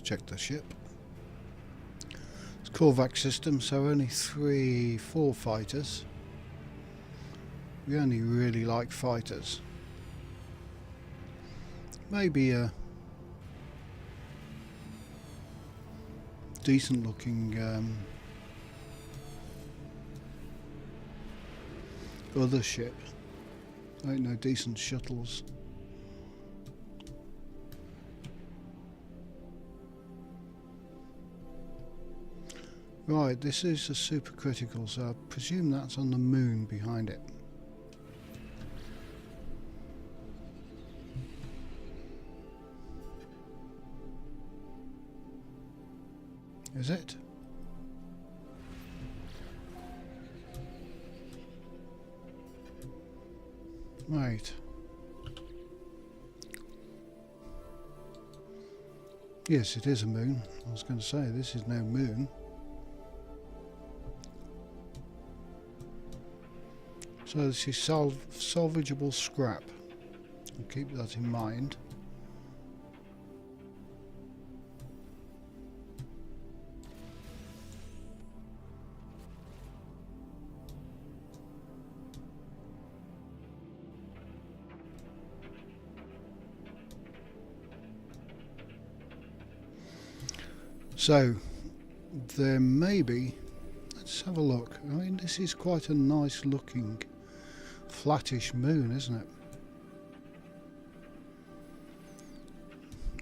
check the ship. It's Korvac system, so only 4 fighters. We only really like fighters. Maybe a decent looking other ship. Ain't no decent shuttles. Right, this is a supercritical, so I presume that's on the moon behind it. Is it? Right. Yes, it is a moon. I was going to say, this is no moon. So this is salvageable scrap. I'll keep that in mind. So there may be, let's have a look. I mean, this is quite a nice looking flattish moon, isn't it?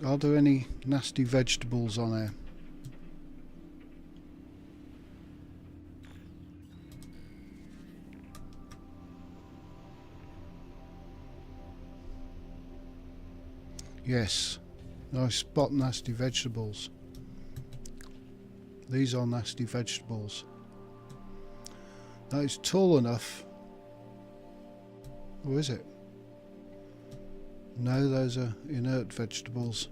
Are there any nasty vegetables on there? Yes, I spot nasty vegetables. These are nasty vegetables. That is tall enough. Or is it? No, those are inert vegetables.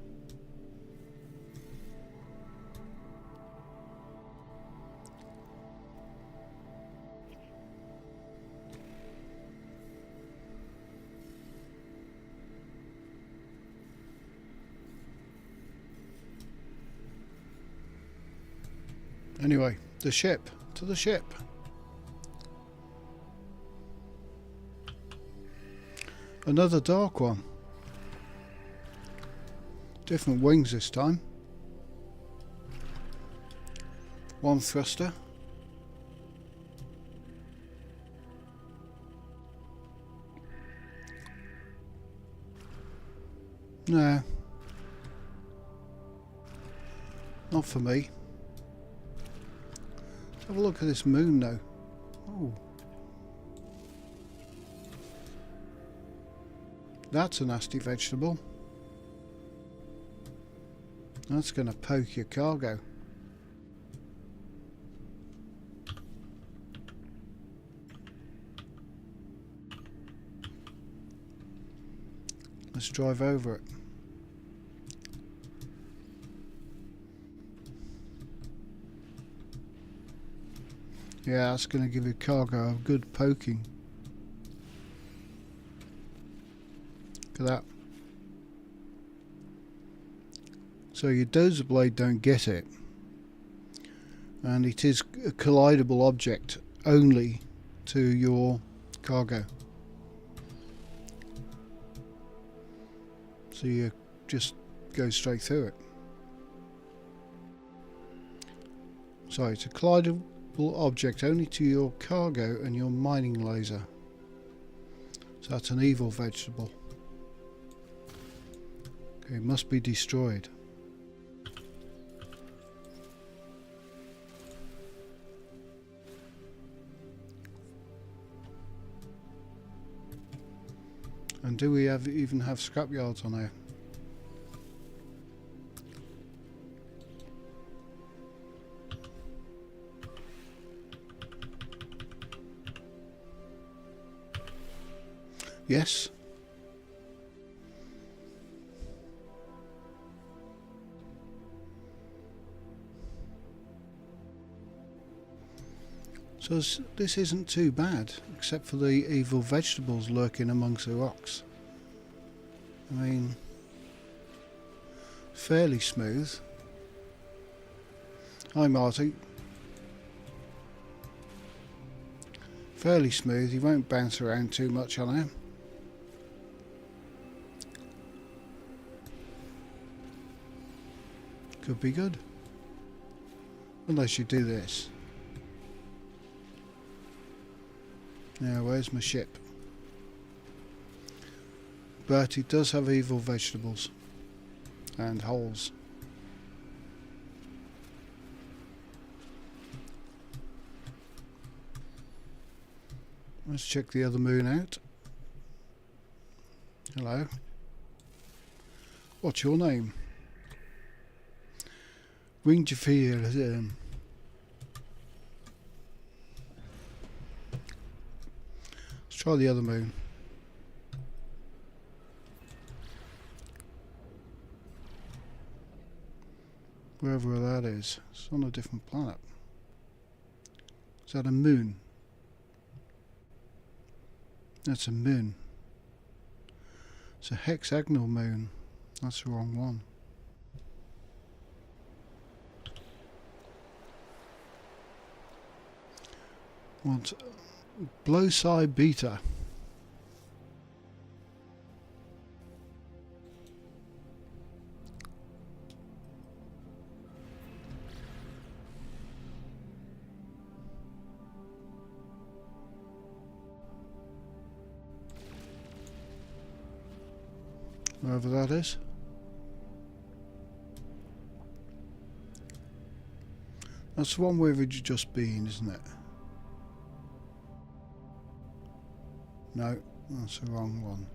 Anyway, the ship. To the ship. Another dark one. Different wings this time. One thruster. No. Not for me. Let's have a look at this moon though. Oh. That's a nasty vegetable. That's going to poke your cargo. Let's drive over it. Yeah, that's going to give your cargo a good poking. Look at that. So your dozer blade don't get it, and it is a collidable object only to your cargo. So you just go straight through it. So it's a collidable object only to your cargo and your mining laser. So that's an evil vegetable. Okay, it must be destroyed. And do we even have scrapyards on there? Yes. So this isn't too bad, except for the evil vegetables lurking amongst the rocks. I mean, fairly smooth. Hi Marty. Fairly smooth, you won't bounce around too much on him. Could be good. Unless you do this. Now, where's my ship? But it does have evil vegetables and holes. Let's check the other moon out. Hello. What's your name? Ring to fear. Let's try the other moon. Wherever that is. It's on a different planet. Is that a moon? That's a moon. It's a hexagonal moon. That's the wrong one. Want blow psi beta. Wherever that is. That's the one where we've just been, isn't it? No, that's the wrong one.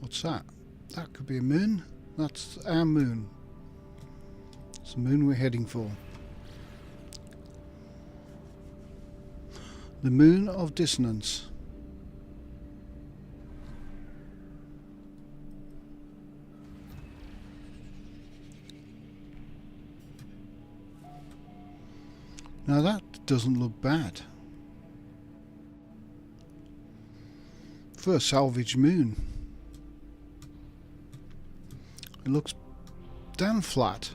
What's that? That could be a moon. That's our moon. It's the moon we're heading for. The moon of dissonance. Now that doesn't look bad for a salvage moon. It looks damn flat.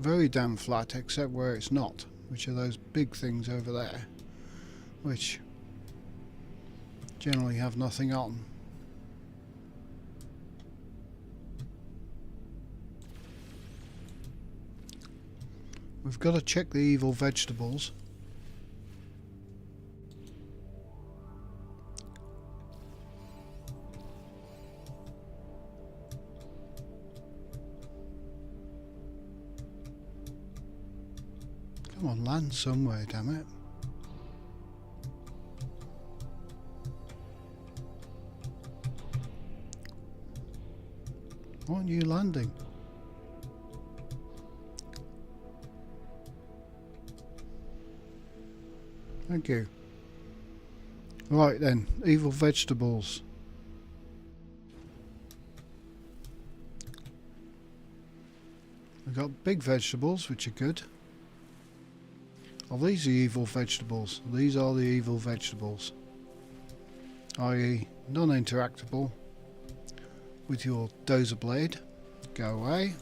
Very damn flat, except where it's not, which are those big things over there, which generally have nothing on. We've got to check the evil vegetables. Come on, land somewhere, damn it. Why aren't you landing? Thank you. Right then, evil vegetables. We've got big vegetables, which are good. Oh, these are evil vegetables. These are the evil vegetables. I.e. non-interactable with your dozer blade. Go away.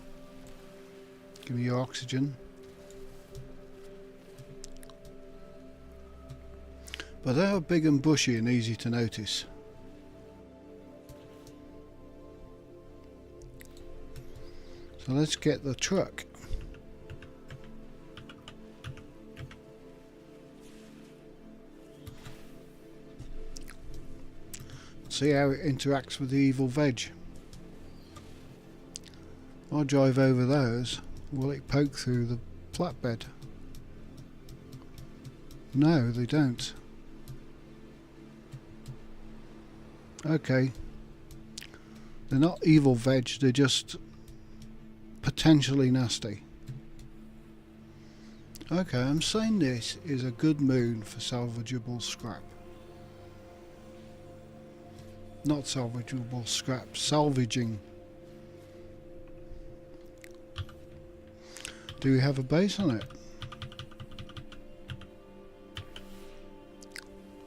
Give me your oxygen. But they are big and bushy and easy to notice. So let's get the truck. See how it interacts with the evil veg. I'll drive over those. Will it poke through the flatbed? No, they don't. Okay. They're not evil veg, they're just potentially nasty. Okay, I'm saying this is a good moon for salvageable scrap. Not salvageable scrap, salvaging. Do we have a base on it?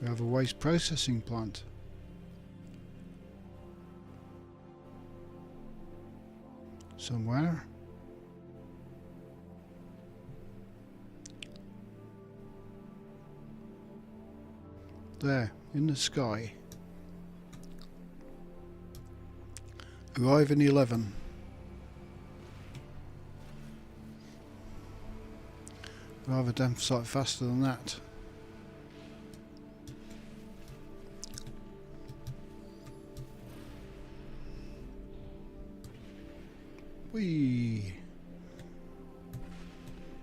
We have a waste processing plant. Somewhere. There, in the sky. Arrive in 11. Rather damn sight faster than that. Whee!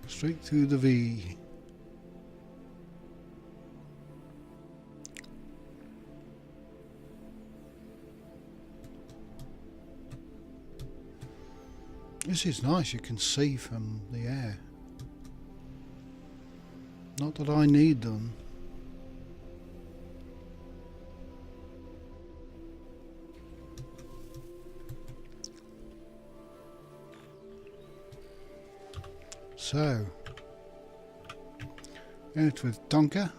Straight through the V. This is nice, you can see from the air. Not that I need them. So, out with Donker.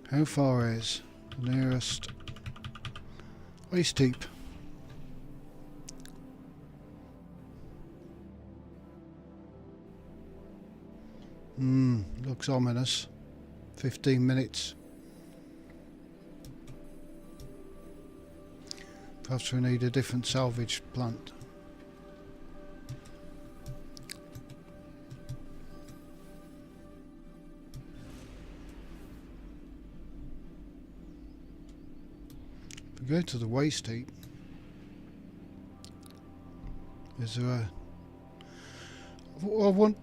How far is the nearest waist deep? Looks ominous. 15 minutes. Perhaps we need a different salvage plant. If we go to the waste heap, is there a...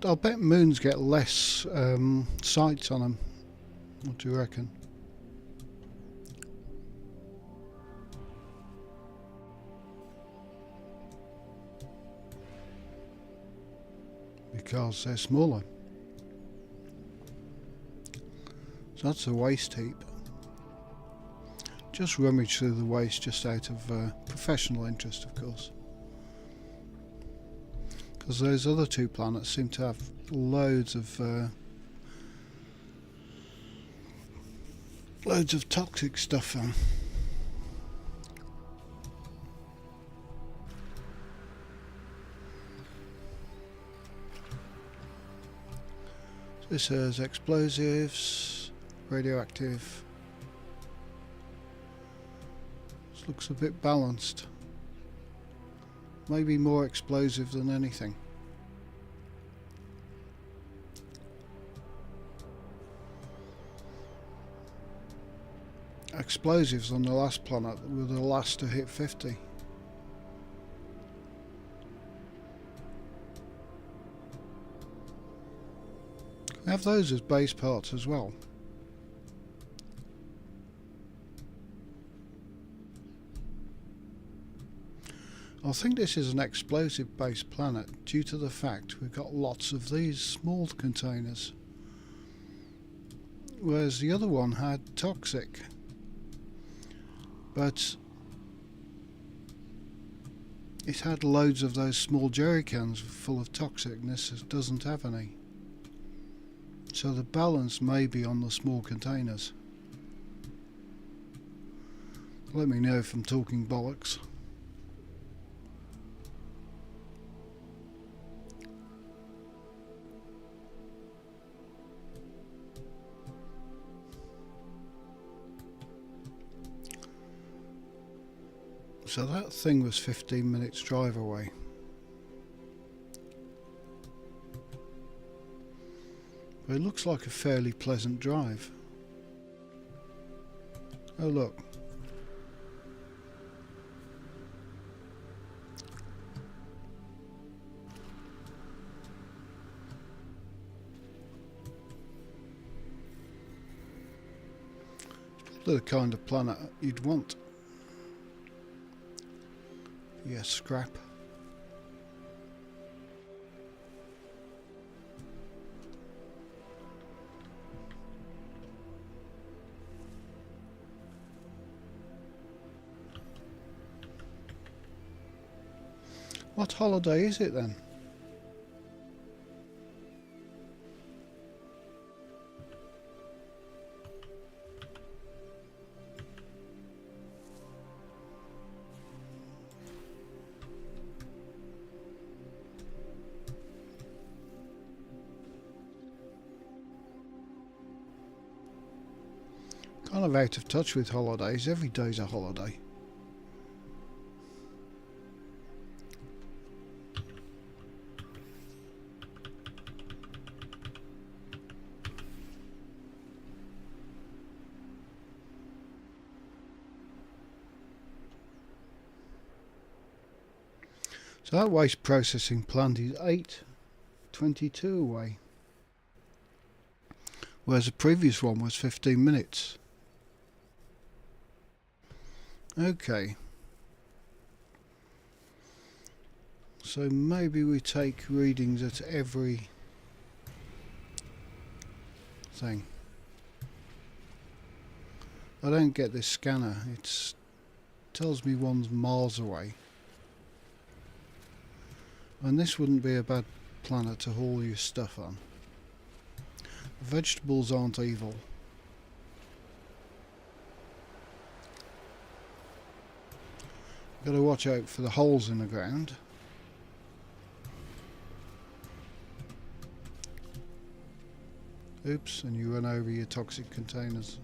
I'll bet moons get less sights on them. What do you reckon? Because they're smaller. So that's the waste heap. Just rummage through the waste just out of professional interest, of course. Because those other two planets seem to have loads of toxic stuff on. So this has explosives, radioactive. This looks a bit balanced. Maybe more explosive than anything. Explosives on the last planet were the last to hit 50. We have those as base parts as well. I think this is an explosive based planet due to the fact we've got lots of these small containers, whereas the other one had toxic, but it had loads of those small jerry cans full of toxic, and this doesn't have any. So the balance may be on the small containers. Let me know if I'm talking bollocks. So that thing was 15 minutes drive away. But it looks like a fairly pleasant drive. Oh look. It's the kind of planet you'd want. Yeah, scrap. What holiday is it then? Kind of out of touch with holidays. Every day's a holiday. So that waste processing plant is 8:22 away, whereas the previous one was 15 minutes. Okay. So maybe we take readings at every thing. I don't get this scanner. It tells me one's miles away. And this wouldn't be a bad planet to haul your stuff on. Vegetables aren't evil. Got to watch out for the holes in the ground. Oops, and you run over your toxic containers,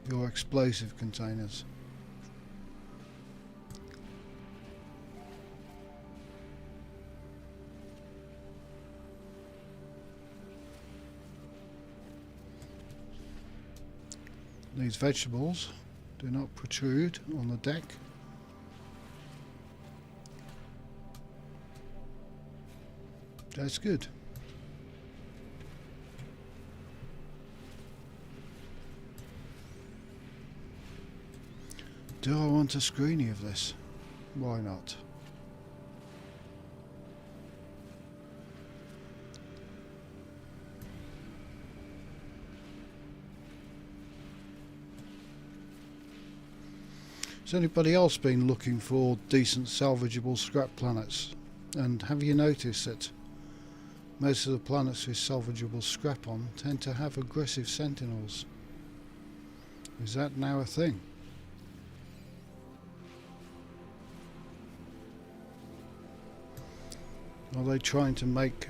your explosive containers. These vegetables do not protrude on the deck. That's good. Do I want a screenie of this? Why not? Has anybody else been looking for decent salvageable scrap planets? And have you noticed that most of the planets with salvageable scrap on tend to have aggressive sentinels? Is that now a thing? Are they trying to make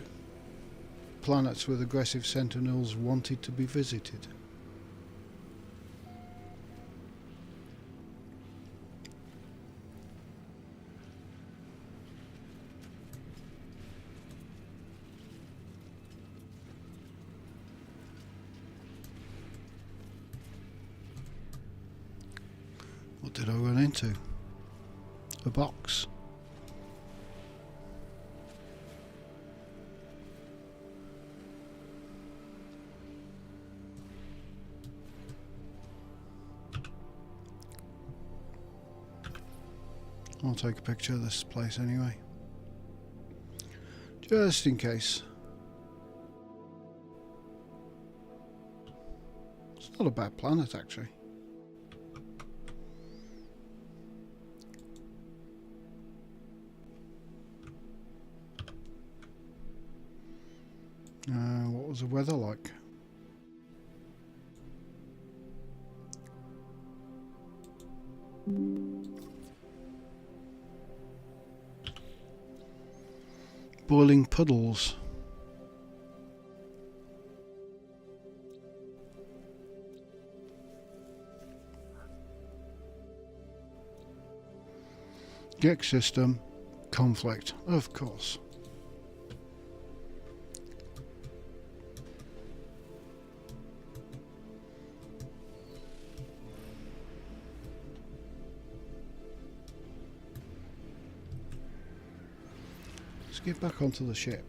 planets with aggressive sentinels wanted to be visited? What did I run into? A box. I'll take a picture of this place anyway, just in case. It's not a bad planet actually. What was the weather like? Boiling puddles. Gex system conflict, of course. Let's get back onto the ship.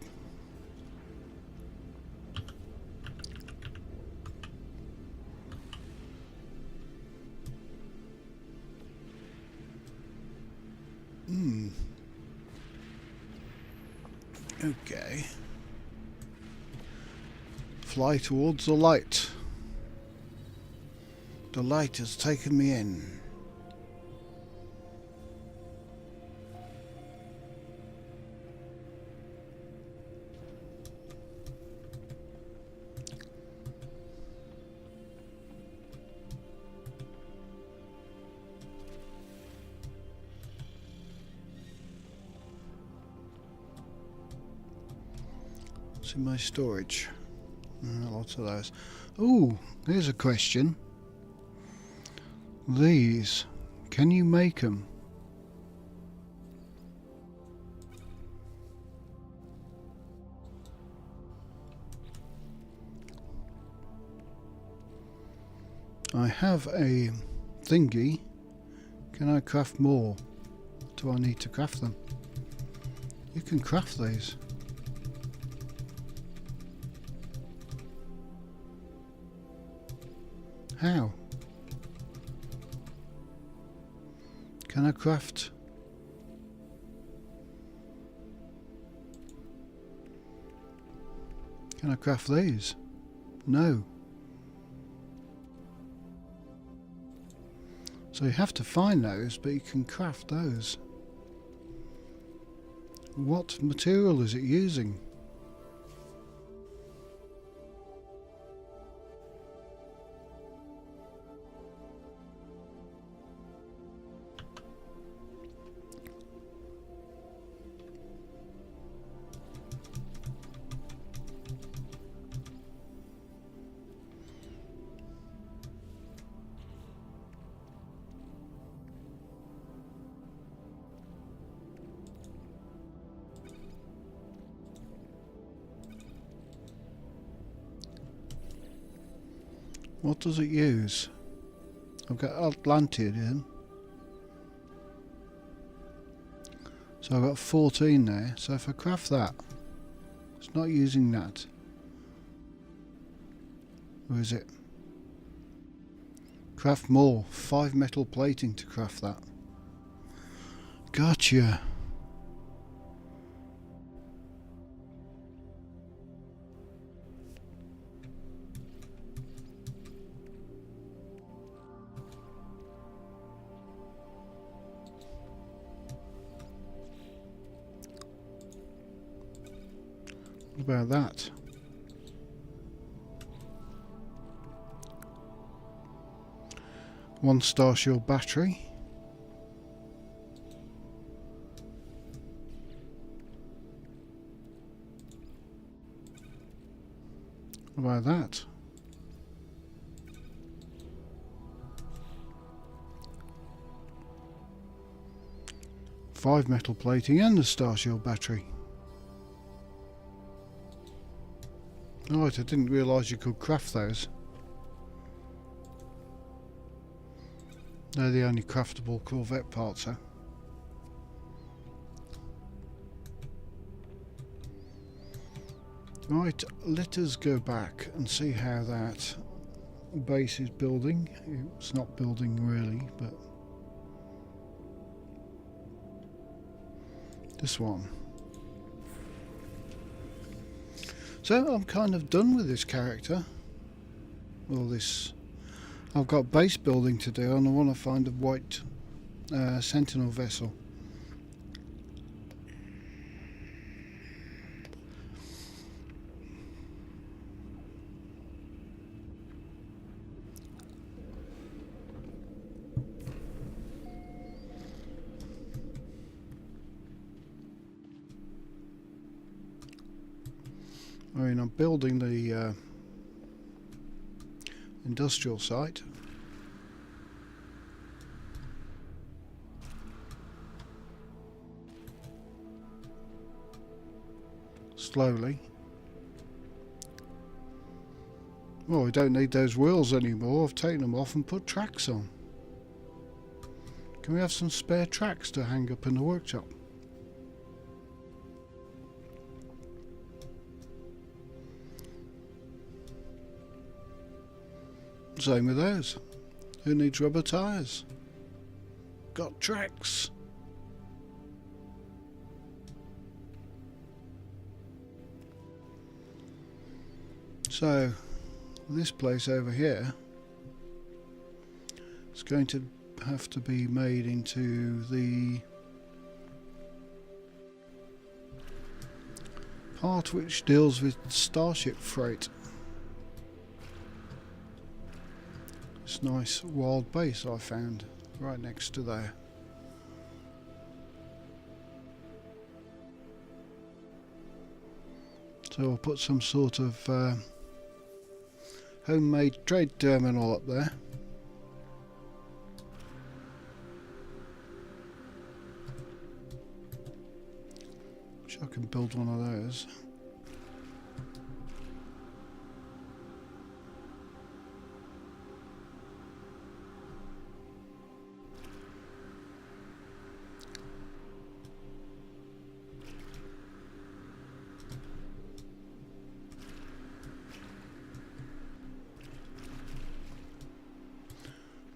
Okay. Fly towards the light. The light has taken me in. In my storage. Lots of those. Oh, here's a question. These, can you make them? I have a thingy. Can I craft more? Do I need to craft them? You can craft these. How? Can I craft? Can I craft these? No. So you have to find those, but you can craft those. What material is it using? What does it use? I've got Atlantean in. So I've got 14 there. So if I craft that, it's not using that. Or is it? Craft more. 5 metal plating to craft that. Gotcha. What about that? One star shield battery. What about that? Five metal plating and a star shield battery. Right, I didn't realise you could craft those. They're the only craftable Corvette parts, huh? Right, let us go back and see how that base is building. It's not building really, but this one. So I'm kind of done with this character. Well, this... I've got base building to do, and I want to find a white sentinel vessel. I mean, I'm building the industrial site. Slowly. Well, we don't need those wheels anymore. I've taken them off and put tracks on. Can we have some spare tracks to hang up in the workshop? Same with those. Who needs rubber tyres? Got tracks. So this place over here is going to have to be made into the part which deals with starship freight. This nice wild base I found right next to there. So I'll put some sort of homemade trade terminal up there. Wish I can build one of those.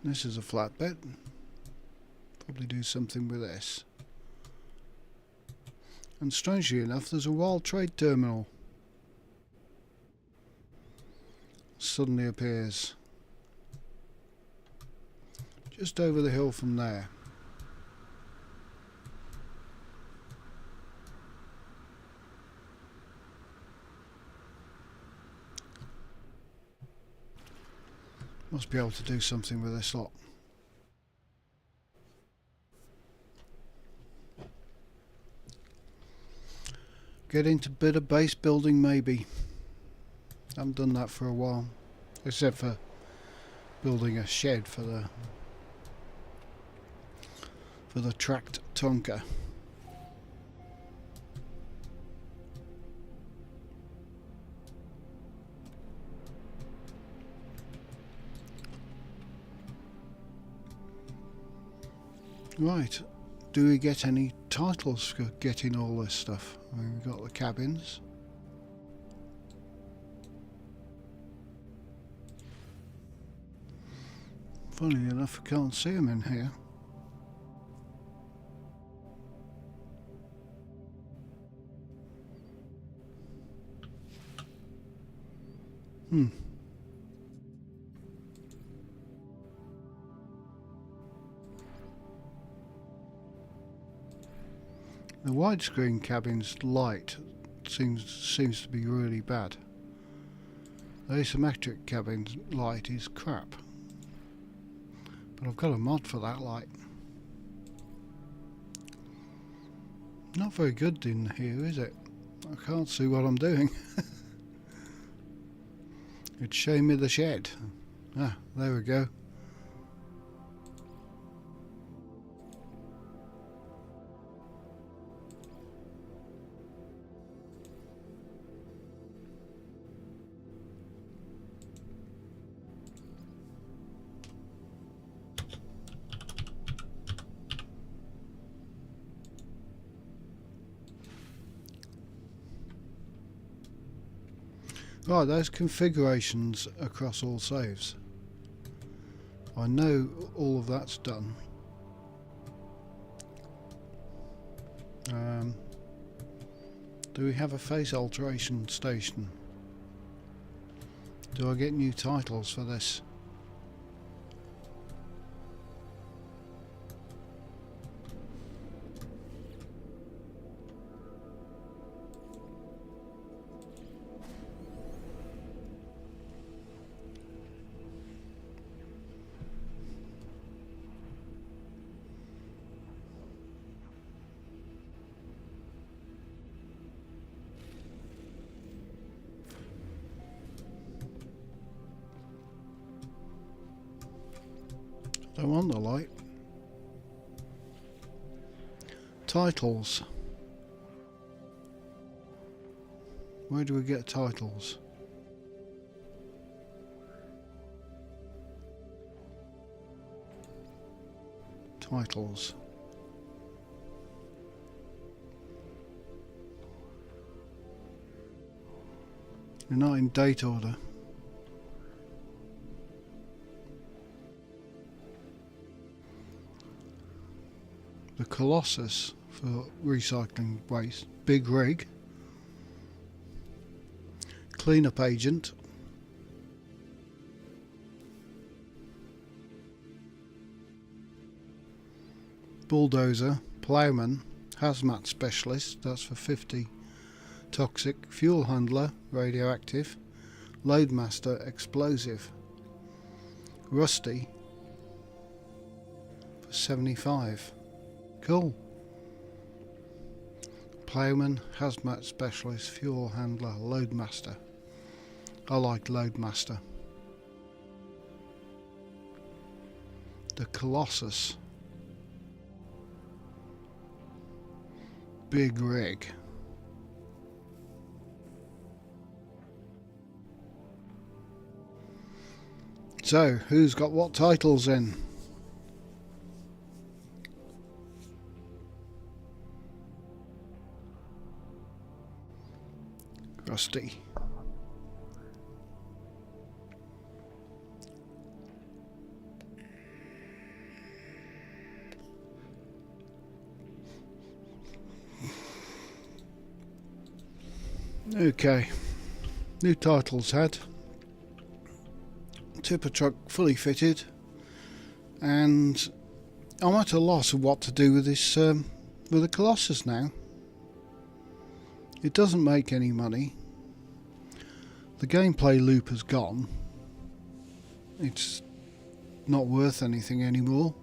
This is a flat bit. Probably do something with this. And strangely enough, there's a wild trade terminal. Suddenly appears just over the hill from there. Must be able to do something with this lot. Get into a bit of base building maybe. Haven't done that for a while. Except for building a shed for the tracked Tonka. Right, do we get any titles for getting all this stuff? I mean, we've got the cabins. Funnily enough, I can't see them in here. The widescreen cabin's light seems to be really bad. The asymmetric cabin's light is crap. But I've got a mod for that light. Not very good in here, is it? I can't see what I'm doing. It's showing me the shed. Ah, there we go. Right, those configurations across all saves. I know all of that's done. Do we have a face alteration station? Do I get new titles for this? Don't want the light. Titles. Where do we get titles? Titles. They're not in date order. The Colossus for recycling waste. Big rig. Cleanup agent. Bulldozer. Ploughman. Hazmat specialist. That's for 50. Toxic. Fuel handler. Radioactive. Loadmaster. Explosive. Rusty. For 75. Cool. Ploughman, hazmat specialist, fuel handler, loadmaster. I like loadmaster. The Colossus. Big rig. So, who's got what titles in? Rusty. Okay, new titles had. Tipper truck fully fitted, and I'm at a loss of what to do with this with the Colossus now. It doesn't make any money. The gameplay loop has gone. It's not worth anything anymore,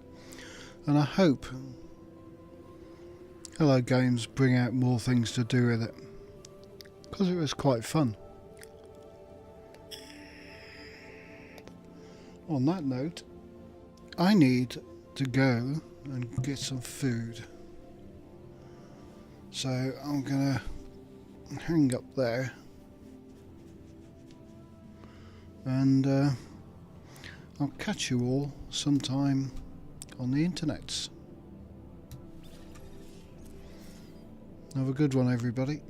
and I hope Hello Games bring out more things to do with it, because it was quite fun. On that note, I need to go and get some food, so I'm gonna hang up there, and I'll catch you all sometime on the internets. Have a good one, everybody.